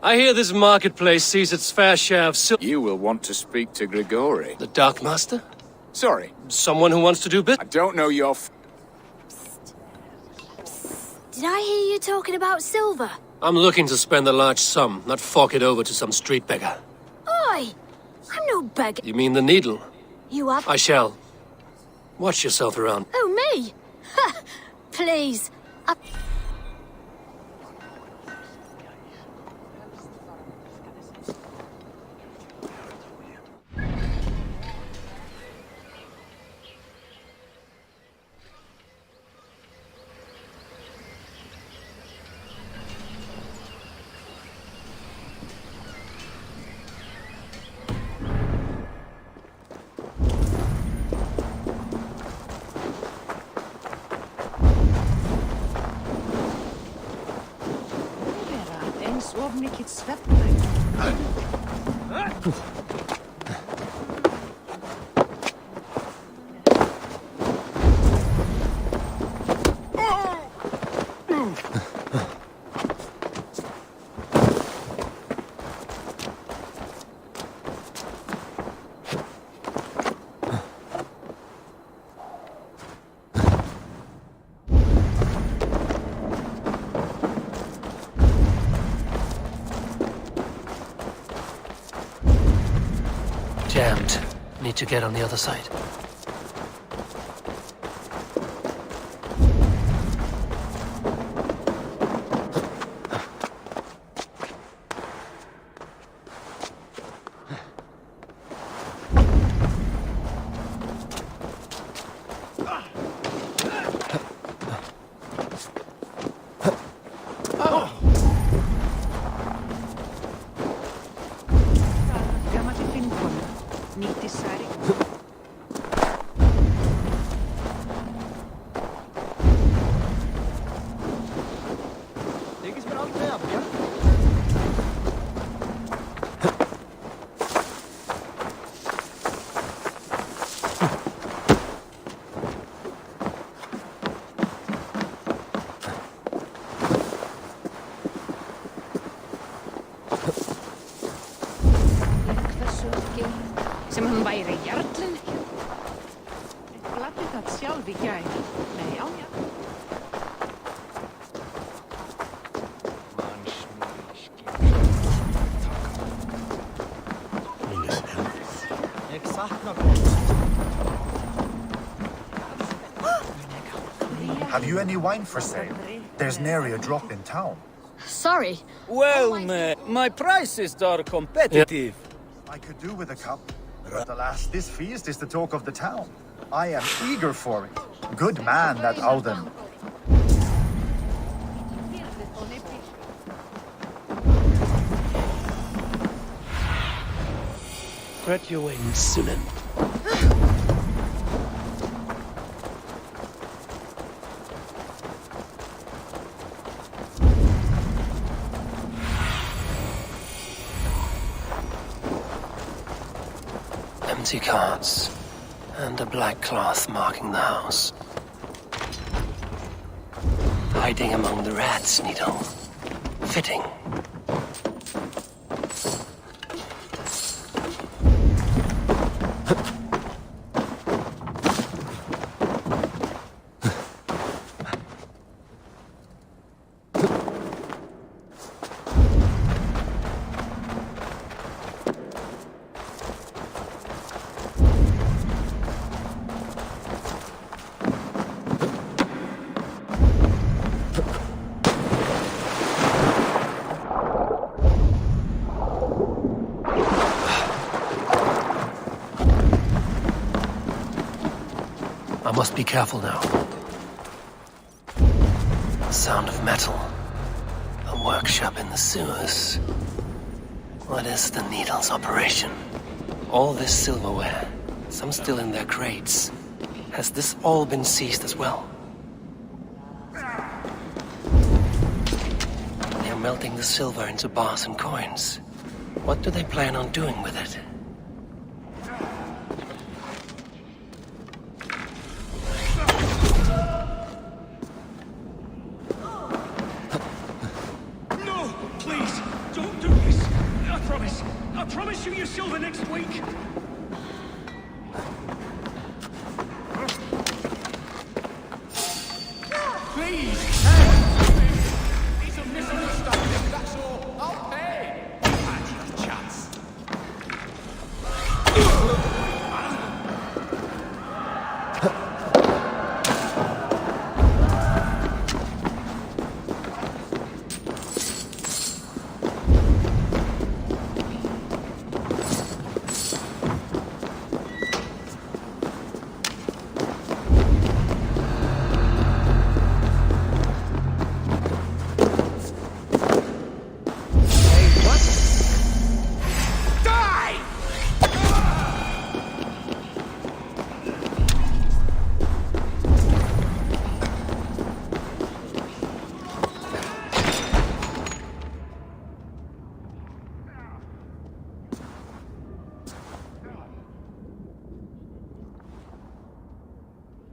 I hear this marketplace sees its fair share of silver. You will want to speak to Grigori. The Dark Master? Sorry. Someone who wants to do business? I don't know your Did I hear you talking about silver? I'm looking to spend a large sum, not fork it over to some street beggar. Oi! I'm no beggar. You mean the needle? You have... I shall. Watch yourself around. Oh, me? Ha! Please. Of mikið svefnleysi. Jammed. Need to get on the other side. Sem hann væri jarlinn. Ég gladdi það sjálf í gær. Nei, já. Ég sakna gott. Have you any wine for sale? There's nary a drop in town. Sorry. Well, my prices are competitive. I could do with a cup, but alas, this feast is the talk of the town. I am eager for it. Good man, that Alden. Spread your wings, Sunan. Empty carts, and a black cloth marking the house. Hiding among the rats, Needle. Fitting. must be careful now. The sound of metal. A workshop in the sewers. What is the Needle's operation? All this silverware, some still in their crates. Has this all been seized as well? They're melting the silver into bars and coins. What do they plan on doing with it? No! Please! Don't do this! I promise! I promise you your silver next week! Please! It's a misunderstanding, that's all! I'll pay! Had your chance.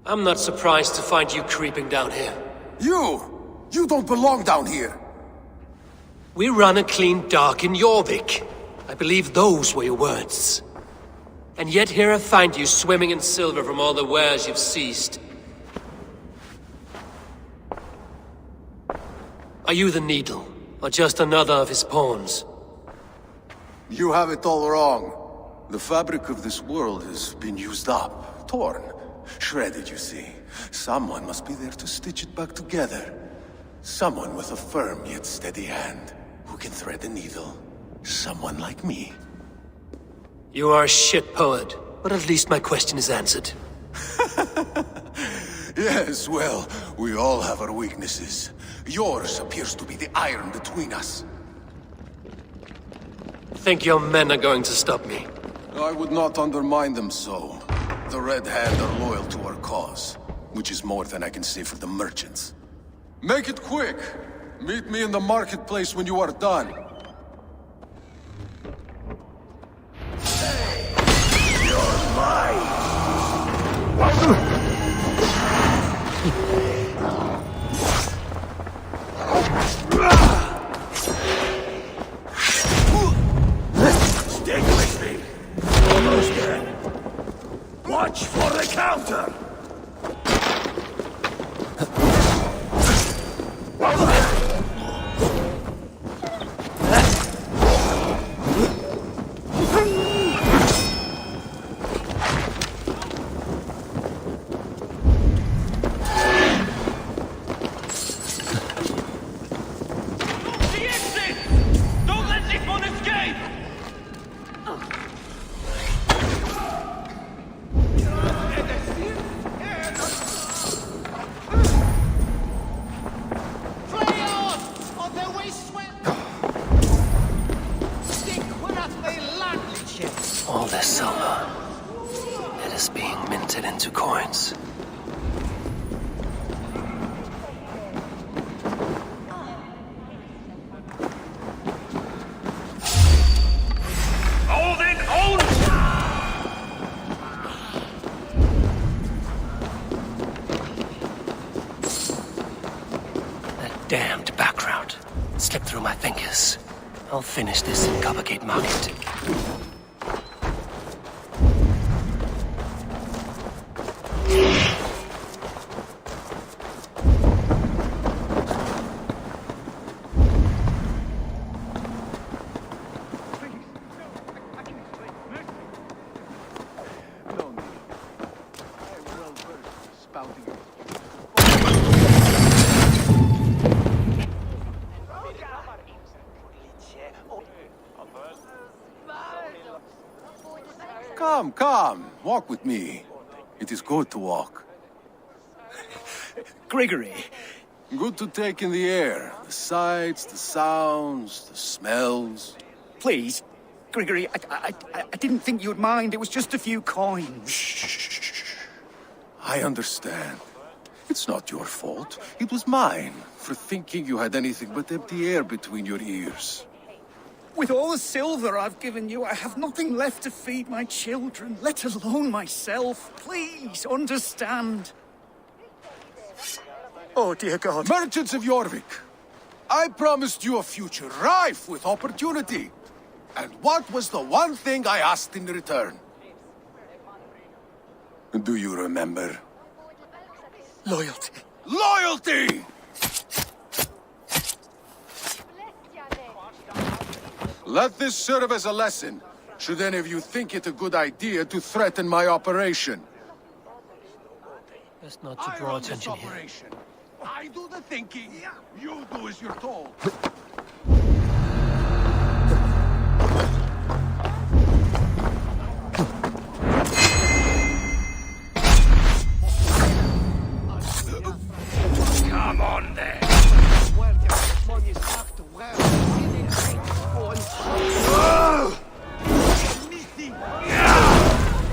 I'm not surprised to find you creeping down here. You don't belong down here! We run a clean dock in Jorvik. I believe those were your words. And yet here I find you swimming in silver from all the wares you've seized. Are you the Needle, or just another of his pawns? You have it all wrong. The fabric of this world has been used up, torn, shredded, you see. Someone must be there to stitch it back together. Someone with a firm yet steady hand, who can thread the needle. Someone like me. You are a shit poet, but at least my question is answered. Yes, well, we all have our weaknesses. Yours appears to be the iron between us. Think your men are going to stop me? I would not undermine them so. The Red Hand are loyal to our cause, which is more than I can say for the merchants. Make it quick! Meet me in the marketplace when you are done. You're mine! Stick with me! Almost there! Watch for the counter! All this silver, it is being minted into coins. Hold it! Hold it! That damned back route slipped through my fingers. I'll finish this in Coppergate Market. Come, walk with me. It is good to walk. Grigory. Good to take in the air. The sights, the sounds, the smells. Please, Grigory, I didn't think you'd mind. It was just a few coins. Shh. I understand. It's not your fault. It was mine, for thinking you had anything but empty air between your ears. With all the silver I've given you, I have nothing left to feed my children, let alone myself. Please, understand. Oh, dear God. Merchants of Jorvik, I promised you a future rife with opportunity. And what was the one thing I asked in return? Do you remember? Loyalty. Loyalty! Let this serve as a lesson, should any of you think it a good idea to threaten my operation. Best not to draw attention here. I do the thinking, you do as you're told. Come on then.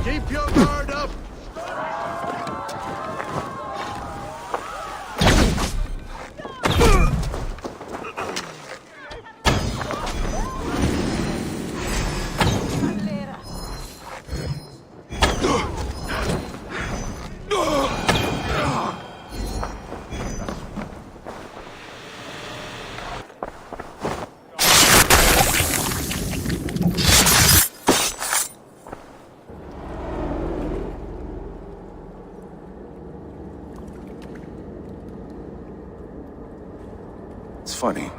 Keep your guard up! It's funny.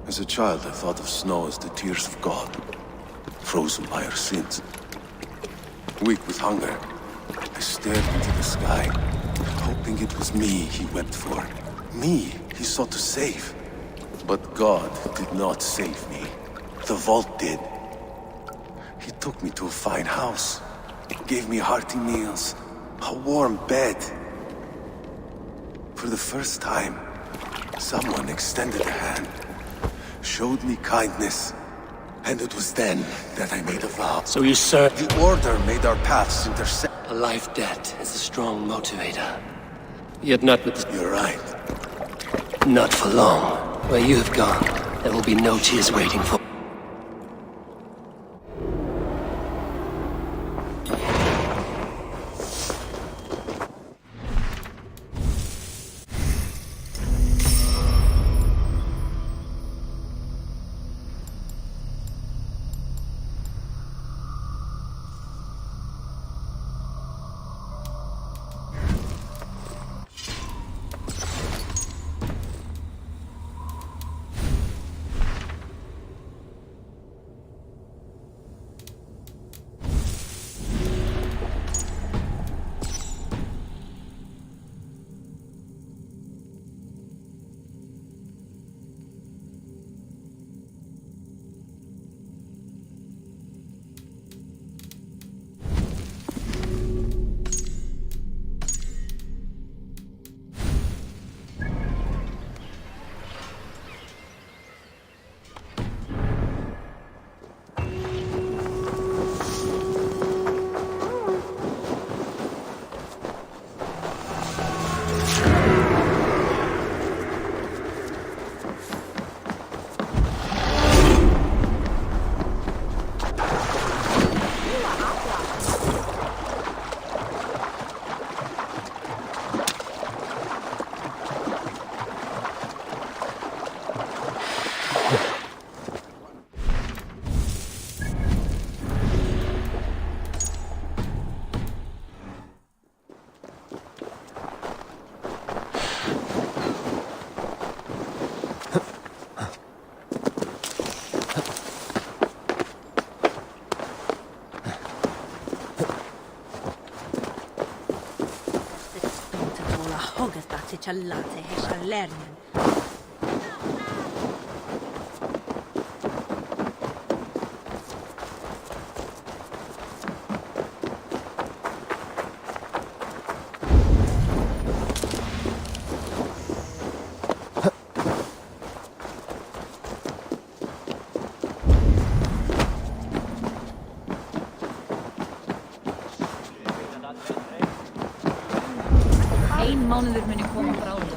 As a child, I thought of snow as the tears of God, frozen by our sins. Weak with hunger, I stared into the sky, hoping it was me he wept for. Me he sought to save. But God did not save me. The vault did. He took me to a fine house, gave me hearty meals, a warm bed. For the first time, someone extended a hand, showed me kindness, and it was then that I made a vow. So you served. The Order made our paths intersect. A life debt is a strong motivator. Yet not with the... You're right. Not for long. Where you have gone, there will be no tears waiting for... Challate e Challernian. Silfur muni koma bráðum.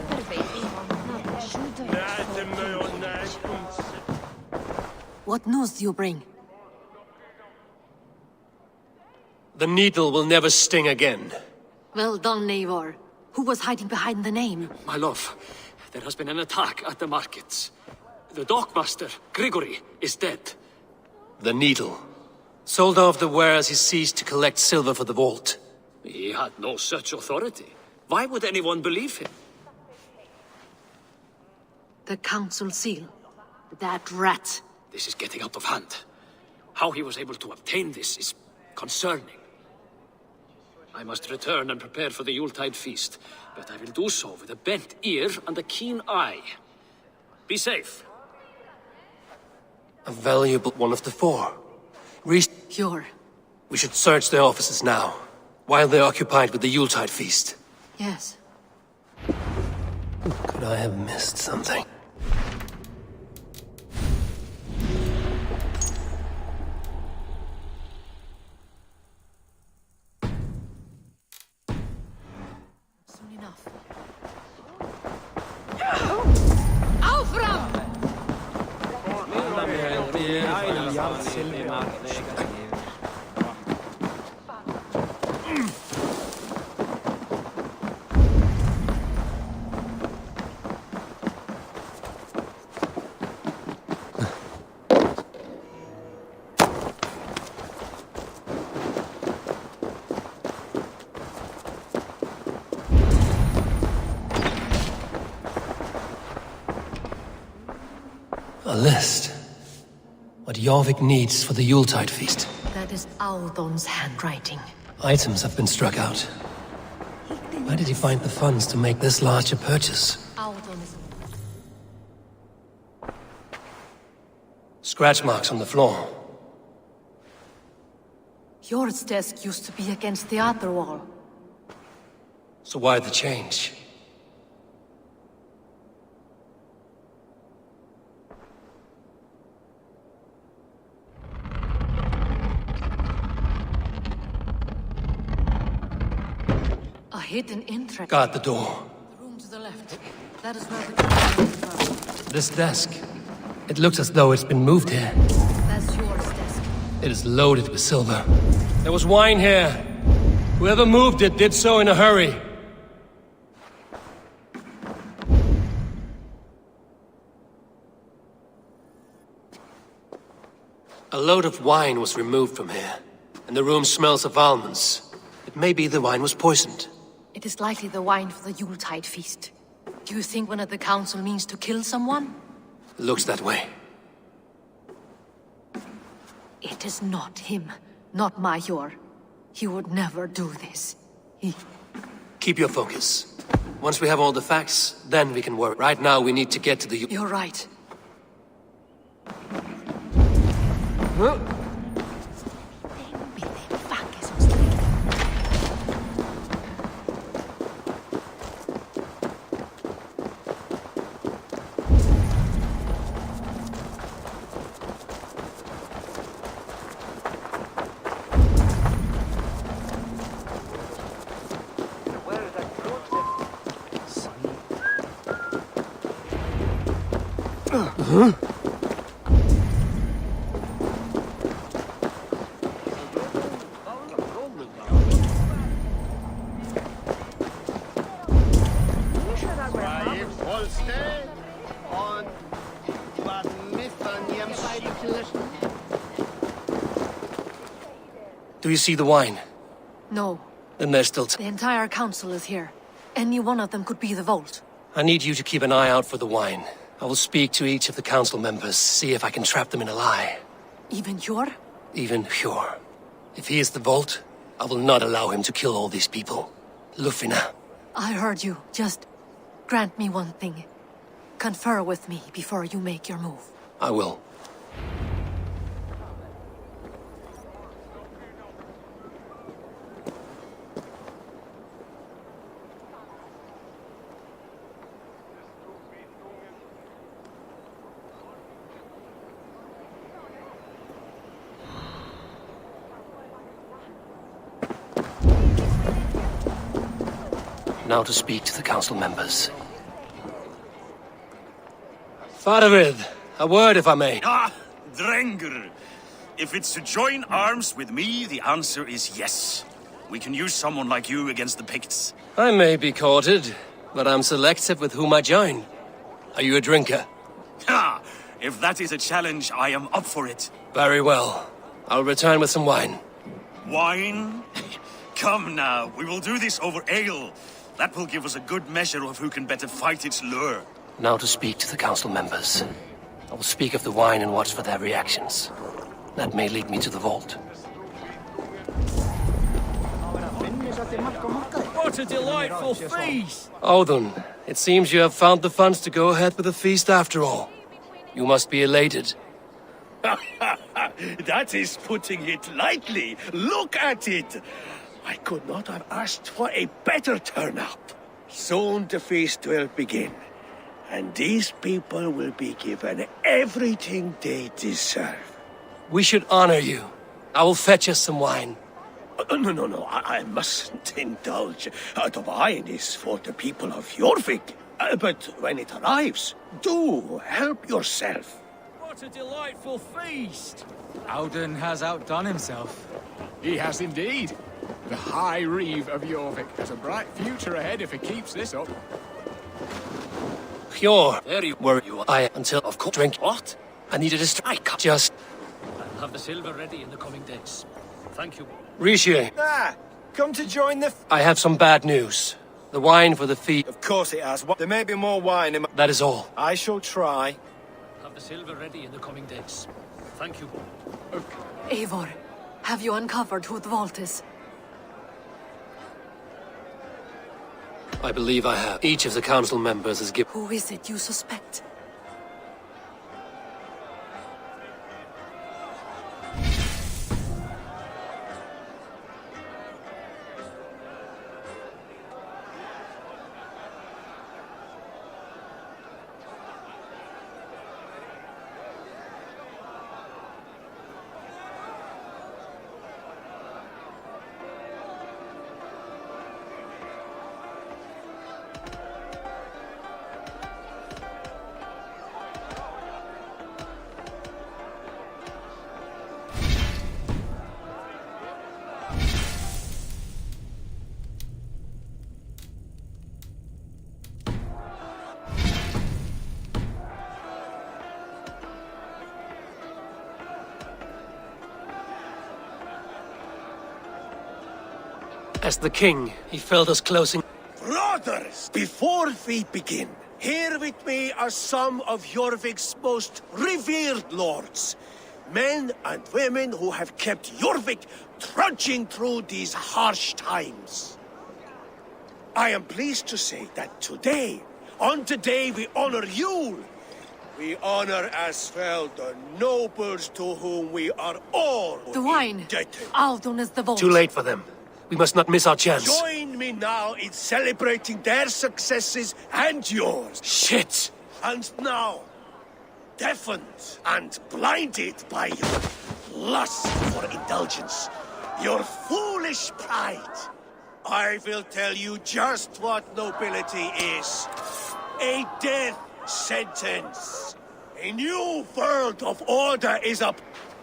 What news do you bring? The needle will never sting again. Well done, Eivor. Who was hiding behind the name? My love, there has been an attack at the markets. The dockmaster, Grigory, is dead. The needle. Sold off the wares he seized to collect silver for the vault. He had no such authority. Why would anyone believe him? The council seal. That rat. This is getting out of hand. How he was able to obtain this is concerning. I must return and prepare for the Yuletide feast, but I will do so with a bent ear and a keen eye. Be safe. A valuable one of the four. Sure. We should search their offices now, while they're occupied with the Yuletide feast. Yes. Could I have missed something? Soon enough. Áfram! A list. What Jorvik needs for the Yuletide feast. That is Audon's handwriting. Items have been struck out. Where did he find the funds to make this large a purchase? Audon is... Scratch marks on the floor. Yours desk used to be against the other wall. So why the change? A hidden entrance. Guard the door. The room to the left. That is where the council is from. This desk. It looks as though it's been moved here. That's yours desk. It is loaded with silver. There was wine here. Whoever moved it did so in a hurry. A load of wine was removed from here, and the room smells of almonds. It may be the wine was poisoned. It is likely the wine for the Yuletide feast. Do you think one of the council means to kill someone? Looks that way. It is not him, not Major. He would never do this. Keep your focus. Once we have all the facts, then we can work. Right now, we need to get to the... You're right. Huh? Huh? Do you see the wine? No. Then there's still The entire council is here. Any one of them could be the vault. I need you to keep an eye out for the wine. I will speak to each of the council members, see if I can trap them in a lie. Even Hjor? Even Hjor. If he is the vault, I will not allow him to kill all these people. Lufina. I heard you. Just grant me one thing. Confer with me before you make your move. I will. Now to speak to the council members. Faravid, a word if I may. Ah, Drengr. If it's to join arms with me, the answer is yes. We can use someone like you against the Picts. I may be courted, but I'm selective with whom I join. Are you a drinker? Ha! If that is a challenge, I am up for it. Very well. I'll return with some wine. Wine? Come now, we will do this over ale. That will give us a good measure of who can better fight its lure. Now to speak to the council members. I will speak of the wine and watch for their reactions. That may lead me to the vault. What a delightful feast! Odin, it seems you have found the funds to go ahead with the feast after all. You must be elated. That is putting it lightly. Look at it. I could not have asked for a better turnout. Soon the feast will begin, and these people will be given everything they deserve. We should honor you. I will fetch us some wine. No, I mustn't indulge. The wine is for the people of Jorvik. But when it arrives, do help yourself. What a delightful feast! Auden has outdone himself. He has indeed. The High Reeve of Jorvik has a bright future ahead if he keeps this up. Pure. There you were you I until of course drink. What? I needed a strike. Just I'll have the silver ready in the coming days. Thank you. Rishi. Come to join the... I have some bad news. The wine for the feast. Of course it has. There may be more wine in my... That is all. I shall try. Have the silver ready in the coming days. Thank you. Eivor, have you uncovered who the vault is? I believe I have. Each of the council members has given... Who is it you suspect? As the king, he felt us closing... Brothers, before we begin, here with me are some of Jorvik's most revered lords. Men and women who have kept Jorvik trudging through these harsh times. I am pleased to say that today, on the day we honor you, we honor as well the nobles to whom we are all The wine. indebted. Aldon is the vault. Too late for them. We must not miss our chance. Join me now in celebrating their successes and yours. Shit! And now, deafened and blinded by your lust for indulgence, your foolish pride, I will tell you just what nobility is. A death sentence. A new world of order is up.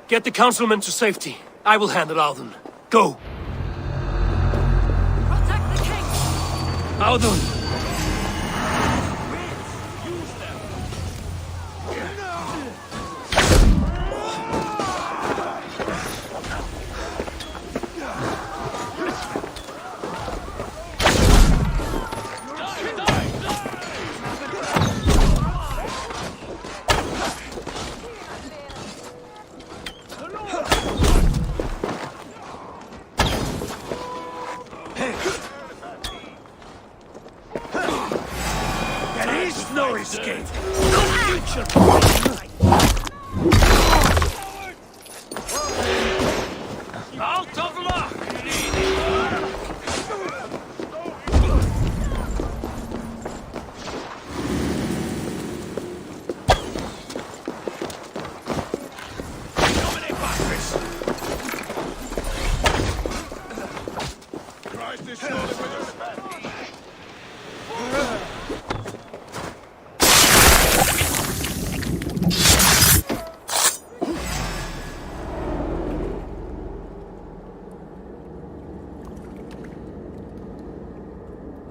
Get the councilmen to safety. I will handle Alden. Go! Audun! No escape. No future for Out of luck!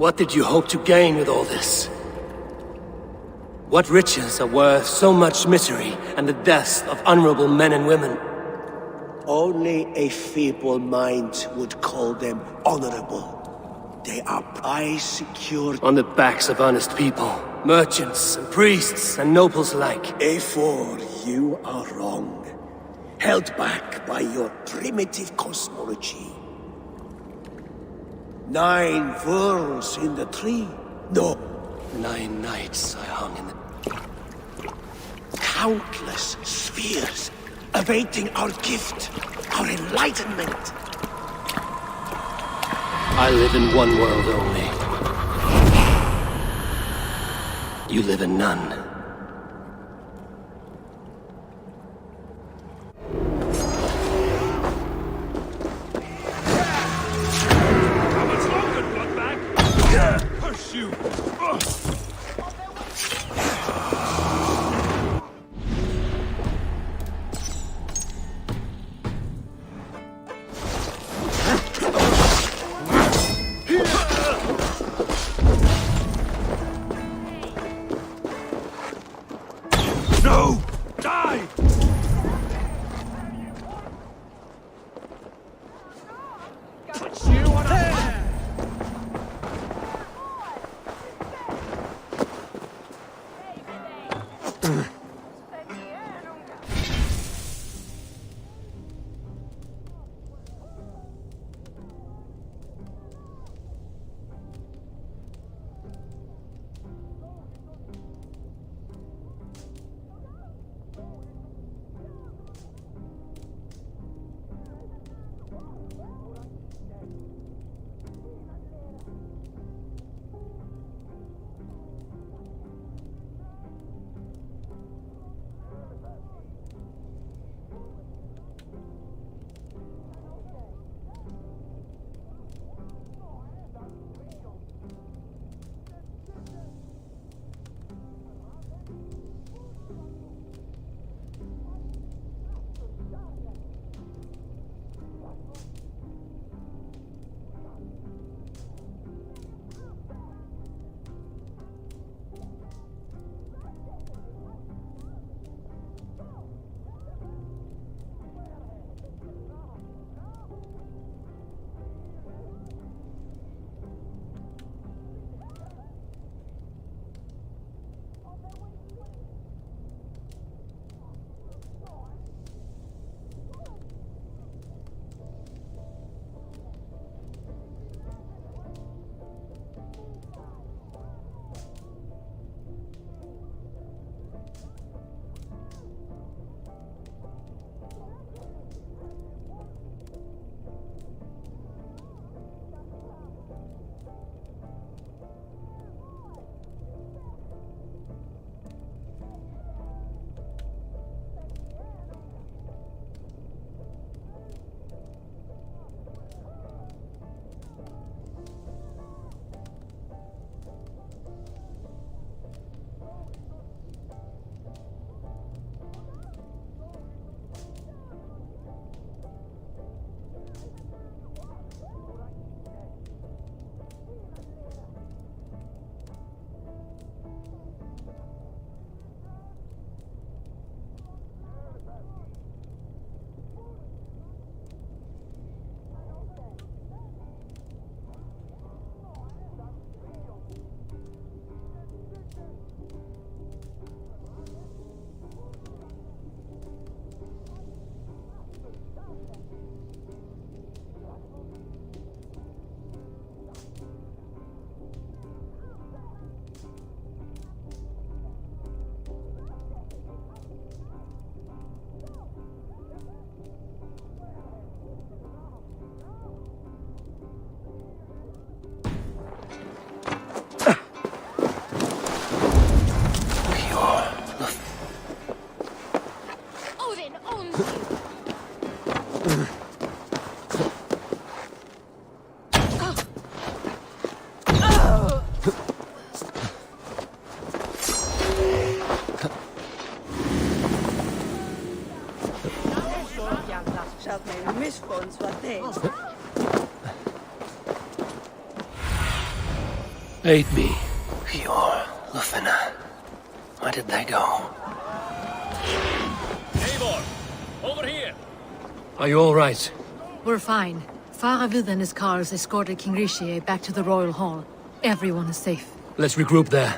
What did you hope to gain with all this? What riches are worth so much misery and the deaths of honorable men and women? Only a feeble mind would call them honorable. They are prize secured on the backs of honest people, merchants and priests and nobles alike. Eivor, you are wrong. Held back by your primitive cosmology. 9 worlds in the tree? No. 9 nights I hung in the... Countless spheres awaiting our gift, our enlightenment. I live in one world only. You live in none. Aid me. Eivor, Lufina. Where did they go? Eivor! Over here! Are you all right? We're fine. Faravid and his cars escorted King Rishi back to the Royal Hall. Everyone is safe. Let's regroup there.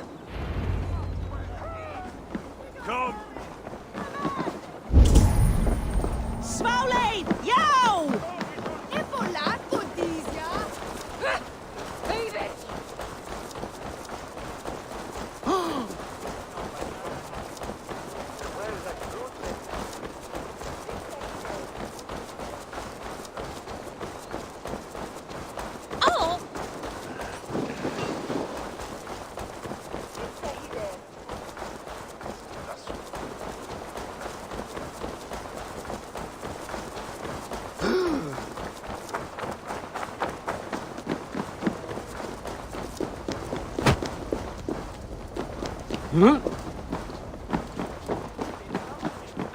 Come! Smolade! Yo!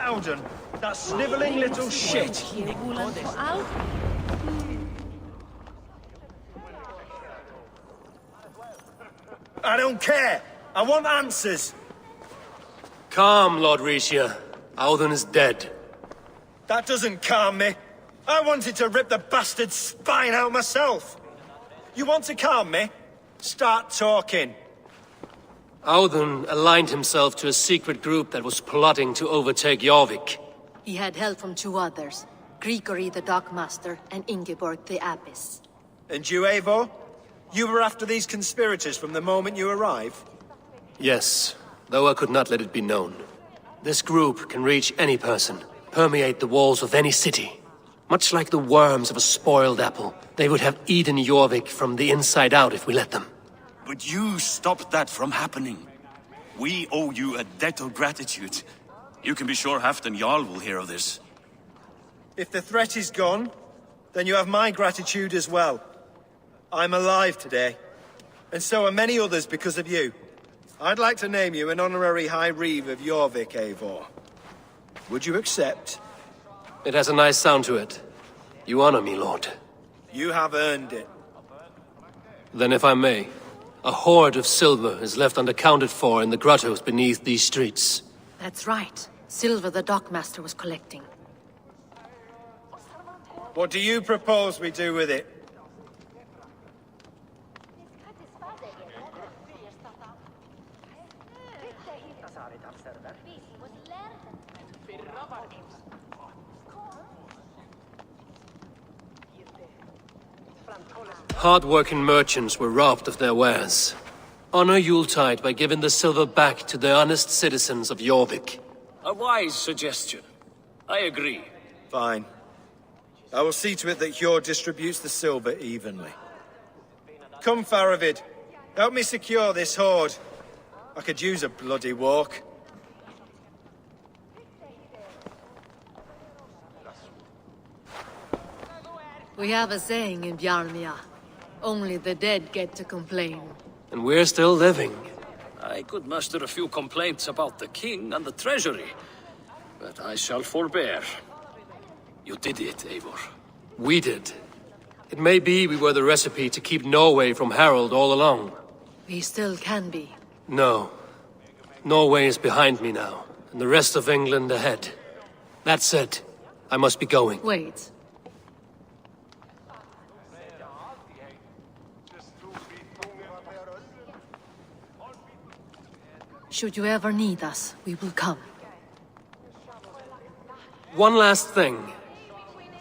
Alden, that snivelling little shit. I don't care. I want answers. Calm, Lord Rishia. Audun is dead. That doesn't calm me. I wanted to rip the bastard's spine out myself. You want to calm me? Start talking. Audun aligned himself to a secret group that was plotting to overtake Jorvik. He had help from two others, Grigory the Dockmaster and Ingeborg the Abbess. And you, Eivor? You were after these conspirators from the moment you arrived? Yes, though I could not let it be known. This group can reach any person, permeate the walls of any city. Much like the worms of a spoiled apple, they would have eaten Jorvik from the inside out if we let them. But you stopped that from happening. We owe you a debt of gratitude. You can be sure Halfdan Jarl will hear of this. If the threat is gone, then you have my gratitude as well. I'm alive today, and so are many others because of you. I'd like to name you an honorary High Reeve of Jorvik, Eivor. Would you accept? It has a nice sound to it. You honor me, Lord. You have earned it. Then if I may, a hoard of silver is left unaccounted for in the grottos beneath these streets. That's right. Silver the Dockmaster was collecting. What do you propose we do with it? Hard-working merchants were robbed of their wares. Honor Yuletide by giving the silver back to the honest citizens of Jorvik. A wise suggestion. I agree. Fine. I will see to it that Hjord distributes the silver evenly. Come, Faravid. Help me secure this hoard. I could use a bloody walk. We have a saying in Bjarmia. Only the dead get to complain. And we're still living. I could muster a few complaints about the king and the treasury, but I shall forbear. You did it, Eivor. We did. It may be we were the recipe to keep Norway from Harald all along. We still can be. No. Norway is behind me now, and the rest of England ahead. That said, I must be going. Wait. Should you ever need us, we will come. One last thing.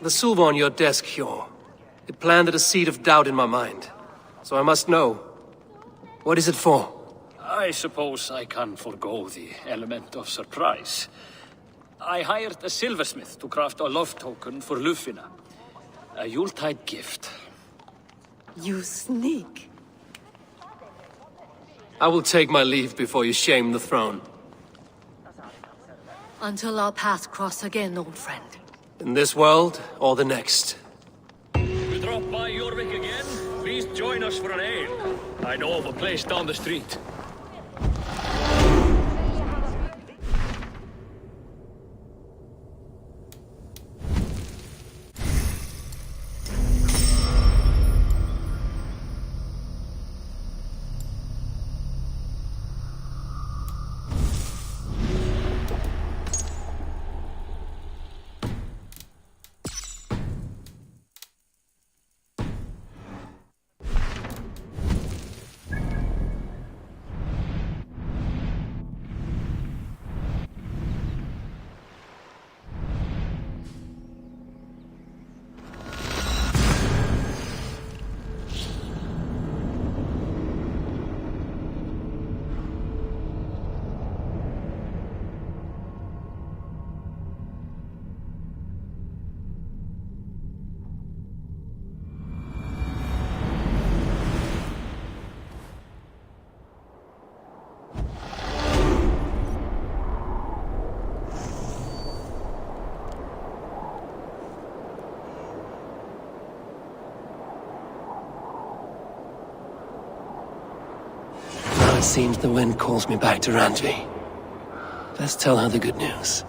The silver on your desk, Hjor. It planted a seed of doubt in my mind. So I must know. What is it for? I suppose I can forgo the element of surprise. I hired a silversmith to craft a love token for Lufina. A Yuletide gift. You sneak. I will take my leave before you shame the throne. Until our paths cross again, old friend. In this world, or the next. You drop by Jorvik again? Please join us for an ale. I know of a place down the street. It seems the wind calls me back to Randvi. Let's tell her the good news.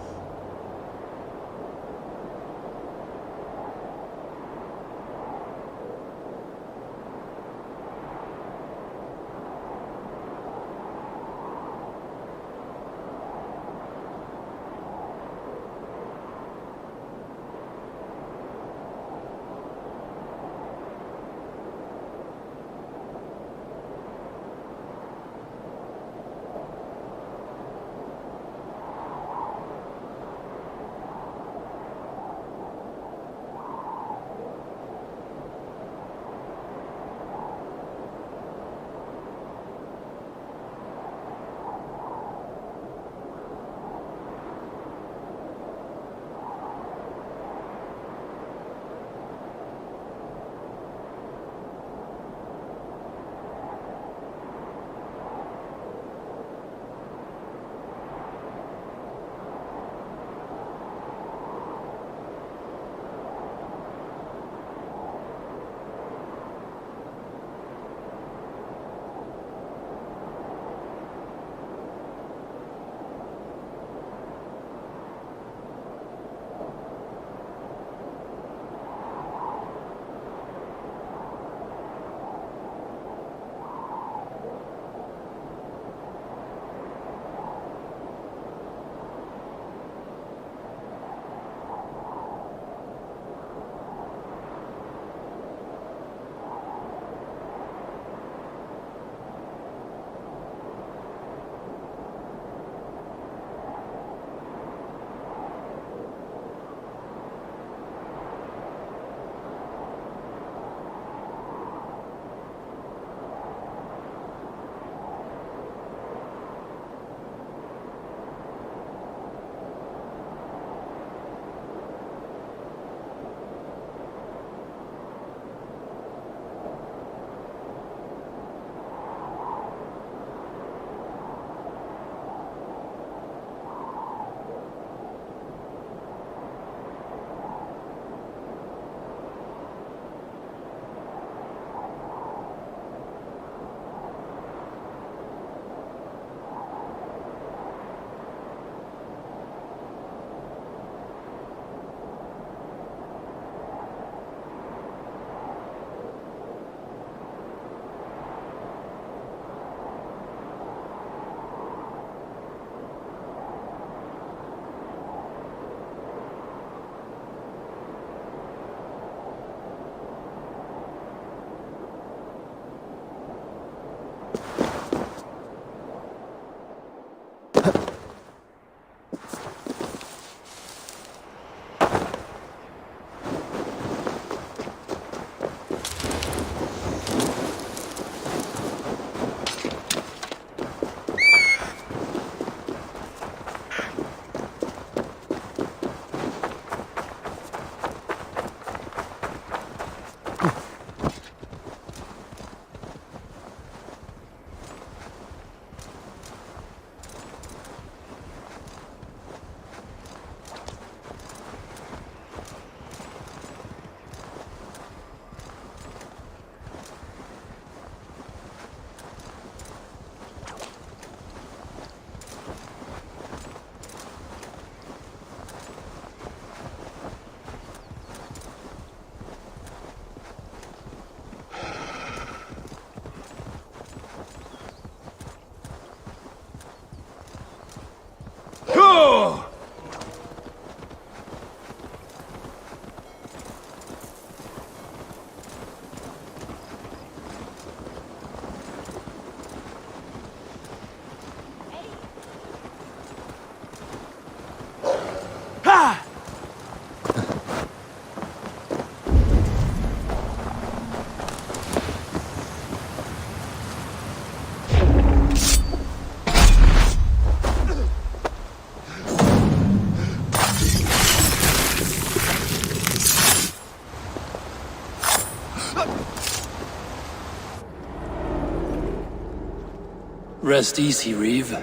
Rest easy, Reeve.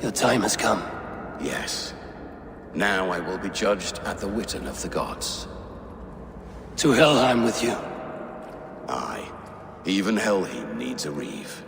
Your time has come. Yes. Now I will be judged at the Witten of the gods. To Helheim with you. Aye. Even Helheim needs a Reeve.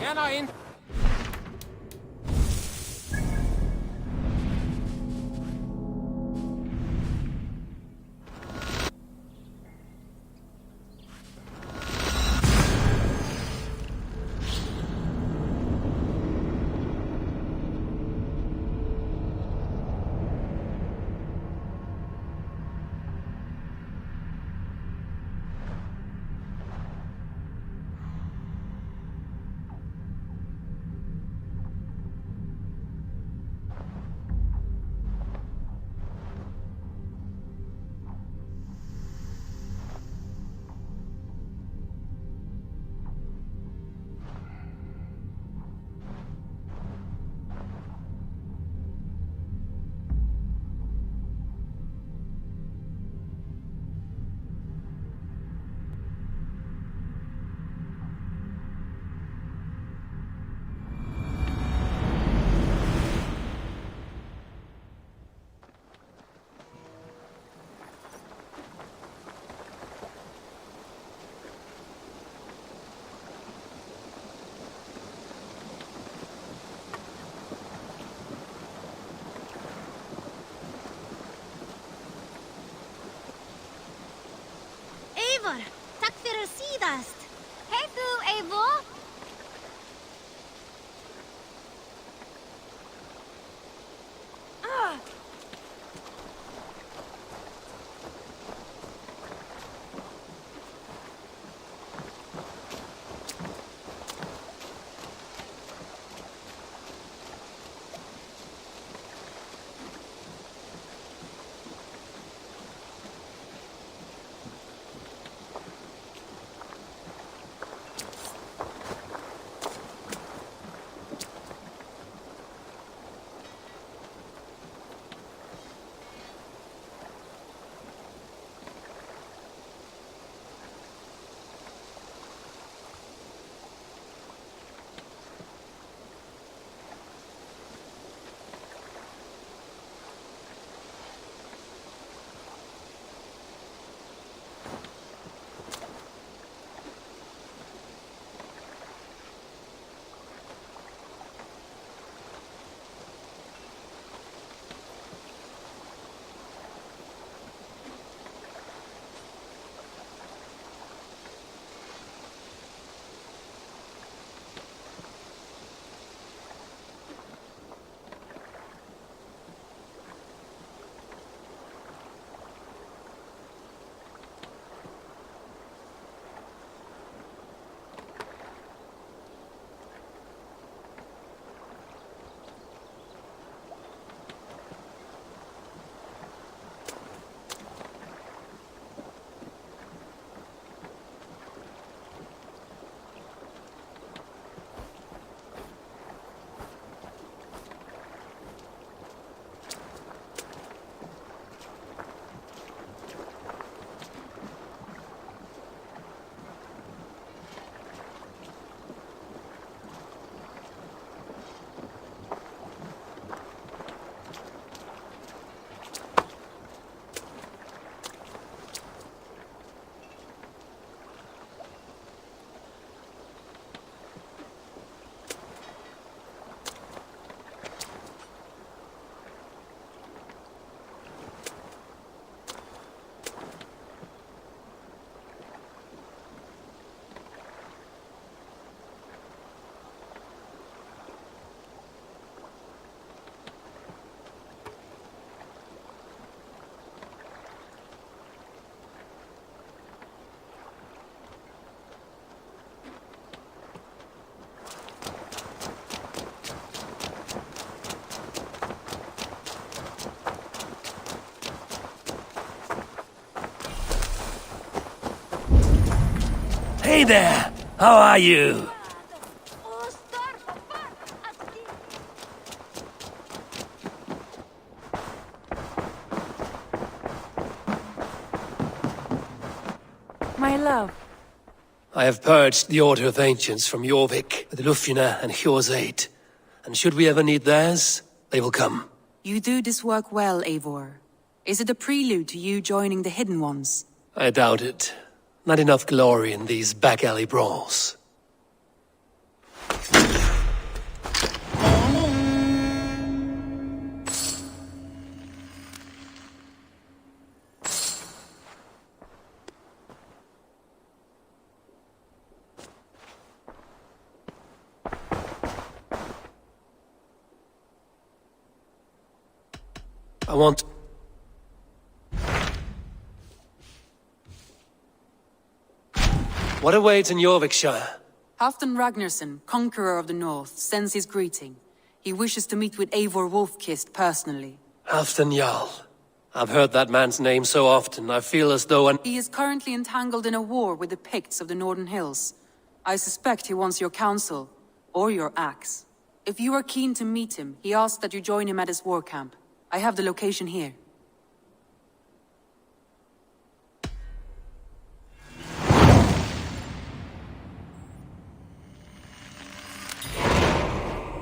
Gärna in. Eivor, tack för sidast. Hej du, Eivor. Hey there! How are you? My love. I have purged the Order of Ancients from Jorvik with Lufjuna and Hjor's aid. And should we ever need theirs, they will come. You do this work well, Eivor. Is it a prelude to you joining the Hidden Ones? I doubt it. Not enough glory in these back-alley brawls. I want... What awaits in Jorvikshire? Halfdan Ragnarsson, conqueror of the north, sends his greeting. He wishes to meet with Eivor Wolfkist personally. Halfdan Jarl. I've heard that man's name so often, I feel as though He is currently entangled in a war with the Picts of the Northern Hills. I suspect he wants your counsel, or your axe. If you are keen to meet him, he asks that you join him at his war camp. I have the location here.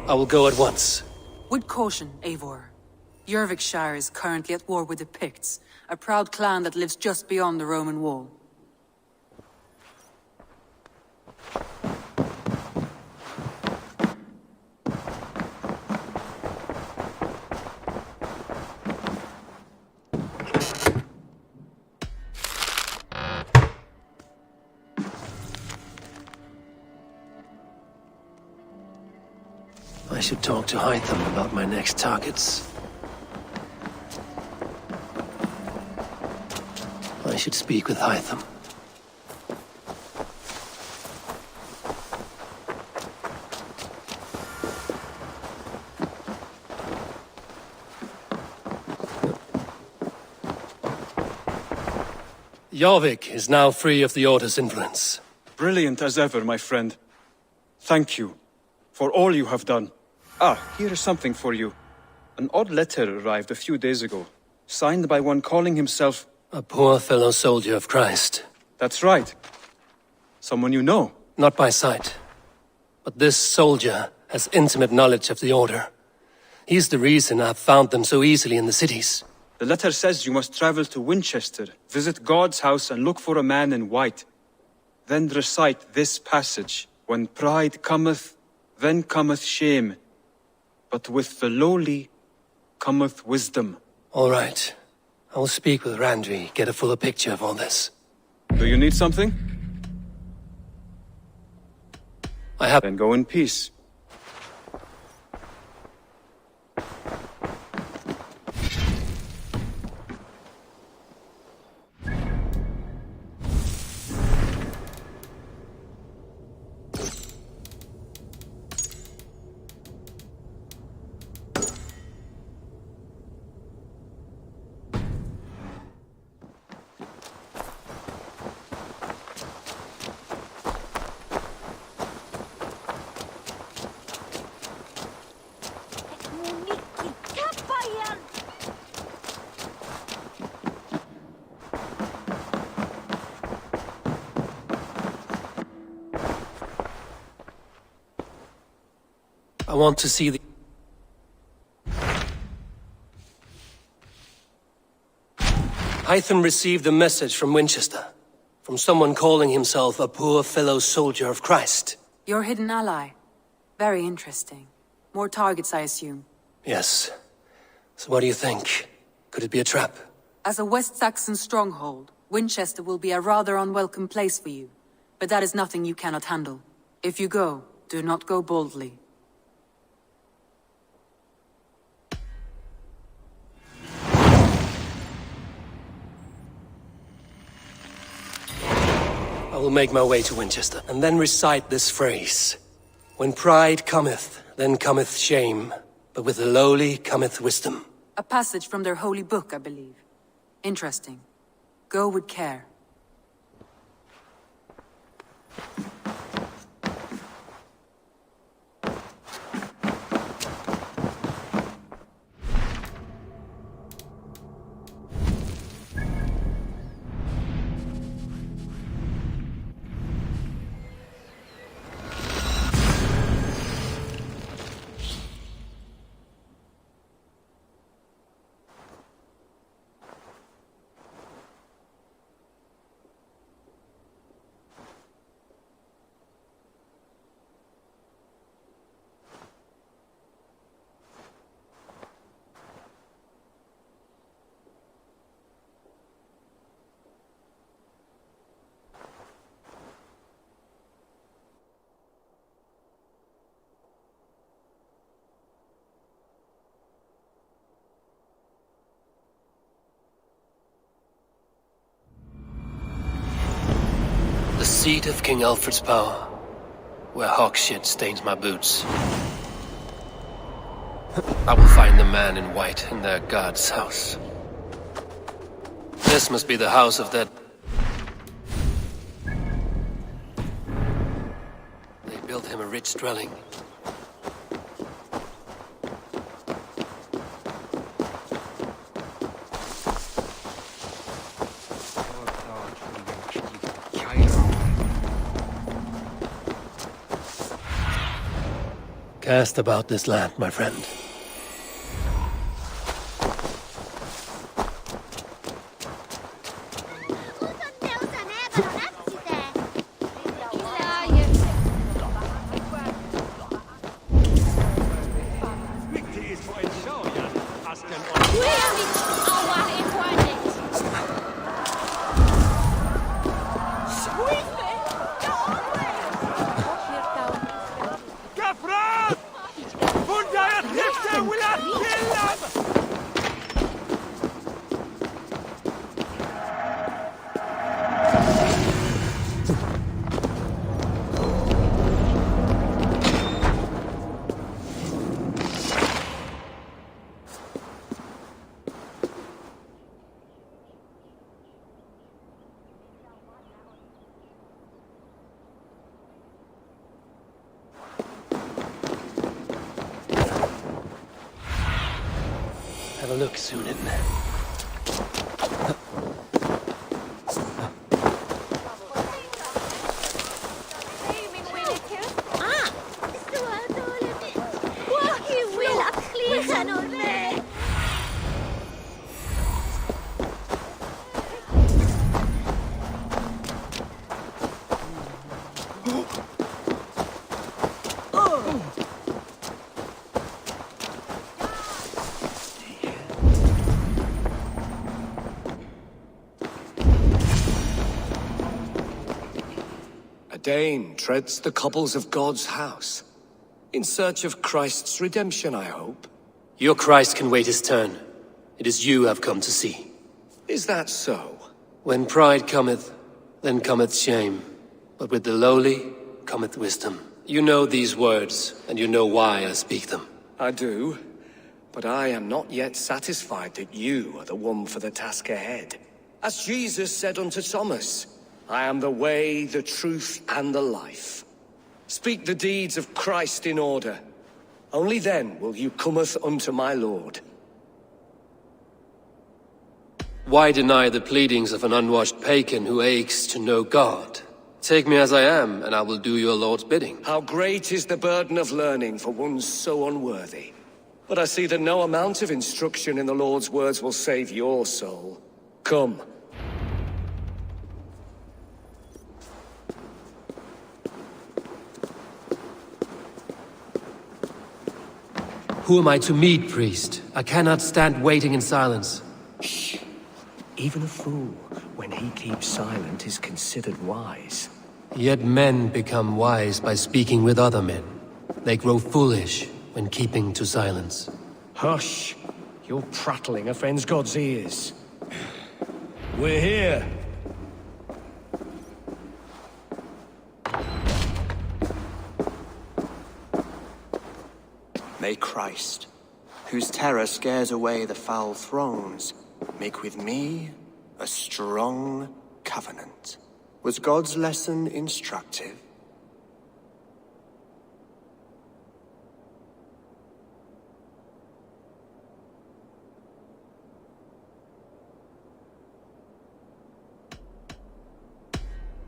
I will go at once. With caution, Eivor. Jorvikshire is currently at war with the Picts, a proud clan that lives just beyond the Roman wall. I should talk to Hytham about my next targets. I should speak with Hytham. Jorvik is now free of the Order's influence. Brilliant as ever, my friend. Thank you for all you have done. Ah, here is something for you. An odd letter arrived a few days ago, signed by one calling himself... A poor fellow soldier of Christ. That's right. Someone you know. Not by sight. But this soldier has intimate knowledge of the Order. He's the reason I've found them so easily in the cities. The letter says you must travel to Winchester, visit God's house and look for a man in white. Then recite this passage. When pride cometh, then cometh shame. But with the lowly cometh wisdom. All right. I will speak with Randvi, get a fuller picture of all this. Do you need something? I have... Then go in peace. I want to see the... Hytham received a message from Winchester. From someone calling himself a poor fellow soldier of Christ. Your hidden ally. Very interesting. More targets, I assume. Yes. So what do you think? Could it be a trap? As a West Saxon stronghold, Winchester will be a rather unwelcome place for you. But that is nothing you cannot handle. If you go, do not go boldly. I will make my way to Winchester, and then recite this phrase. When pride cometh, then cometh shame, but with the lowly cometh wisdom. A passage from their holy book, I believe. Interesting. Go with care. seat of King Alfred's power, where hawk shit stains my boots. I will find the man in white in their god's house. This must be the house of that... They built him a rich dwelling. Cast about this land, my friend. Have a look, Sunan. Dane treads the cobbles of God's house. In search of Christ's redemption, I hope. Your Christ can wait his turn. It is you I've come to see. Is that so? When pride cometh, then cometh shame. But with the lowly cometh wisdom. You know these words, and you know why I speak them. I do. But I am not yet satisfied that you are the one for the task ahead. As Jesus said unto Thomas, I am the way, the truth, and the life. Speak the deeds of Christ in order. Only then will you cometh unto my Lord. Why deny the pleadings of an unwashed pagan who aches to know God? Take me as I am, and I will do your Lord's bidding. How great is the burden of learning for one so unworthy. But I see that no amount of instruction in the Lord's words will save your soul. Come. Who am I to meet, priest? I cannot stand waiting in silence. Shh. Even a fool, when he keeps silent, is considered wise. Yet men become wise by speaking with other men. They grow foolish when keeping to silence. Hush! Your prattling offends God's ears. We're here. May Christ, whose terror scares away the foul thrones, make with me a strong covenant. Was God's lesson instructive?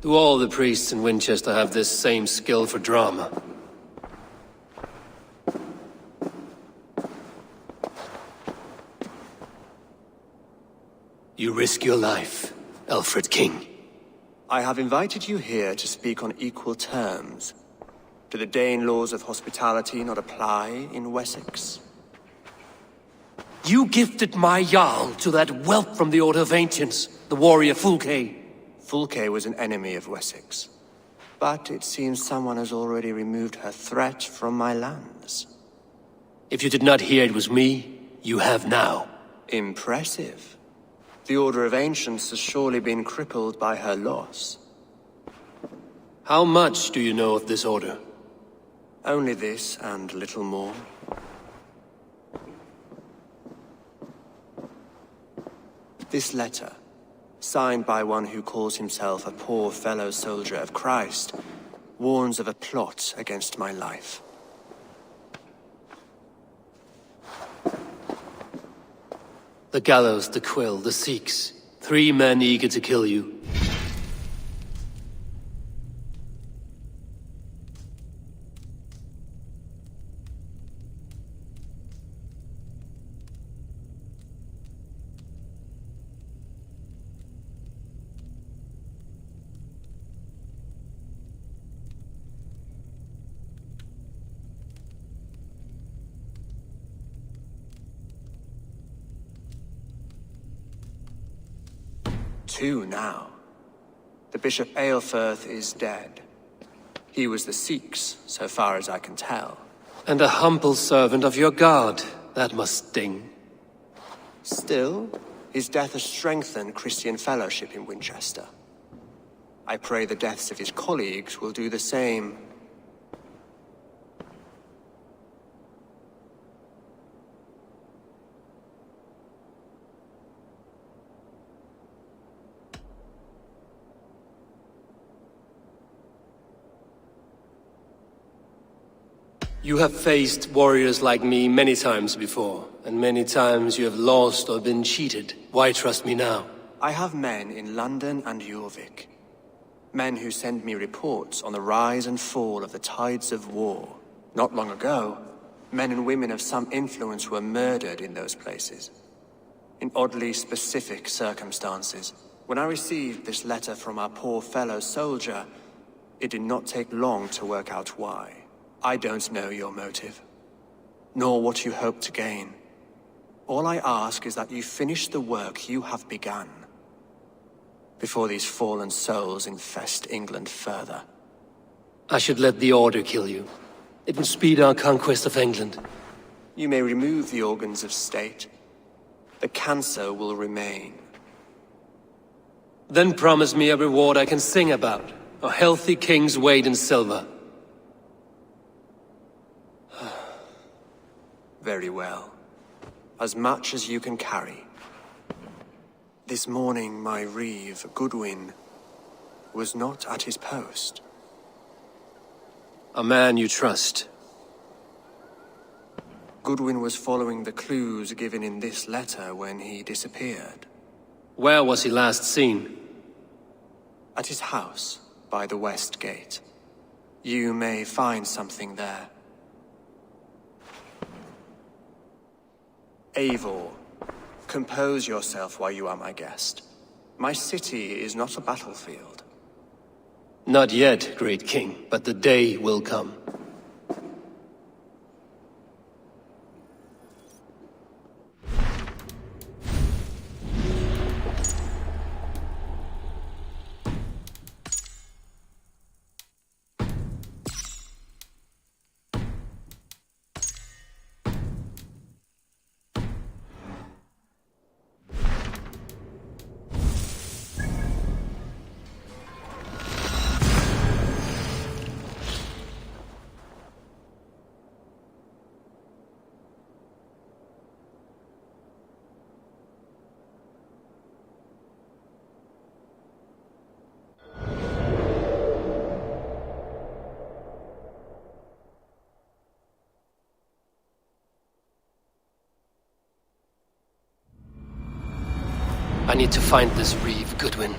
Do all the priests in Winchester have this same skill for drama? You risk your life, Alfred King. I have invited you here to speak on equal terms. Do the Dane laws of hospitality not apply in Wessex? You gifted my Jarl to that whelp from the Order of Ancients, the warrior Fulke. Fulke was an enemy of Wessex. But it seems someone has already removed her threat from my lands. If you did not hear it was me, you have now. Impressive. The Order of Ancients has surely been crippled by her loss. How much do you know of this order? Only this and little more. This letter, signed by one who calls himself a poor fellow soldier of Christ, warns of a plot against my life. The gallows, the quill, the Sikhs. 3 men eager to kill you. Two now. The Bishop Eilfir is dead. He was the Sikhs, so far as I can tell. And a humble servant of your god. That must sting. Still, his death has strengthened Christian fellowship in Winchester. I pray the deaths of his colleagues will do the same. You have faced warriors like me many times before, and many times you have lost or been cheated. Why trust me now? I have men in London and Jorvik. Men who send me reports on the rise and fall of the tides of war. Not long ago, men and women of some influence were murdered in those places. In oddly specific circumstances. When I received this letter from our poor fellow soldier, it did not take long to work out why. I don't know your motive, nor what you hope to gain. All I ask is that you finish the work you have begun, before these fallen souls infest England further. I should let the Order kill you. It would speed our conquest of England. You may remove the organs of state. The cancer will remain. Then promise me a reward I can sing about. A healthy king's weight in silver. Very well. As much as you can carry. This morning my reeve, Goodwin, was not at his post. A man you trust. Goodwin was following the clues given in this letter when he disappeared. Where was he last seen? At his house, by the west gate. You may find something there. Eivor, compose yourself while you are my guest. My city is not a battlefield. Not yet, great king, but the day will come. I need to find this reeve, Goodwin.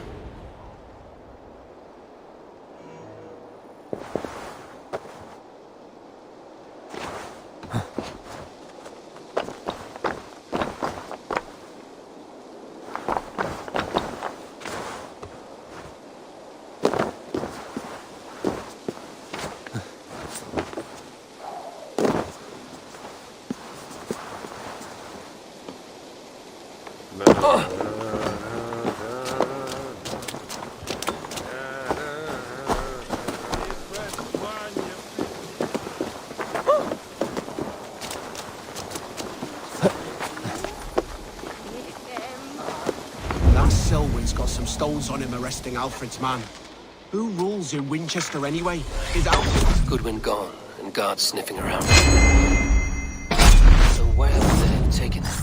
That Selwyn's got some stones on him arresting Alfred's man. Who rules in Winchester anyway? Is Alfred? Goodwin gone, and guards sniffing around. So where have they taken him?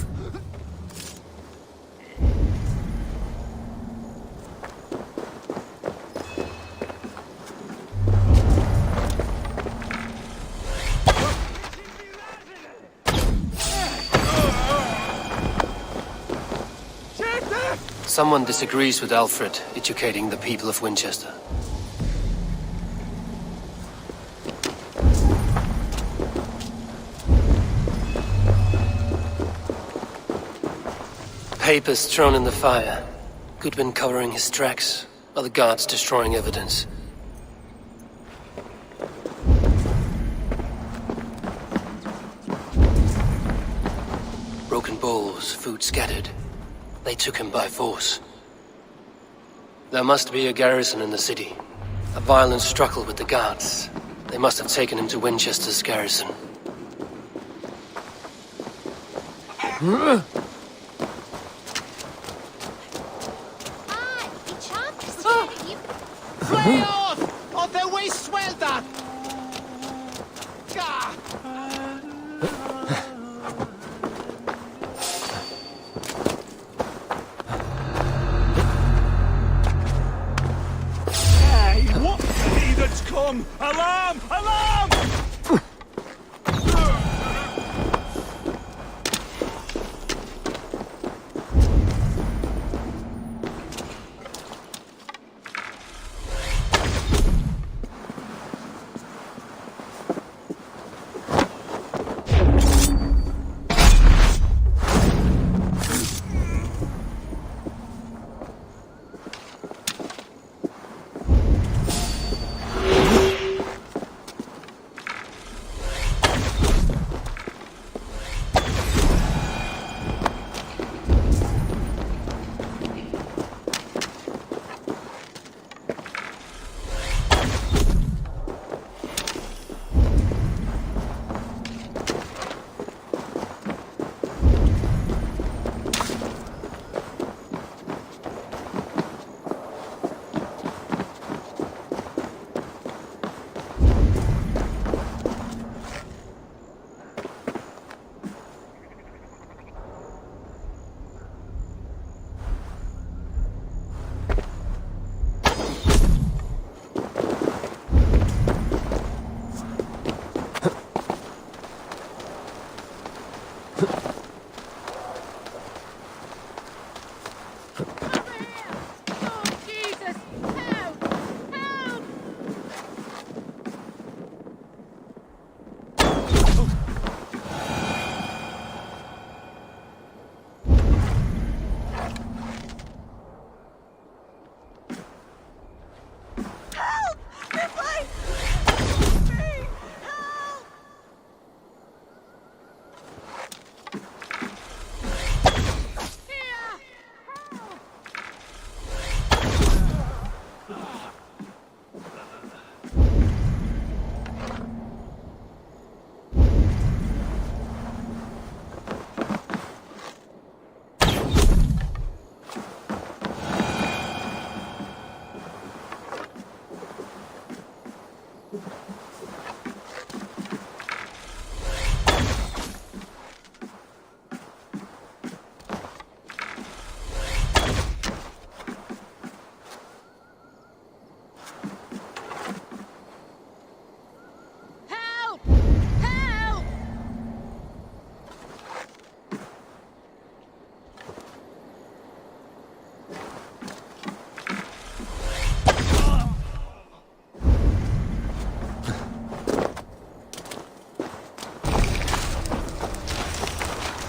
Someone disagrees with Alfred educating the people of Winchester. Papers thrown in the fire. Goodwin covering his tracks. Other guards destroying evidence. Broken bowls, food scattered. They took him by force. There must be a garrison in the city. A violent struggle with the guards. They must have taken him to Winchester's garrison. Fly off! Of the way swelter! Hey, what? Heathens come! Alarm! Alarm!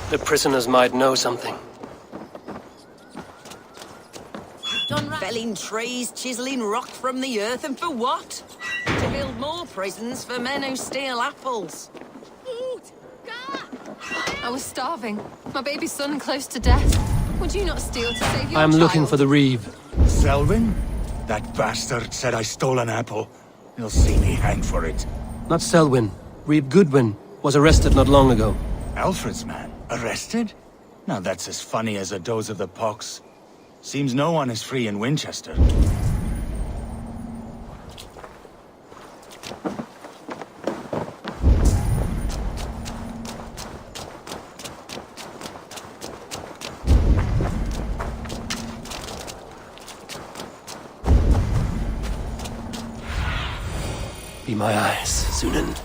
The prisoners might know something. Felling trees, chiseling rock from the earth, and for what? To build more prisons for men who steal apples. I was starving. My baby son close to death. Would you not steal to save your I'm child? looking for the Reeve. Selwyn? That bastard said I stole an apple. You'll see me hang for it. Not Selwyn. Reeve Goodwin was arrested not long ago. Alfred's man? Arrested? Now that's as funny as a dose of the pox. Seems no one is free in Winchester. my eyes, Sunan.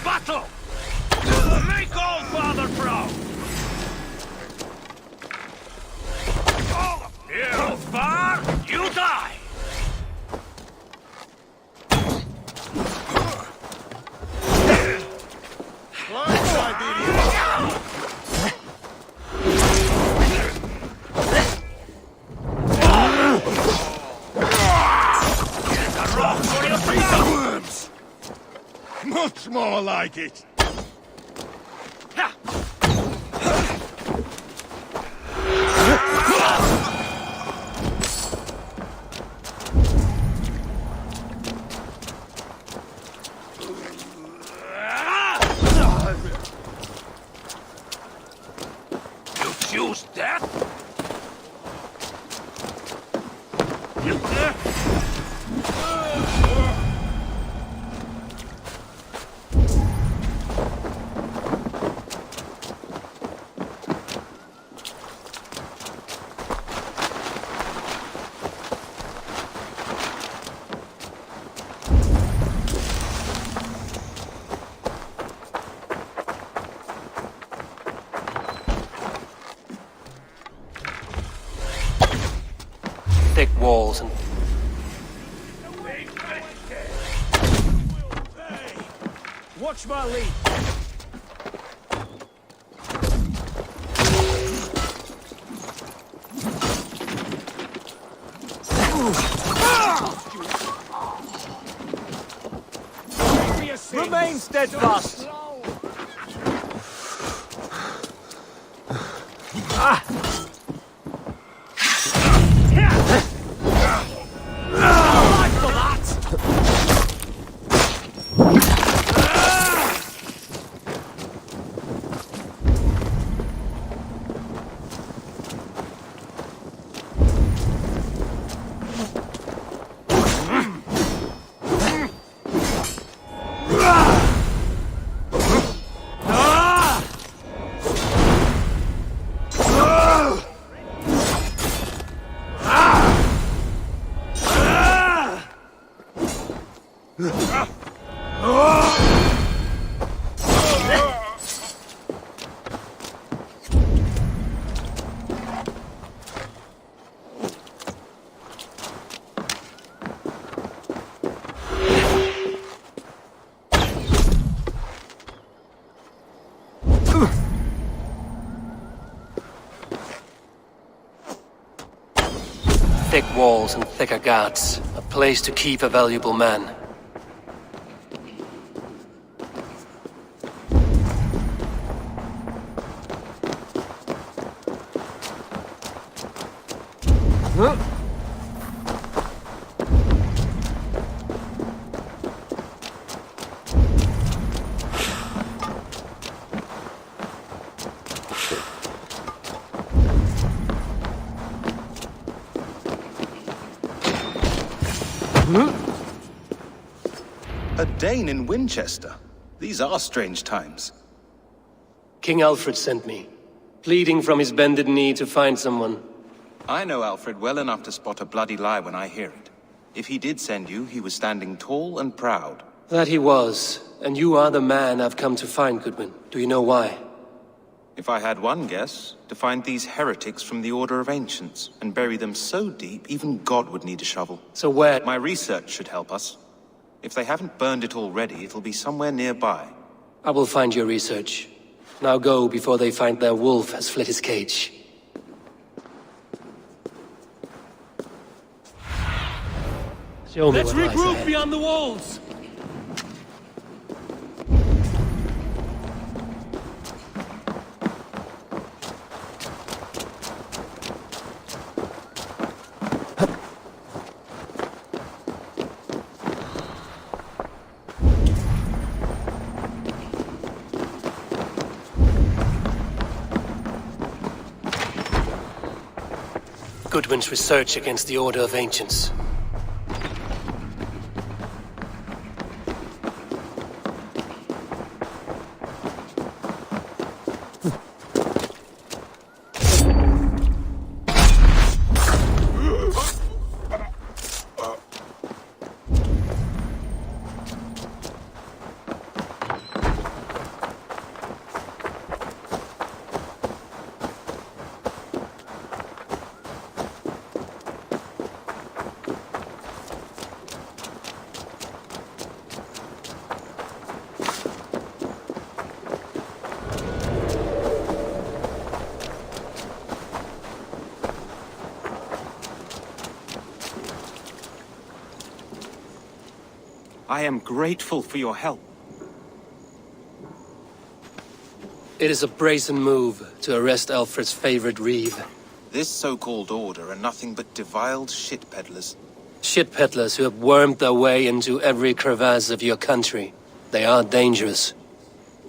Battle! Make all father proud! You far, you die! Worms! Much more like it! You choose death? Thick walls and Watch my lead. Remain steadfast. thick walls and thicker guards. A place to keep a valuable man. A Dane in Winchester? These are strange times. King Alfred sent me, pleading from his bended knee to find someone. I know Alfred well enough to spot a bloody lie when I hear it. If he did send you, he was standing tall and proud. That he was, and you are the man I've come to find, Goodwin. Do you know why? If I had one guess, to find these heretics from the Order of Ancients, and bury them so deep, even God would need a shovel. So where? My research should help us. If they haven't burned it already, it'll be somewhere nearby. I will find your research. Now go before they find their wolf has fled his cage. Show me Let's what lies regroup ahead. beyond the walls! Goodwin's research against the Order of Ancients. I am grateful for your help. It is a brazen move to arrest Alfred's favorite Reeve. This so-called order are nothing but deviled shit peddlers. Shit peddlers who have wormed their way into every crevasse of your country. They are dangerous.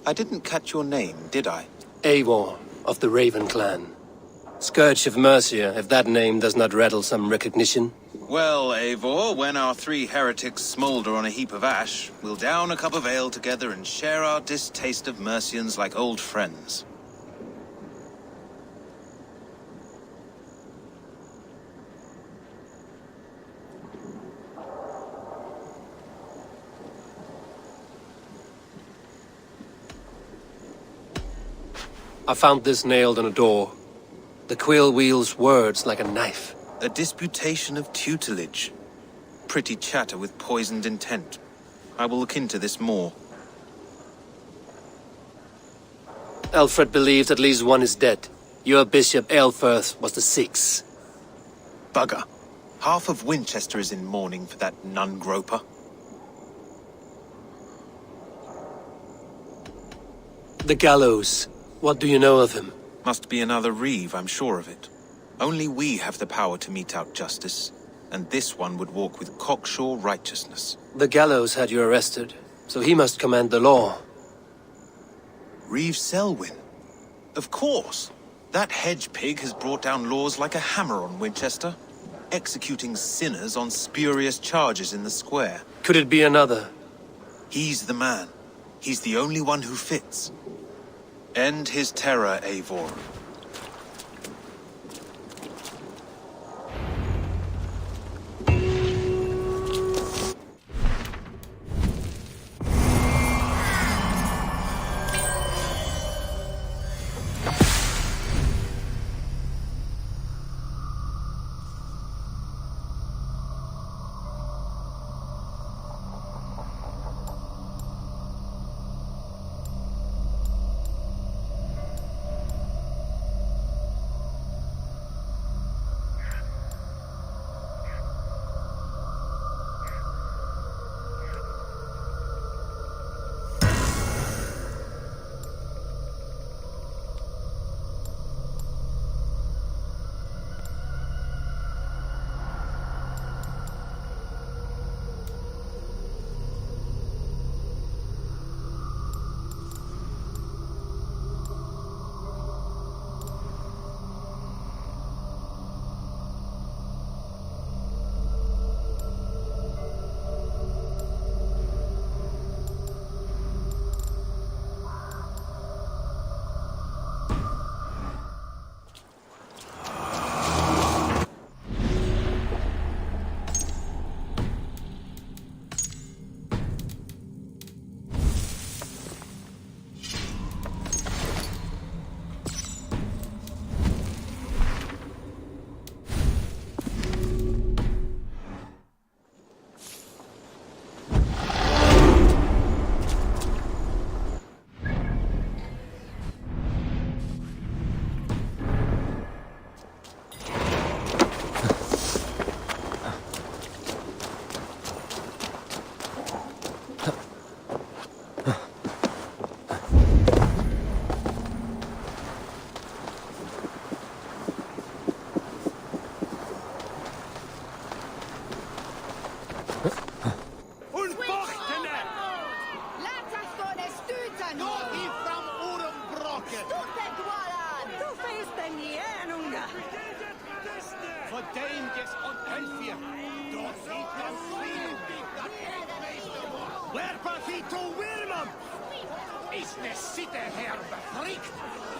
I didn't catch your name, did I? Eivor, of the Raven clan. Scourge of Mercia, if that name does not rattle some recognition. Well, Eivor, when our three heretics smolder on a heap of ash, we'll down a cup of ale together and share our distaste of Mercians like old friends. I found this nailed on a door. The quill wields words like a knife. A disputation of tutelage. Pretty chatter with poisoned intent. I will look into this more. Alfred believed at least one is dead. Your Bishop Aelfirth was the sixth. Bugger. Half of Winchester is in mourning for that nun-groper. The gallows. What do you know of him? Must be another Reeve, I'm sure of it. Only we have the power to mete out justice, and this one would walk with cocksure righteousness. The gallows had you arrested, so he must command the law. Reeve Selwyn? Of course. That hedge pig has brought down laws like a hammer on Winchester, executing sinners on spurious charges in the square. Could it be another? He's the man. He's the only one who fits. End his terror, Eivor.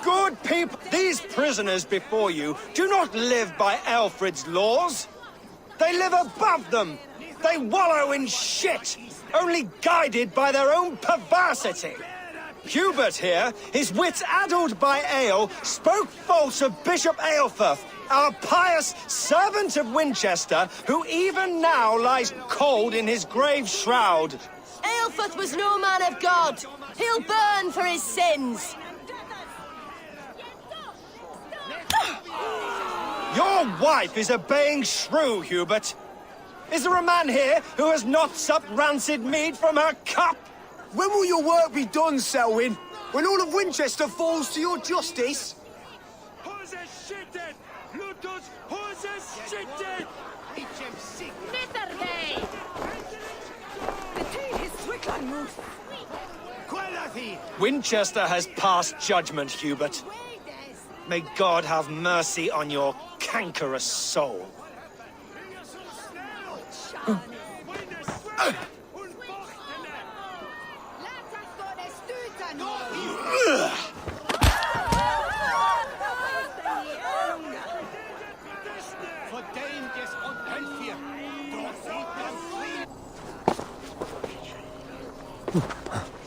Good people, these prisoners before you do not live by Alfred's laws. They live above them. They wallow in shit, only guided by their own perversity. Hubert here, his wits addled by ale, spoke false of Bishop Aelfirth, our pious servant of Winchester, who even now lies cold in his grave shroud. Aelfirth was no man of God. He'll burn for his sins. Your wife is obeying shrew, Hubert. Is there a man here who has not supped rancid mead from her cup? When will your work be done, Selwyn? When all of Winchester falls to your justice? Winchester has passed judgment, Hubert. May God have mercy on your cankerous soul.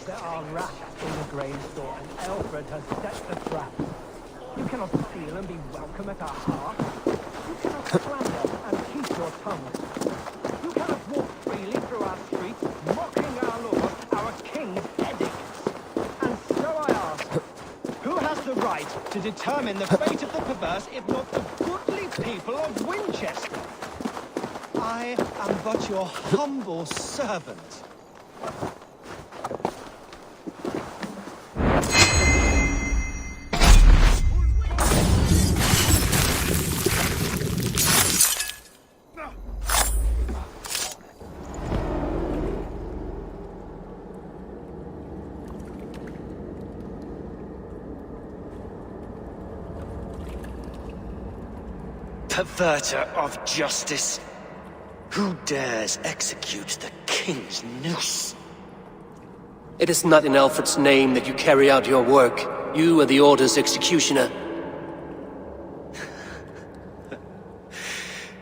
There are rats in the grain store, and Alfred has set the trap. You cannot steal and be welcome at our hearth. You cannot slander and keep your tongue. You cannot walk freely through our streets, mocking our laws, our king's edicts. And so I ask, who has the right to determine the fate of the perverse, if not the goodly people of Winchester? I am but your humble servant. Perverter of justice! Who dares execute the king's noose? It is not in Alfred's name that you carry out your work. You are the Order's executioner.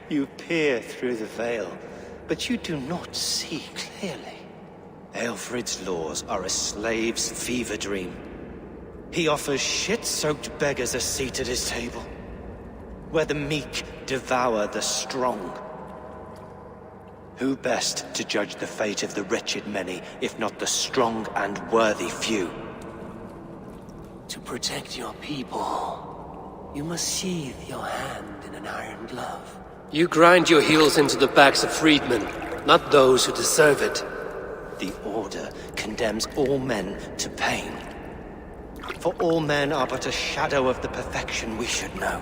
You peer through the veil, but you do not see clearly. Alfred's laws are a slave's fever dream. He offers shit-soaked beggars a seat at his table, where the meek devour the strong. Who best to judge the fate of the wretched many, if not the strong and worthy few? To protect your people, you must sheathe your hand in an iron glove. You grind your heels into the backs of freedmen, not those who deserve it. The Order condemns all men to pain. For all men are but a shadow of the perfection we should know.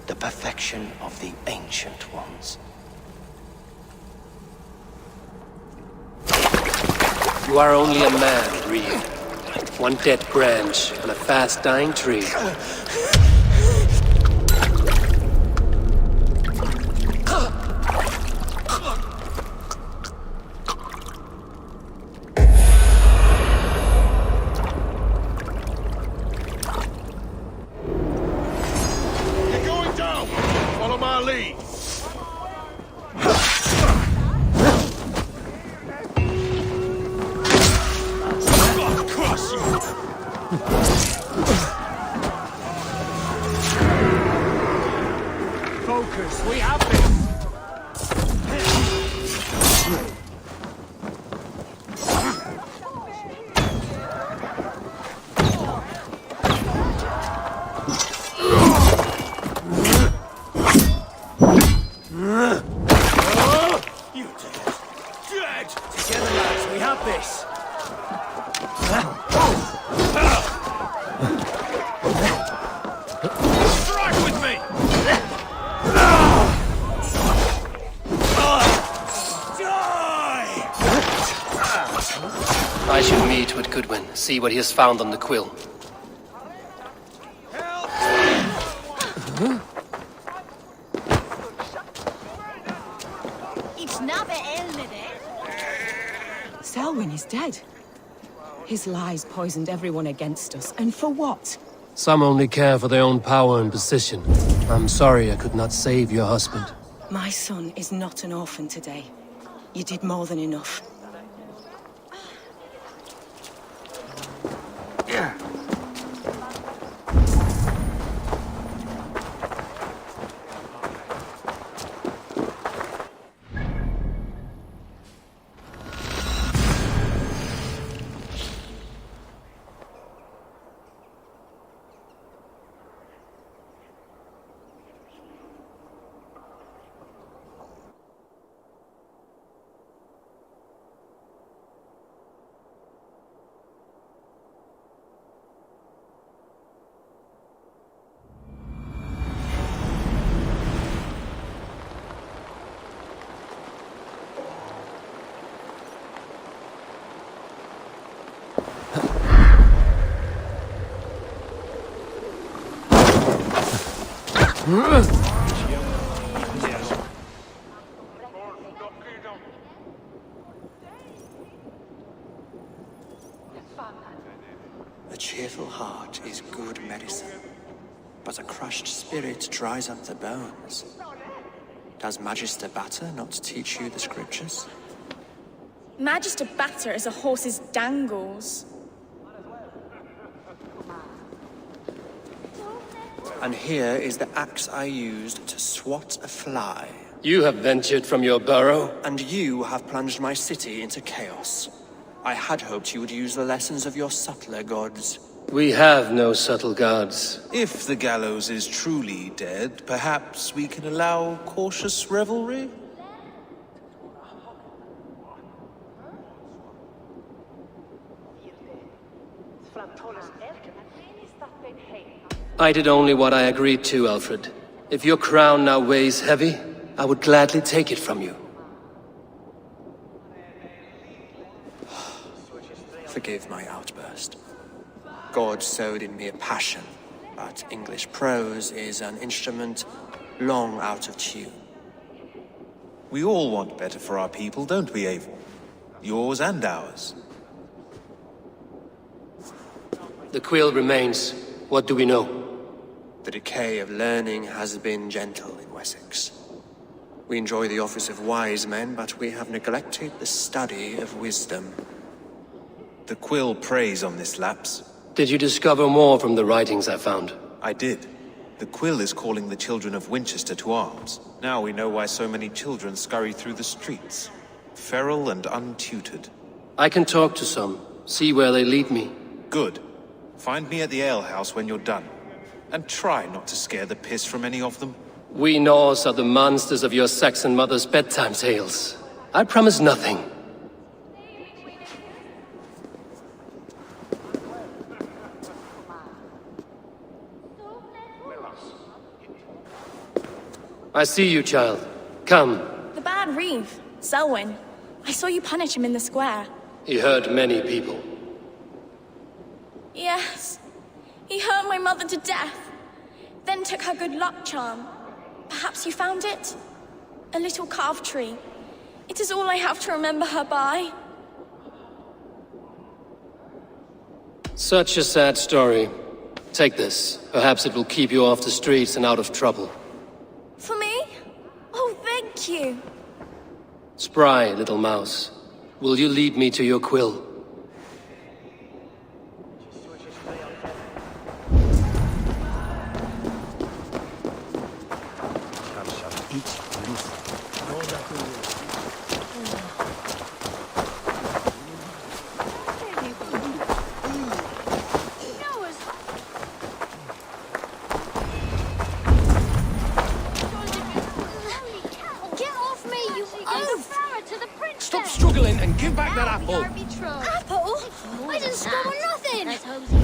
The perfection of the Ancient Ones. You are only a man, Reed. One dead branch on a fast-dying tree. You're going down! Follow my lead! Focus, we have this! You dead! Dead! Together, lads, we have this! Strike with me! I should meet with Goodwin, see what he has found on the quill. It's never ended, eh? Selwyn is dead. His lies poisoned everyone against us, and for what? Some only care for their own power and position. I'm sorry I could not save your husband. My son is not an orphan today. You did more than enough. Yeah. A cheerful heart is good medicine, but a crushed spirit dries up the bones. Does Magister Batter not teach you the scriptures? Magister Batter is a horse's dangles. And here is the axe I used to swat a fly. You have ventured from your burrow? And you have plunged my city into chaos. I had hoped you would use the lessons of your subtler gods. We have no subtle gods. If the gallows is truly dead, perhaps we can allow cautious revelry? I did only what I agreed to, Alfred. If your crown now weighs heavy, I would gladly take it from you. Forgive my outburst. God sowed in me a passion, but English prose is an instrument long out of tune. We all want better for our people, don't we, Eivor? Yours and ours. The quill remains. What do we know? The decay of learning has been gentle in Wessex. We enjoy the office of wise men, but we have neglected the study of wisdom. The quill preys on this lapse. Did you discover more from the writings I found? I did. The quill is calling the children of Winchester to arms. Now we know why so many children scurry through the streets. Feral and untutored. I can talk to some, see where they lead me. Good. Find me at the alehouse when you're done. And try not to scare the piss from any of them. We Norse are the monsters of your Saxon mother's bedtime tales. I promise nothing. I see you, child. Come. The bad Reeve, Selwyn. I saw you punish him in the square. He hurt many people. Yes. He hurt my mother to death. Then took her good luck charm. Perhaps you found it? A little carved tree. It is all I have to remember her by. Such a sad story. Take this. Perhaps it will keep you off the streets and out of trouble. For me? Oh, thank you. Spry, little mouse. Will you lead me to your quill? Stop struggling and give back that apple! Apple? I didn't score nothing!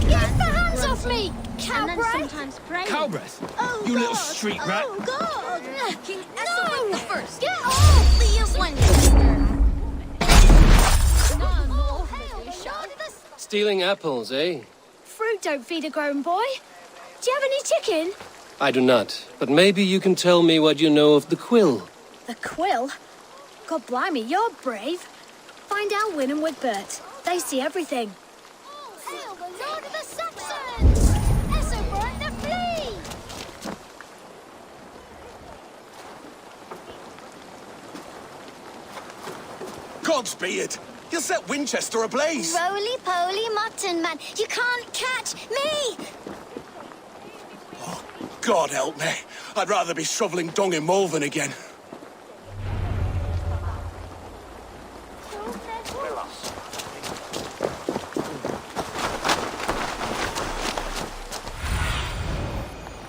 Get the hands off me! Cow breath! Cow breath? Oh, You God. little street rat! Oh, God! King No! first. Get off! Please, Winchester. Stealing apples, eh? Fruit don't feed a grown boy. Do you have any chicken? I do not, but maybe you can tell me what you know of the quill. The quill? God blimey, you're brave. Find Elwyn and Wigbert. They see everything. Hail the Lord of the Saxons! Eivor and the flee! Godspeed! You'll set Winchester ablaze! Roly-poly mutton man, you can't catch me! God help me. I'd rather be shoveling dung in Malvern again.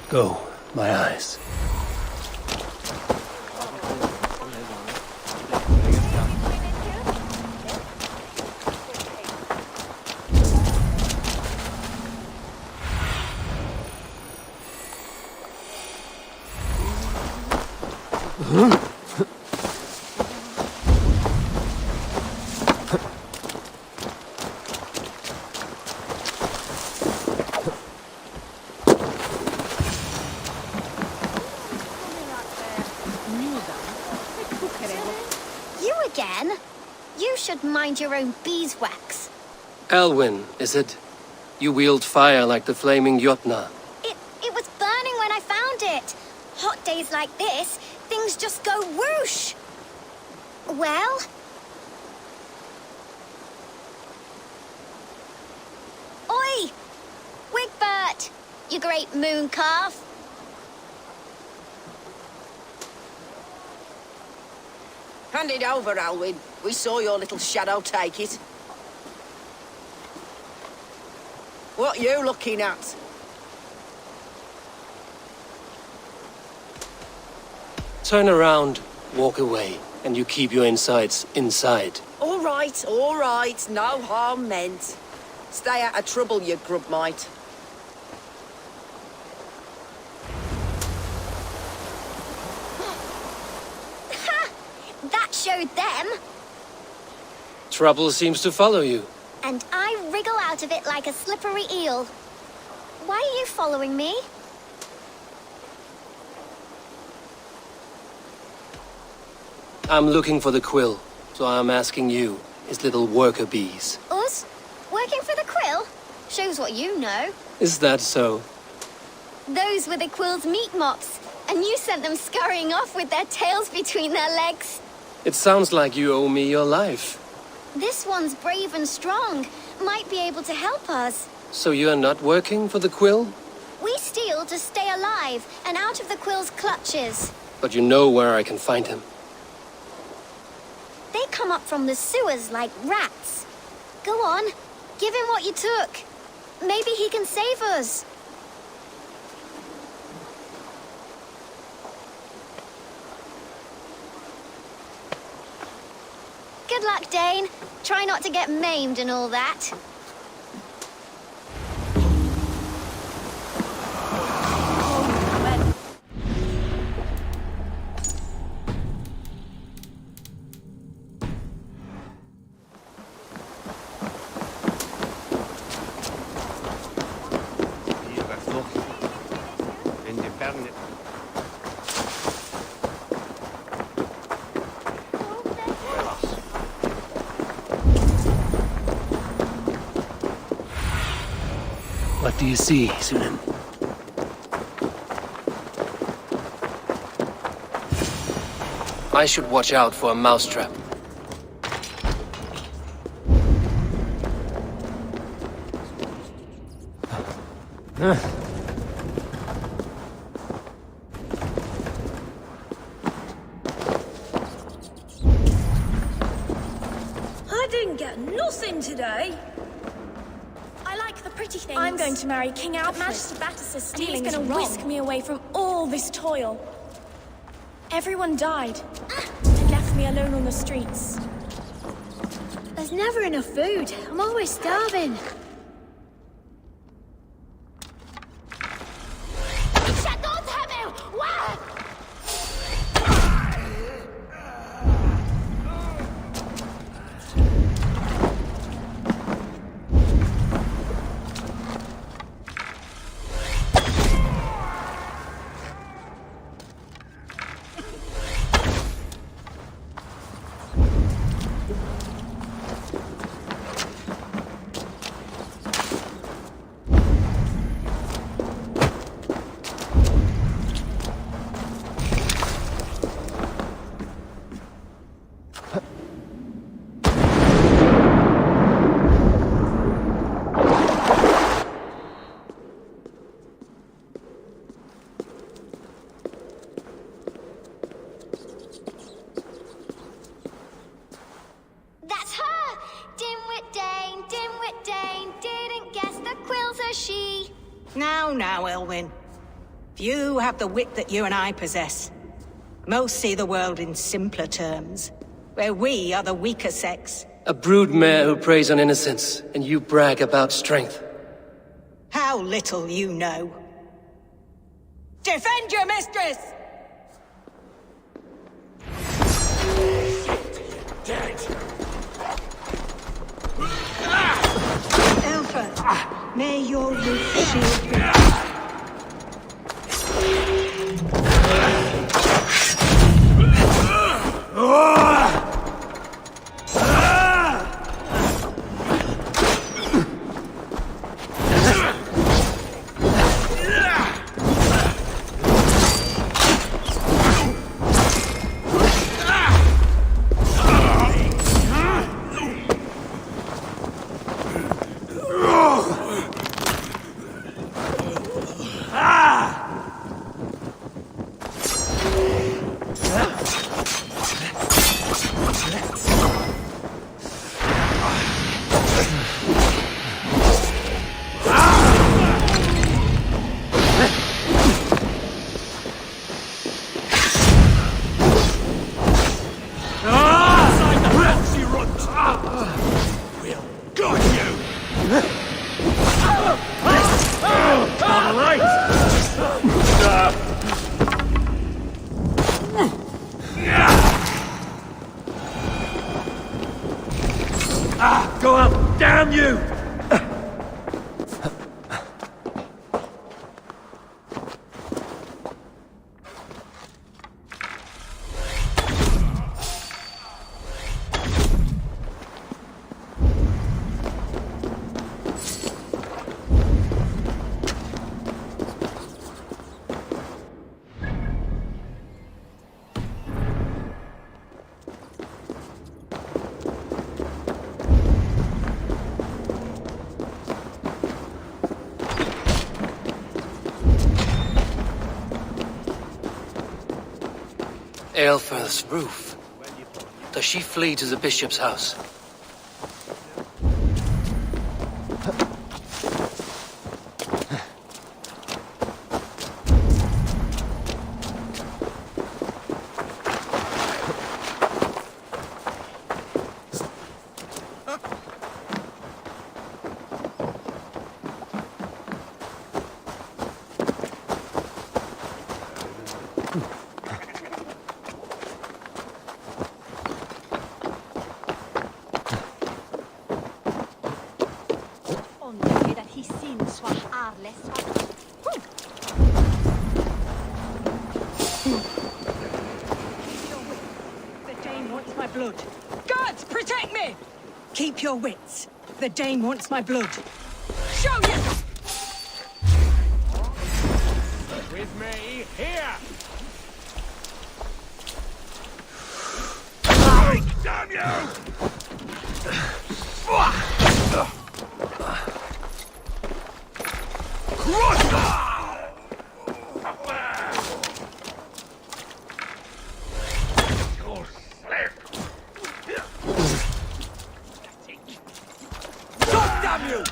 Go, my eyes. You again? You should mind your own beeswax. Elwyn, is it? You wield fire like the flaming Jotnar. It was burning when I found it. Hot days like this, things just go whoosh. Well? Oi! Wigbert! You great moon calf. Hand it over, Alwyn. We saw your little shadow take it. What you looking at? Turn around, walk away, and you keep your insides inside. All right. No harm meant. Stay out of trouble, you grub mite. Ha! That showed them. Trouble seems to follow you. And I wriggle out of it like a slippery eel. Why are you following me? I'm looking for the quill, so I'm asking you, his little worker bees. Us? Working for the quill? Shows what you know. Is that so? Those were the quill's meat mops, and you sent them scurrying off with their tails between their legs. It sounds like you owe me your life. This one's brave and strong. Might be able to help us. So you're not working for the quill? We steal to stay alive and out of the quill's clutches. But you know where I can find him. They come up from the sewers like rats. Go on, give him what you took. Maybe he can save us. Good luck, Dane. Try not to get maimed and all that. What do you see, Sunan? I should watch out for a mousetrap. I didn't get nothing today. I like the pretty things. I'm going to marry King Alfred. Master Battus' stealing is going to whisk me away from all this toil. Everyone died and left me alone on the streets. There's never enough food. I'm always starving. Dane didn't guess the quill's a she. Now, Elwyn. Few have the wit that you and I possess. Most see the world in simpler terms, where we are the weaker sex. A broodmare who preys on innocence, and you brag about strength. How little you know. Defend your mistress! Dead. Eivor, may your roof shield be. Go up! Damn you! Eilfor's roof. Does she flee to the bishop's house? Keep your wits. The Dane wants my blood. Show you! With me, here! Damn you!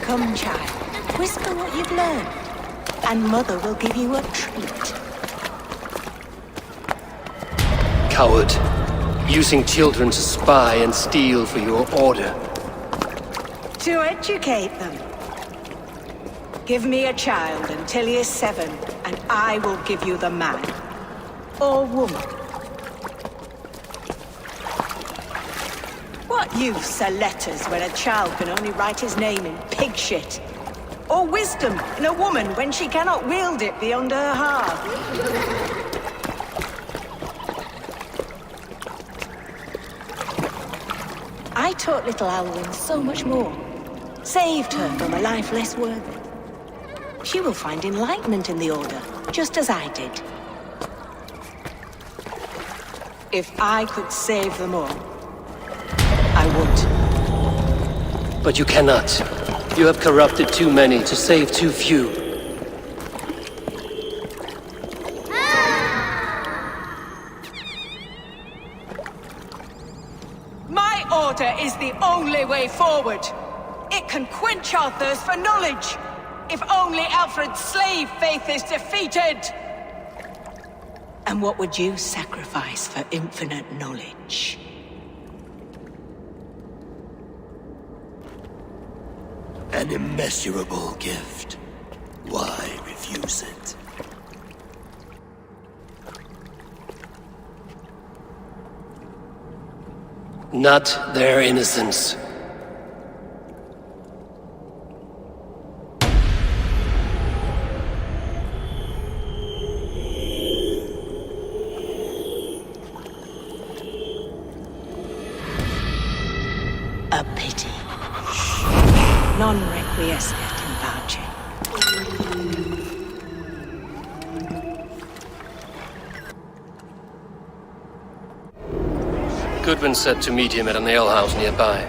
Come, child. Whisper what you've learned, and Mother will give you a treat. Coward. Using children to spy and steal for your order. To educate them. Give me a child until he is 7, and I will give you the man. Or woman. What use are letters when a child can only write his name in pig shit? Or wisdom in a woman when she cannot wield it beyond her heart? taught little Alwyn so much more. Saved her from a life less worthy. She will find enlightenment in the Order, just as I did. If I could save them all, I would. But you cannot. You have corrupted too many to save too few. My Order is the only way forward. It can quench our thirst for knowledge. If only Alfred's slave faith is defeated! And what would you sacrifice for infinite knowledge? An immeasurable gift. Why refuse it? Not their innocence. A pity. Non requiescat in pace. Goodwin said to meet him at an alehouse nearby.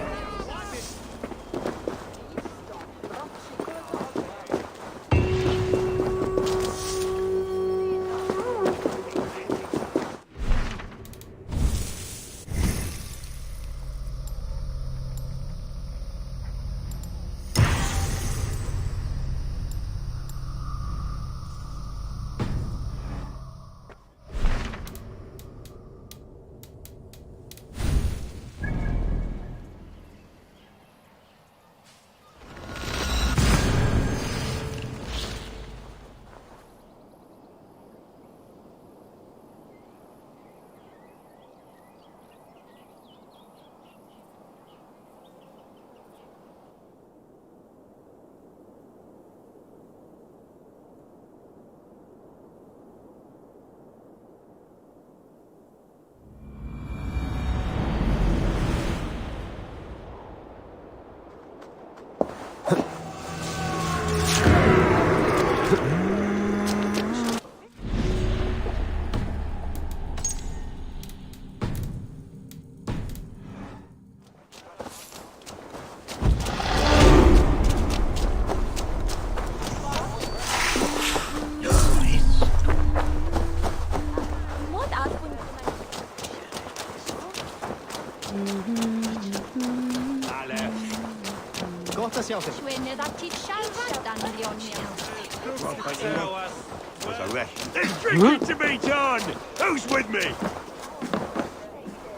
There's drinking to be done! Who's with me?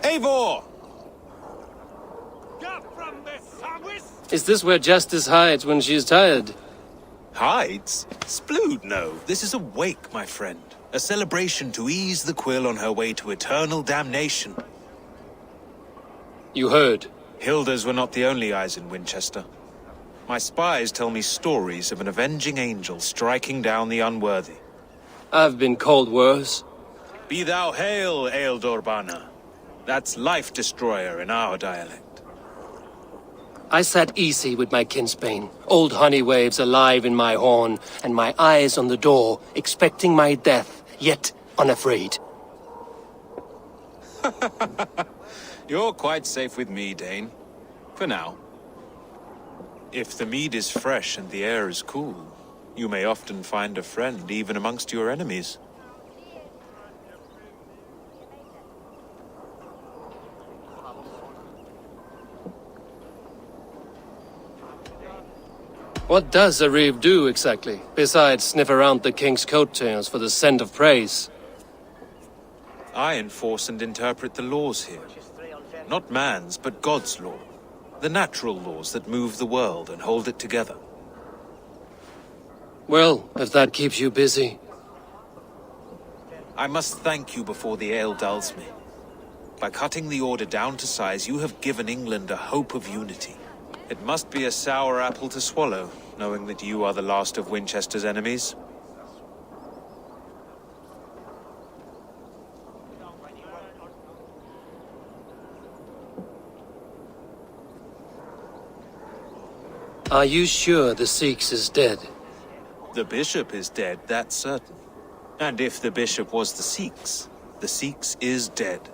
Eivor! Is this where justice hides when she's tired? Hides? Splood, no. This is a wake, my friend. A celebration to ease the quill on her way to eternal damnation. You heard. Hilda's were not the only eyes in Winchester. My spies tell me stories of an avenging angel striking down the unworthy. I've been called worse. Be thou hail, Eildorbana. That's Life Destroyer in our dialect. I sat easy with my kinsbane, old honey waves alive in my horn, and my eyes on the door, expecting my death, yet unafraid. You're quite safe with me, Dane. For now. If the mead is fresh and the air is cool, you may often find a friend even amongst your enemies. What does a reeve do exactly, besides sniff around the king's coattails for the scent of praise? I enforce and interpret the laws here. Not man's, but God's law. The natural laws that move the world and hold it together. Well, if that keeps you busy. I must thank you before the ale dulls me. By cutting the Order down to size, you have given England a hope of unity. It must be a sour apple to swallow, knowing that you are the last of Winchester's enemies. Are you sure the Sikhs is dead? The bishop is dead, that's certain. And if the bishop was the Sikhs is dead.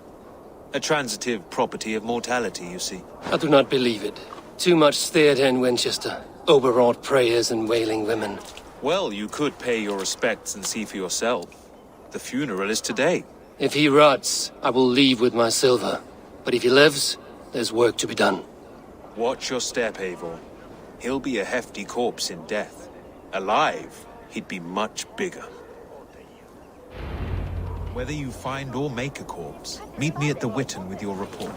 A transitive property of mortality, you see. I do not believe it. Too much theatre in Winchester. Overwrought prayers and wailing women. Well, you could pay your respects and see for yourself. The funeral is today. If he rots, I will leave with my silver. But if he lives, there's work to be done. Watch your step, Eivor. He'll be a hefty corpse in death. Alive, he'd be much bigger. Whether you find or make a corpse, meet me at the Witten with your report.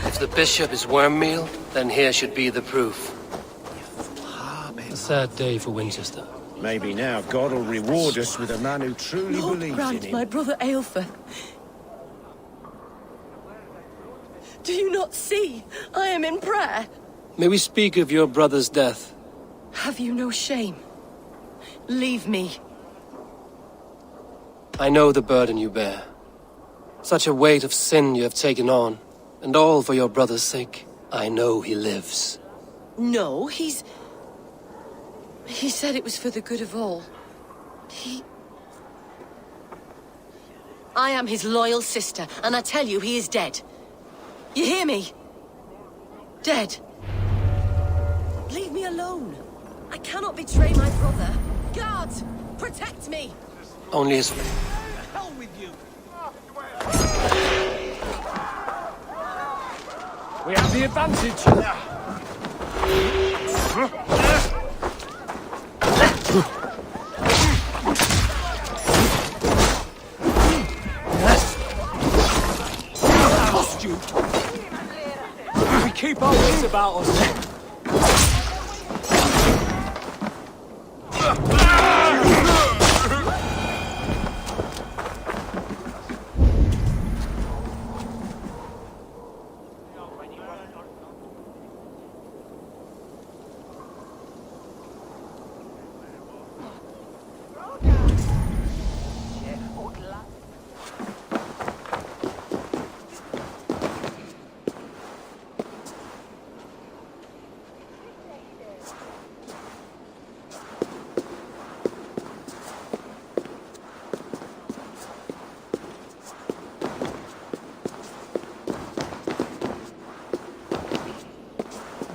If the bishop is worm meal, then here should be the proof. A sad day for Winchester. Maybe now God will reward us with a man who truly believes in him. My brother Eivor. Do you not see? I am in prayer. May we speak of your brother's death? Have you no shame? Leave me. I know the burden you bear. Such a weight of sin you have taken on, and all for your brother's sake. I know he lives. No, He said it was for the good of all. I am his loyal sister, and I tell you he is dead. You hear me? Dead. Leave me alone. I cannot betray my brother. Guards, protect me. Only his... Hell with you! We have the advantage. Cost you! We keep our wits about us.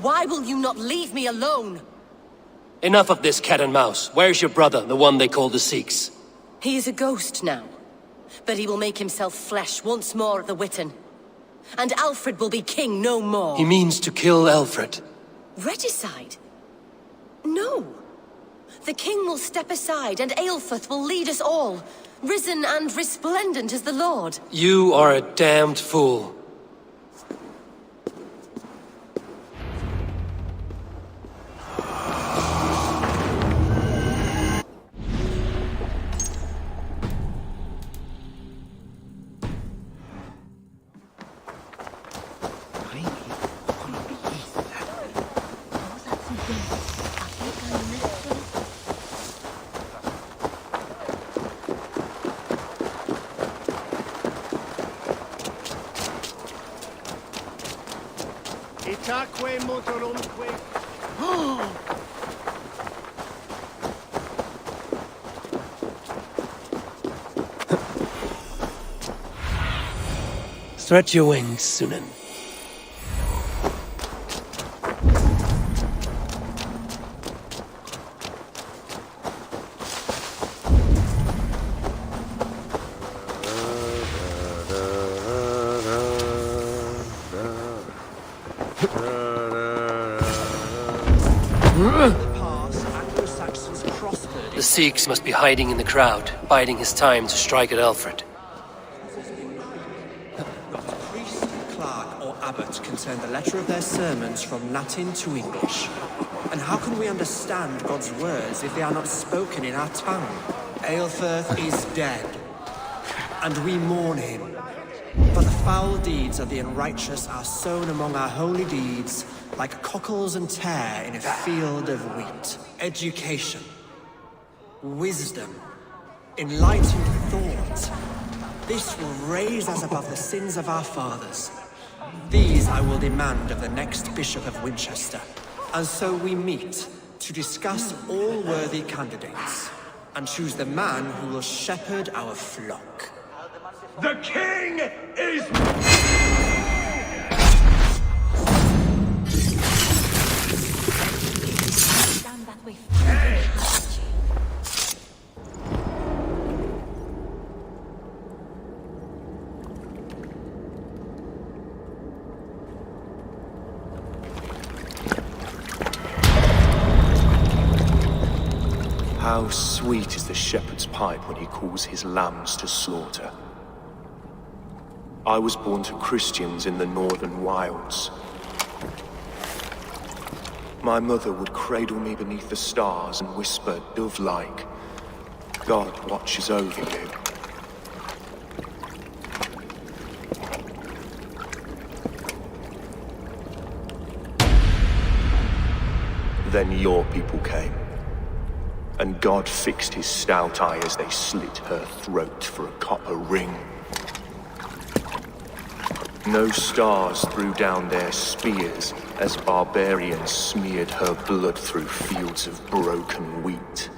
Why will you not leave me alone? Enough of this cat and mouse. Where's your brother, the one they call the Sikhs? He is a ghost now. But he will make himself flesh once more at the Witten. And Alfred will be king no more. He means to kill Alfred. Regicide? No. The king will step aside and Aelfrith will lead us all, risen and resplendent as the Lord. You are a damned fool. Itaque motorumque. Stretch your wings, Sunan. The Sikhs must be hiding in the crowd, biding his time to strike at Alfred. Priest, clerk, or abbot can turn the letter of their sermons from Latin to English. And how can we understand God's words if they are not spoken in our tongue? Eilfirth is dead, and we mourn him. But the foul deeds of the unrighteous are sown among our holy deeds, like cockles and tare in a field of wheat. Education, wisdom, enlightened thought. This will raise us above the sins of our fathers. These I will demand of the next Bishop of Winchester. And so we meet to discuss all worthy candidates and choose the man who will shepherd our flock. The king is... Stand that way. How sweet is the shepherd's pipe when he calls his lambs to slaughter. I was born to Christians in the northern wilds. My mother would cradle me beneath the stars and whisper, dove-like, God watches over you. Then your people came, and God fixed his stout eye as they slit her throat for a copper ring. No stars threw down their spears as barbarians smeared her blood through fields of broken wheat.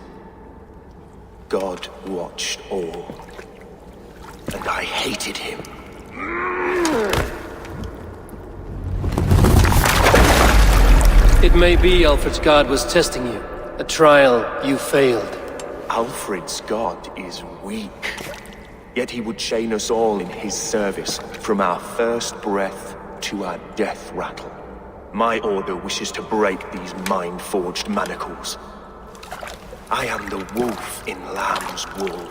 God watched all, and I hated him. It may be Alfred's god was testing you. A trial you failed. Alfred's god is weak. Yet he would chain us all in his service, from our first breath to our death rattle. My order wishes to break these mind-forged manacles. I am the wolf in lamb's wool.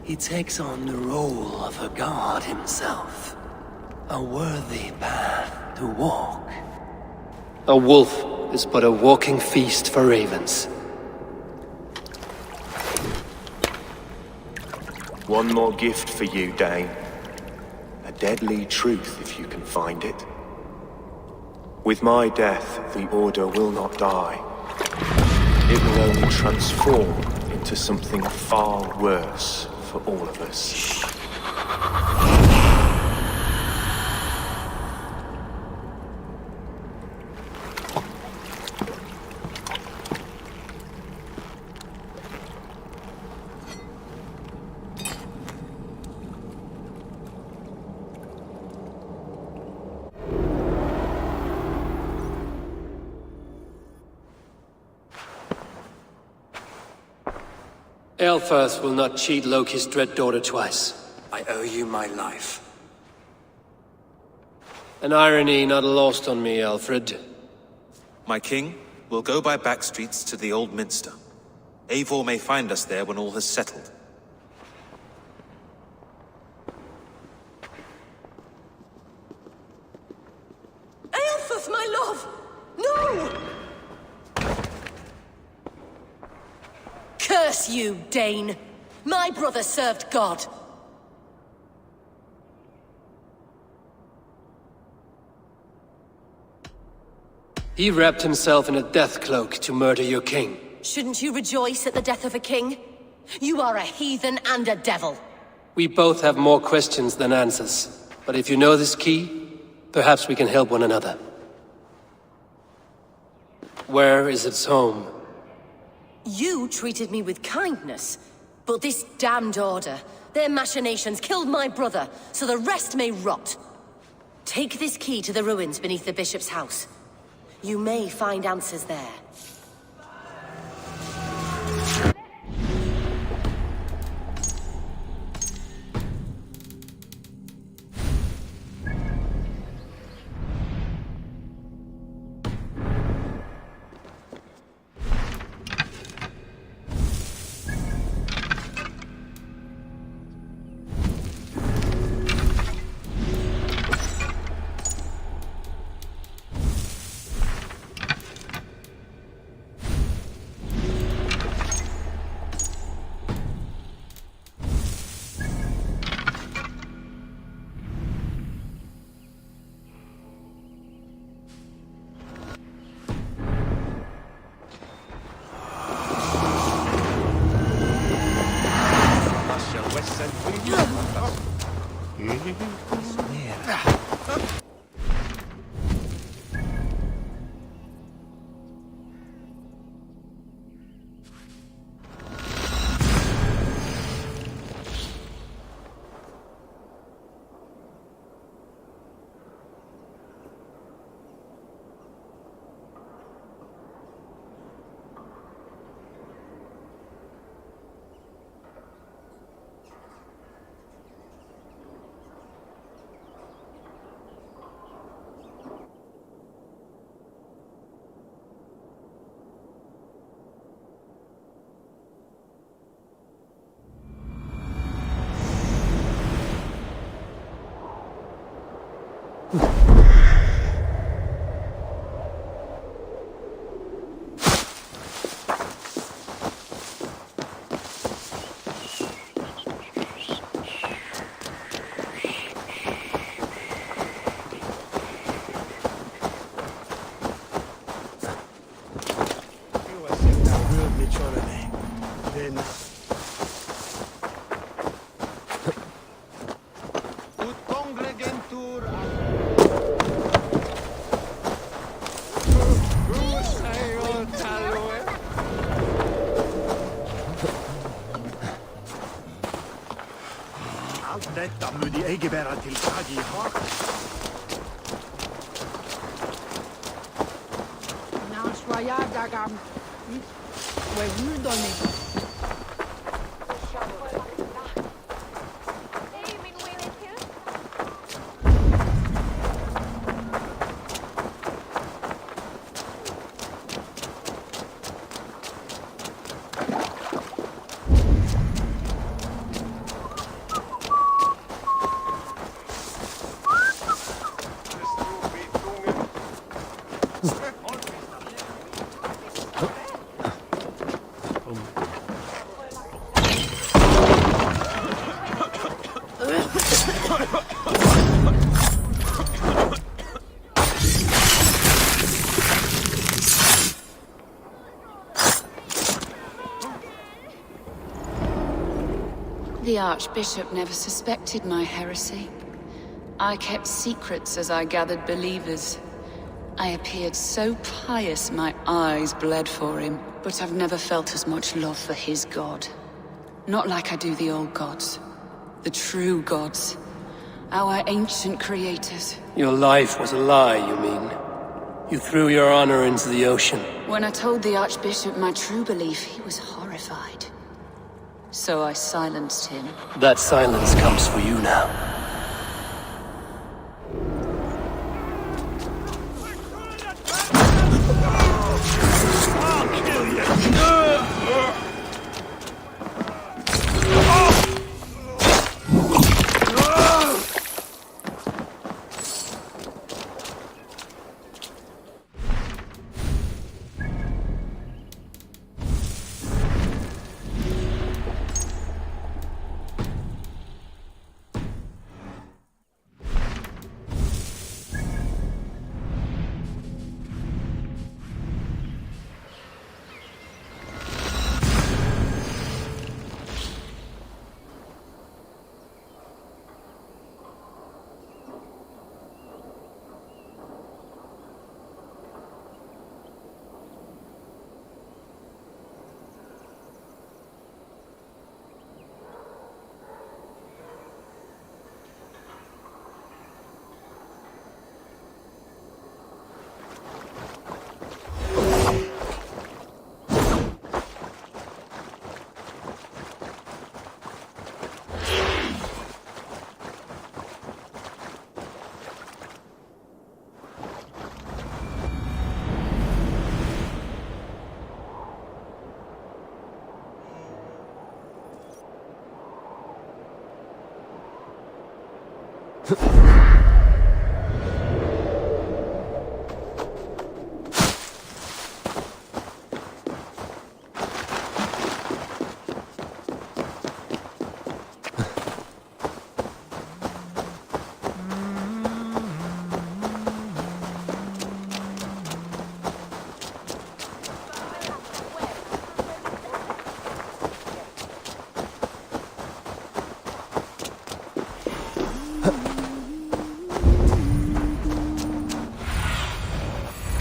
He takes on the role of a god himself. A worthy path to walk. A wolf is but a walking feast for ravens. One more gift for you, Dane. A deadly truth, if you can find it. With my death, the Order will not die. It will only transform into something far worse for all of us. Eilfirth will not cheat Loki's dread daughter twice. I owe you my life. An irony not lost on me, Alfred. My king, we'll go by back streets to the Old Minster. Eivor may find us there when all has settled. Eilfirth, my love! No! Curse you, Dane! My brother served God. He wrapped himself in a death cloak to murder your king. Shouldn't you rejoice at the death of a king? You are a heathen and a devil. We both have more questions than answers. But if you know this key, perhaps we can help one another. Where is its home? You treated me with kindness, but this damned order, their machinations killed my brother, so the rest may rot. Take this key to the ruins beneath the bishop's house. You may find answers there. Detta må de ikke være til tag i hardt. The Archbishop never suspected my heresy. I kept secrets as I gathered believers. I appeared so pious my eyes bled for him, but I've never felt as much love for his god. Not like I do the old gods. The true gods. Our ancient creators. Your life was a lie, you mean? You threw your honor into the ocean. When I told the Archbishop my true belief, he was horrified. So I silenced him. That silence comes for you now. I'll kill you!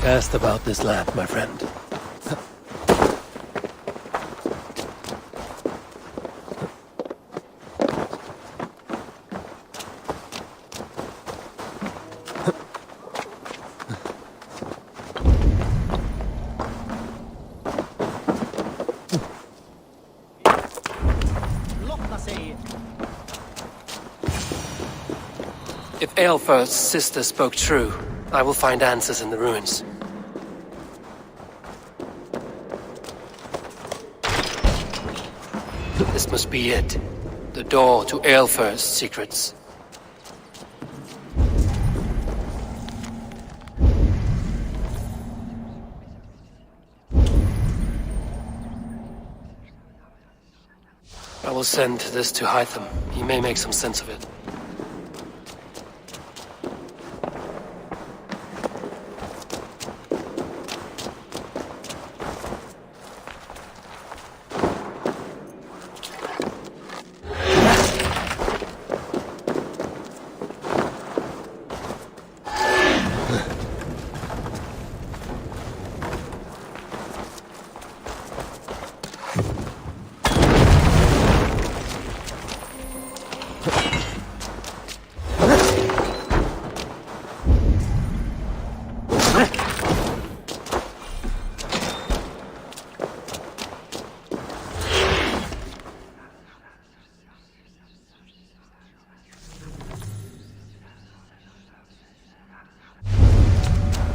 Cast about this land, my friend. If Eivyor's sister spoke true, I will find answers in the ruins. This must be it. The door to Eivyor's secrets. I will send this to Hytham. He may make some sense of it.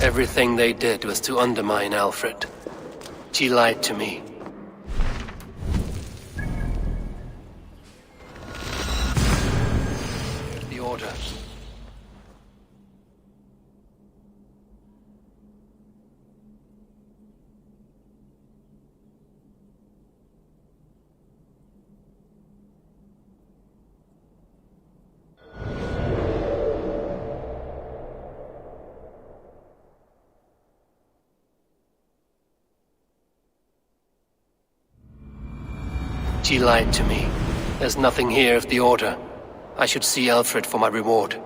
Everything they did was to undermine Alfred. She lied to me. The order. She lied to me. There's nothing here of the Order. I should see Alfred for my reward.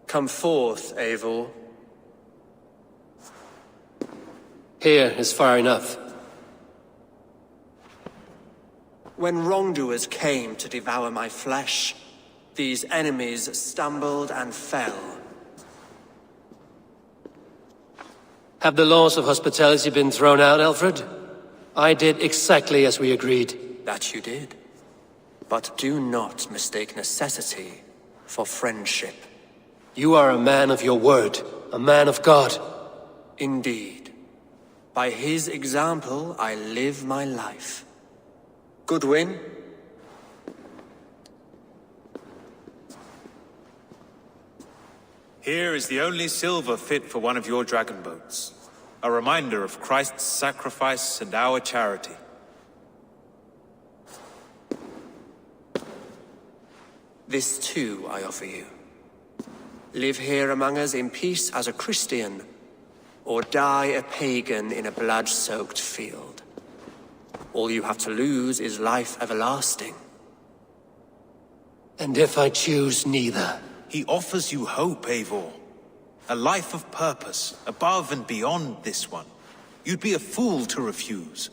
Come forth, Eivor. Here is far enough. When wrongdoers came to devour my flesh, these enemies stumbled and fell. Have the laws of hospitality been thrown out, Alfred? I did exactly as we agreed. That you did. But do not mistake necessity for friendship. You are a man of your word, a man of God. Indeed. By his example, I live my life. Goodwin? Here is the only silver fit for one of your dragon boats. A reminder of Christ's sacrifice and our charity. This too I offer you. Live here among us in peace as a Christian, or die a pagan in a blood-soaked field. All you have to lose is life everlasting. And if I choose neither? He offers you hope, Eivor. A life of purpose, above and beyond this one. You'd be a fool to refuse.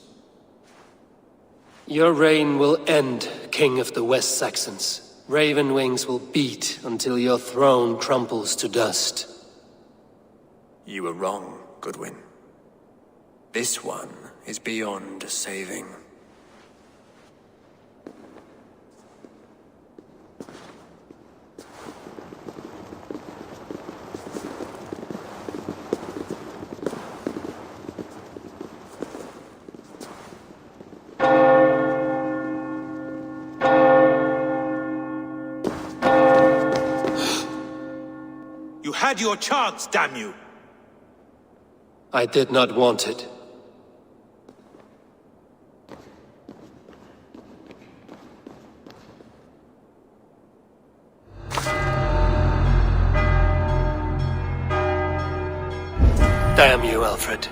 Your reign will end, King of the West Saxons. Raven wings will beat until your throne crumples to dust. You were wrong, Goodwin. This one is beyond saving. You had your chance, damn you! I did not want it. Damn you, Alfred.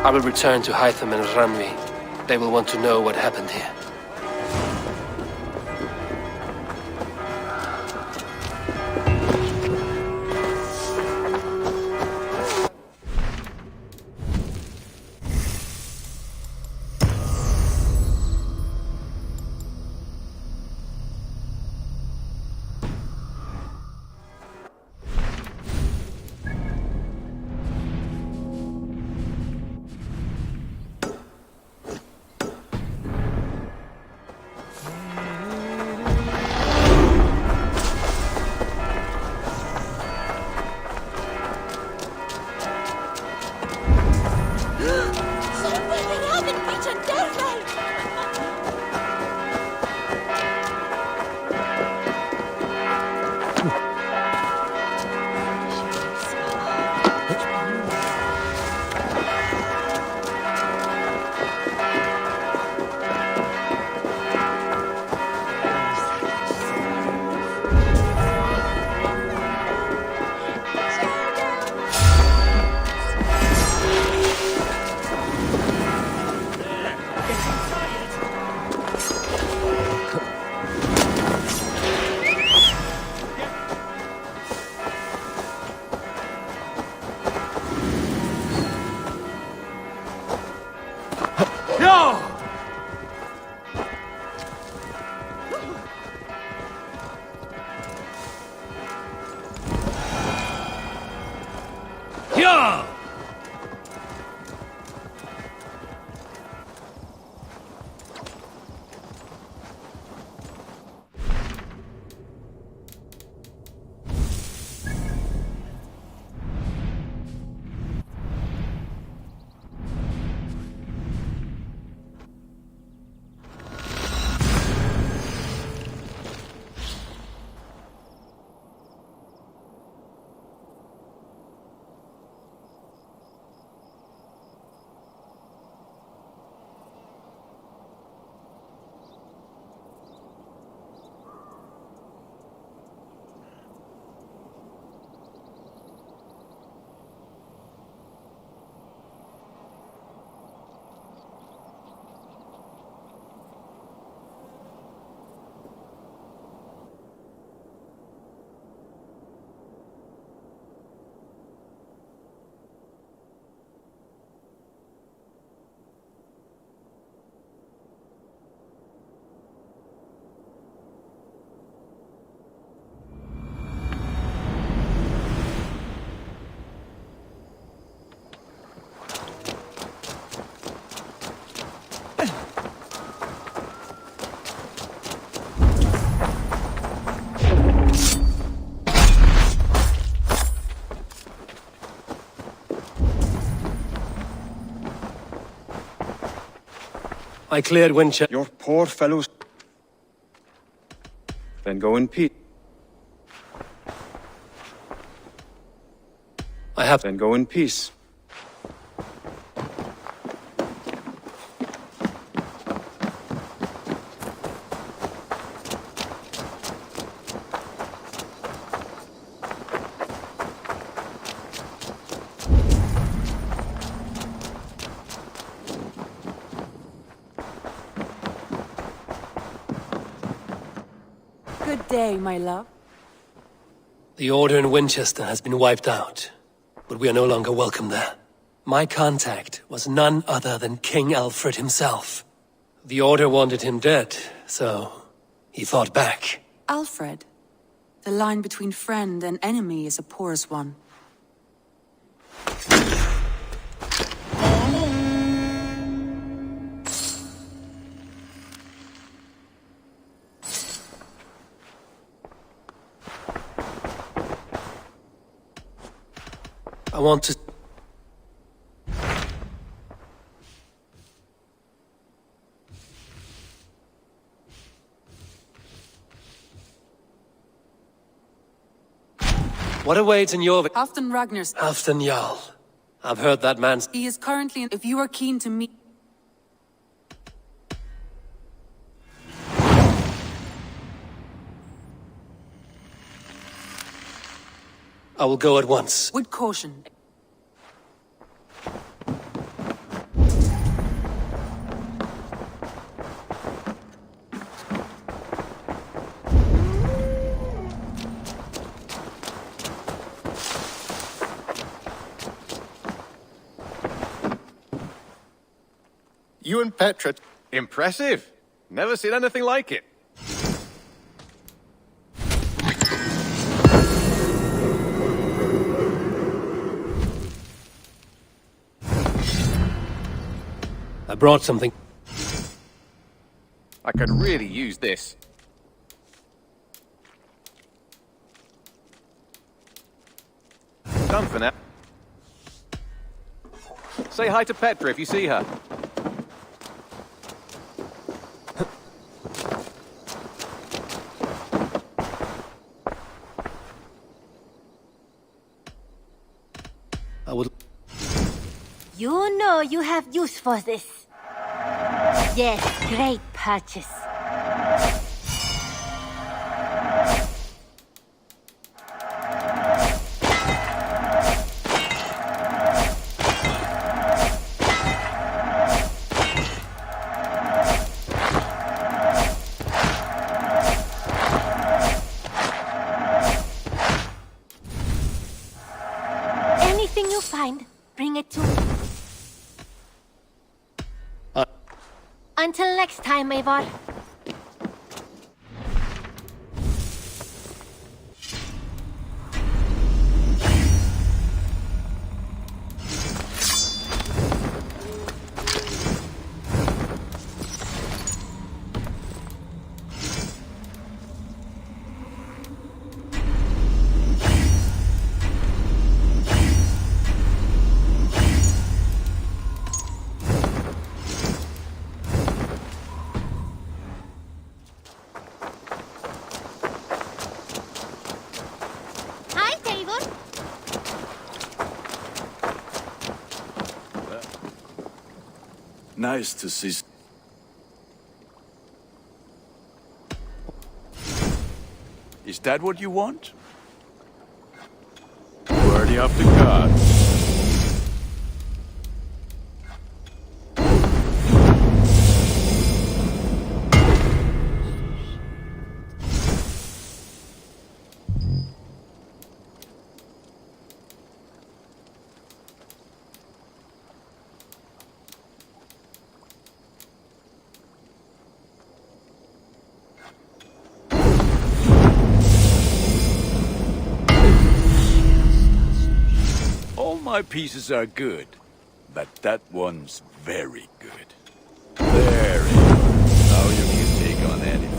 I will return to Hytham and Ranvi. They will want to know what happened here. Yo! Yeah! I cleared Winchester. Your poor fellows. Then go in peace. I have. Then go in peace. Good day, my love. The Order in Winchester has been wiped out, but we are no longer welcome there. My contact was none other than King Alfred himself. The Order wanted him dead, so he fought back. Alfred. The line between friend and enemy is a porous one. I want to... What awaits in your... Halfdan Ragnar's... Halfdan Jarl. I've heard that man's... He is currently in... If you are keen to meet... I will go at once. With caution. You and Petra. Impressive. Never seen anything like it. I brought something. I could really use this. Done for now. Say hi to Petra if you see her. I would... You know you have use for this. Yes, great purchase. Anything you find, bring it to me. Until next time, Eivor. Hi, Eivor. Nice to see. Is that what you want? Worthy of the gods. All my pieces are good, but that one's very good. There, Eivor. Now you can take on anything.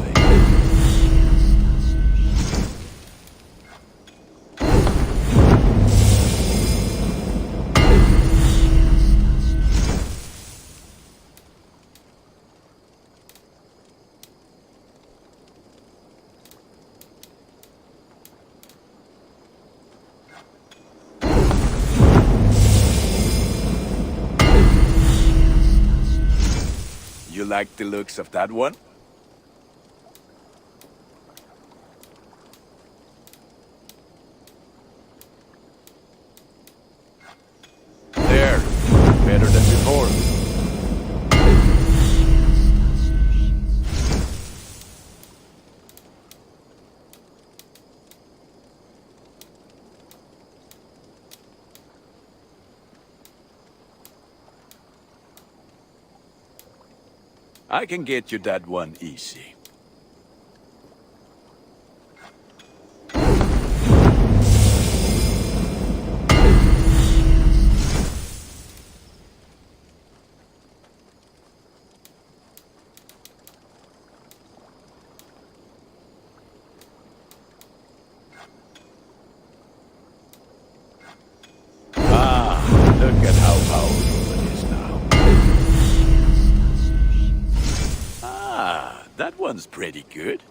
You like the looks of that one? There, better than before. I can get you that one easy. Ah, look at how powerful it is now. Ah, that one's pretty good.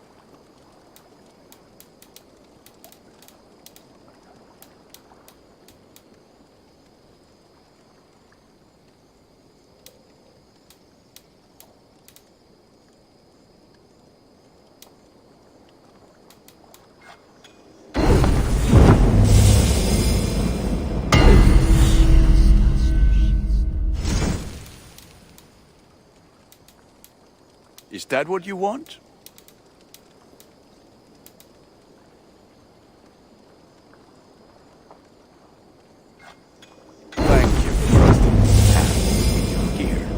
Is that what you want? Thank you for trusting these hands with your gear.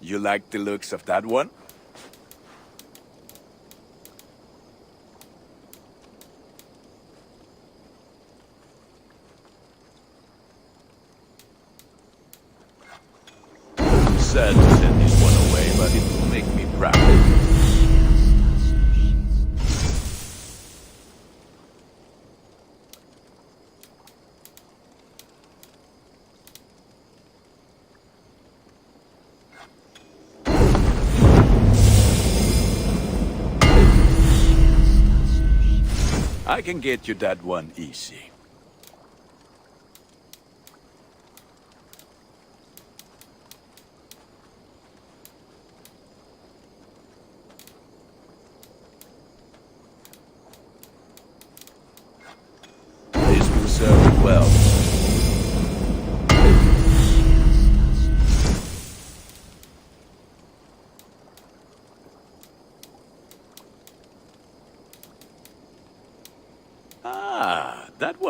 You like the looks of that one? I'm sad to send this one away, but it will make me proud. I can get you that one easy. This will serve you well.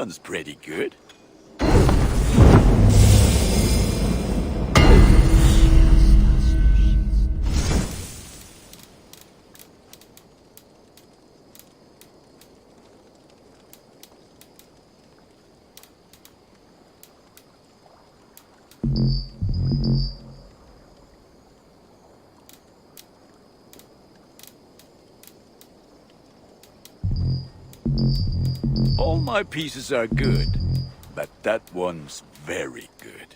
one's pretty good. All my pieces are good, but that one's very good.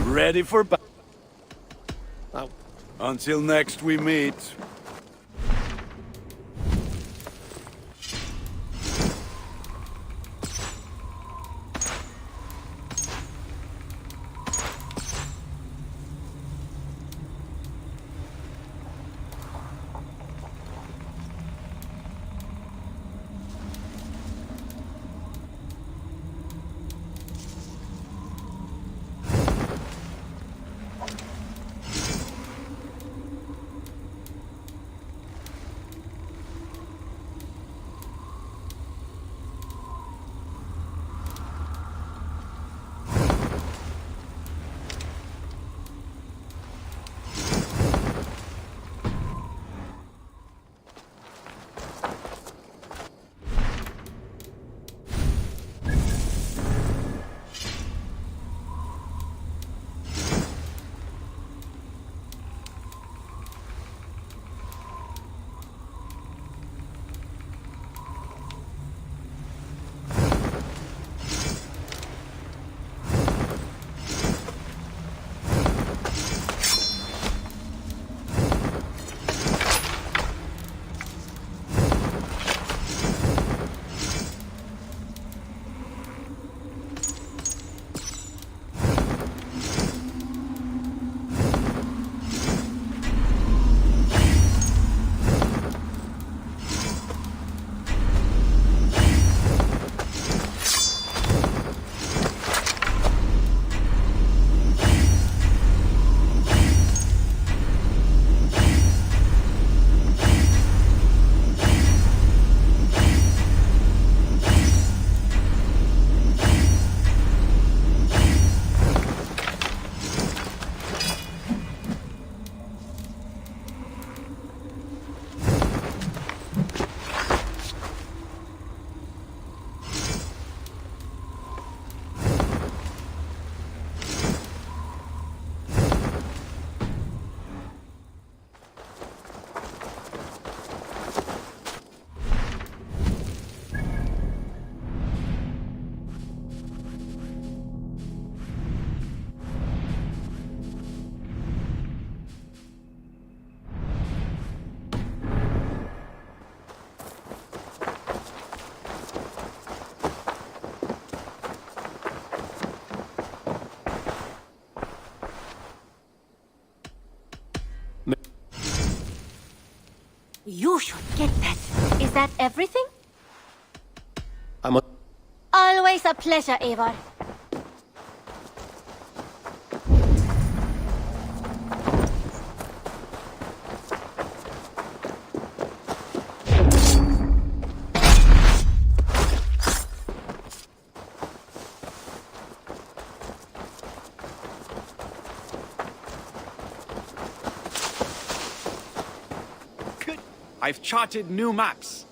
Ready for battle. Until next we meet. You should get that. Is that everything? I'm Always a pleasure, Eivor. I've charted new maps.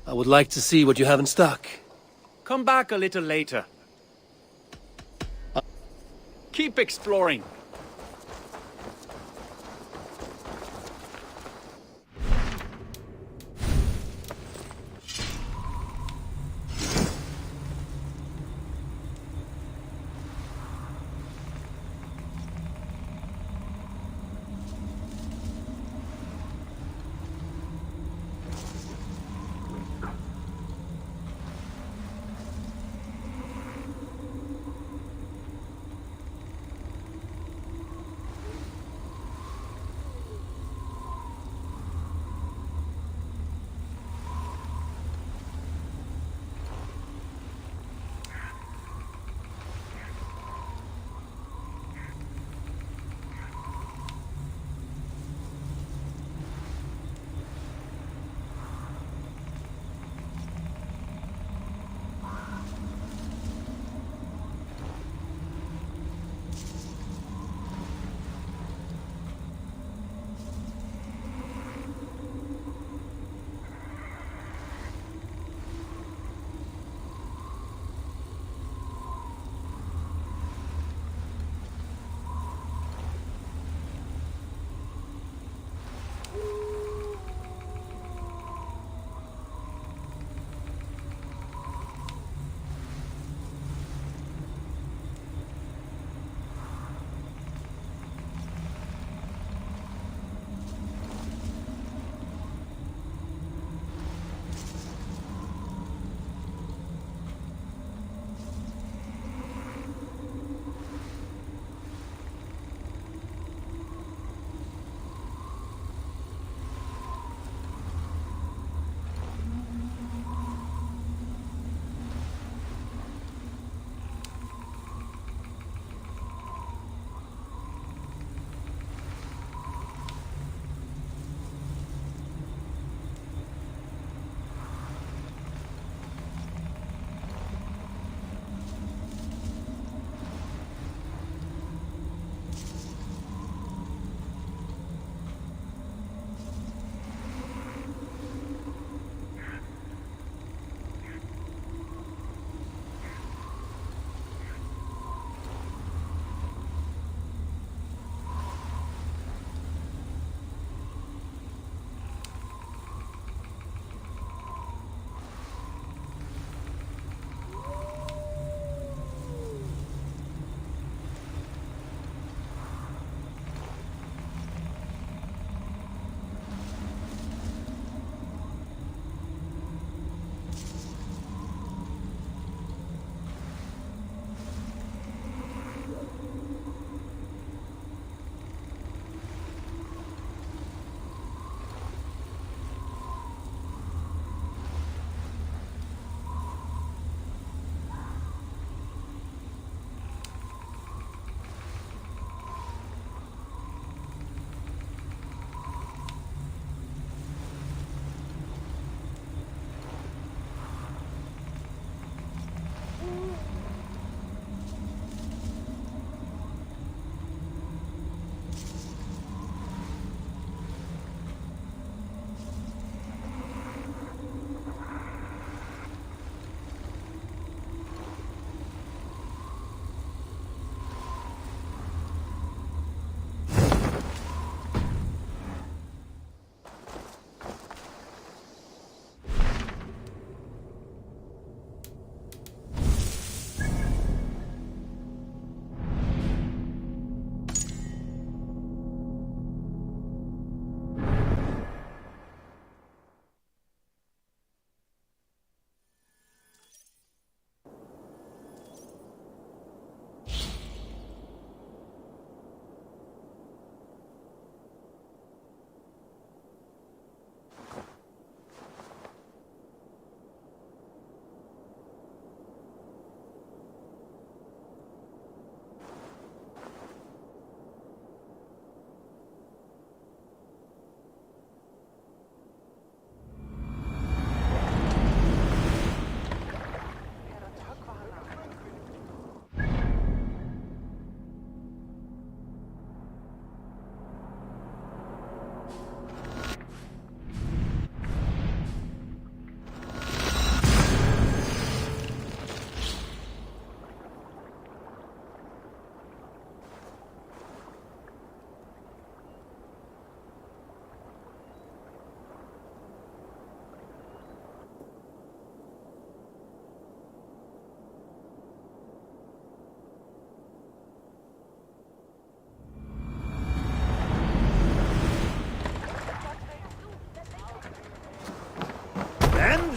I would like to see what you have in stock. Come back a little later. Keep exploring.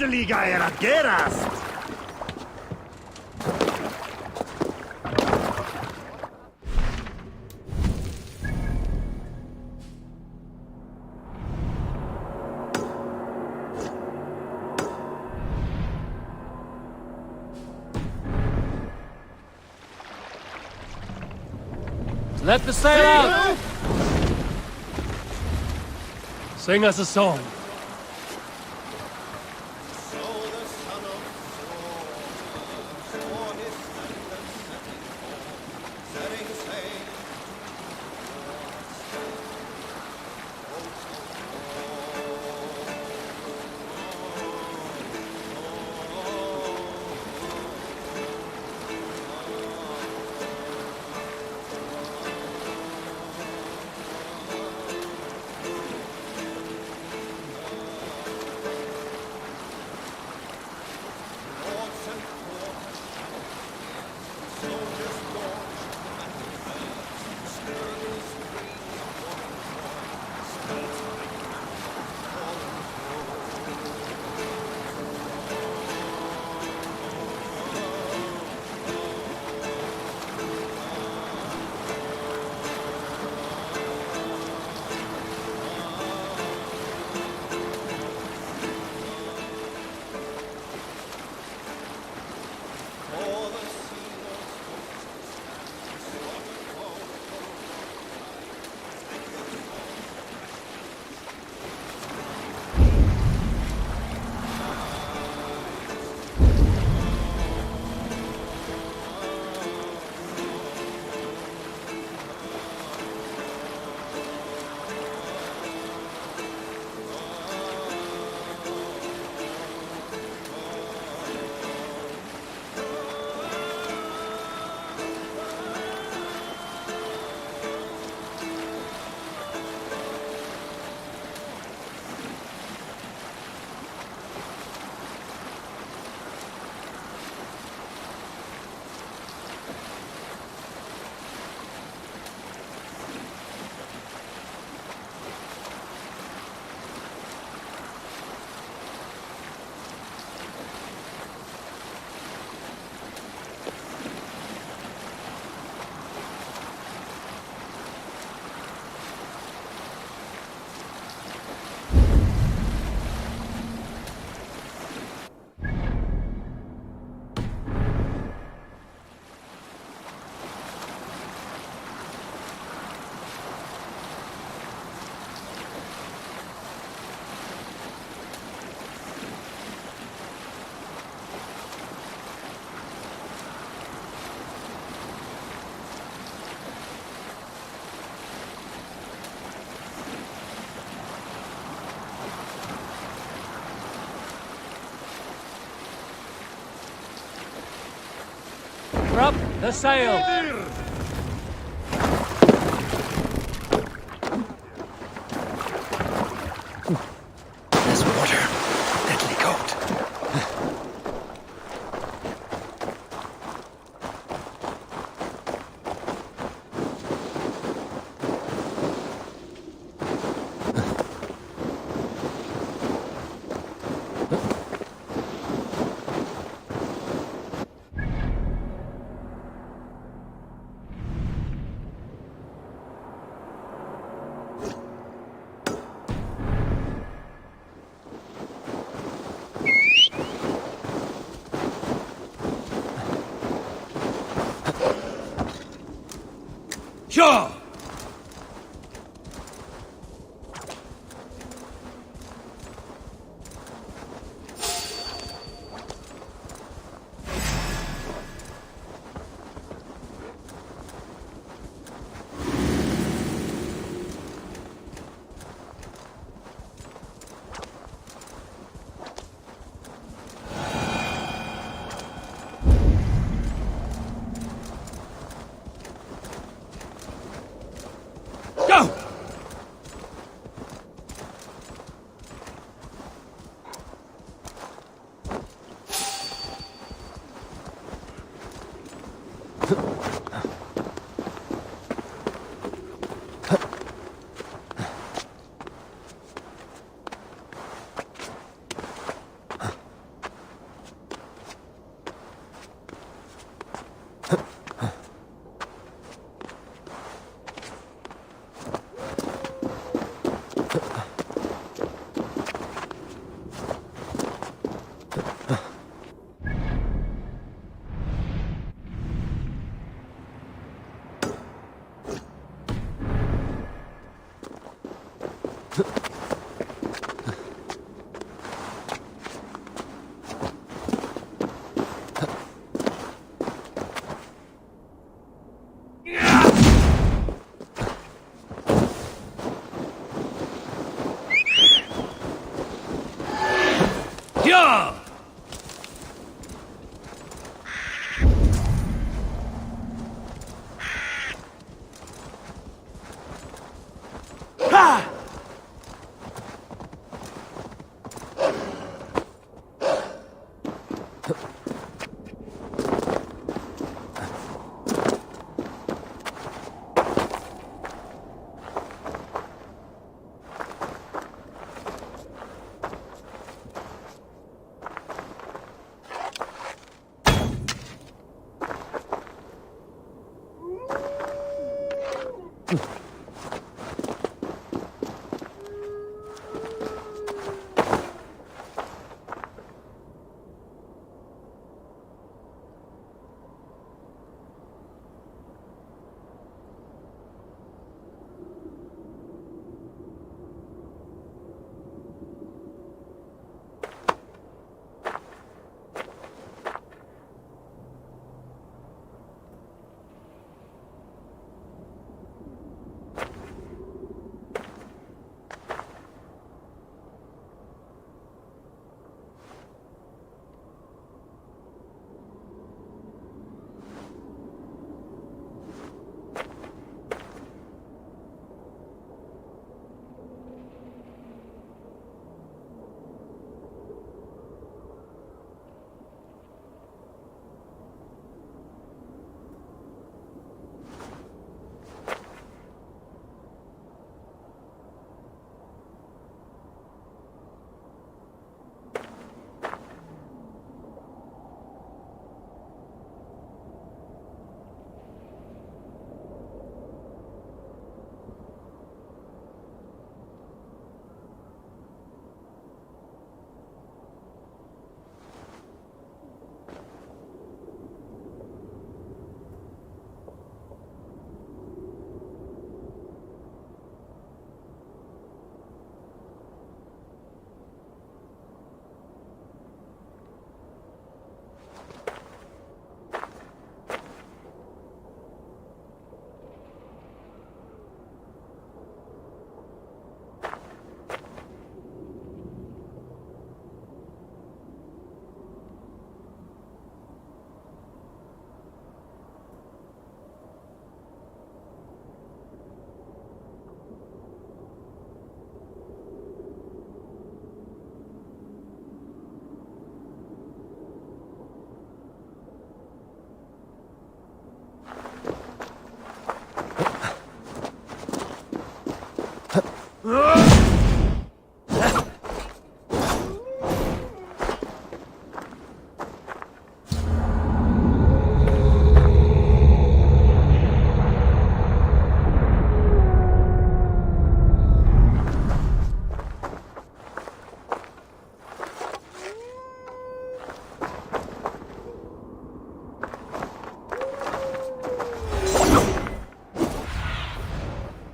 Adeliga era gerast! Let the sail out! Sing us a song. Up the sail! There's water. Deadly cold. Sure!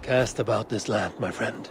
Cast about this land, my friend.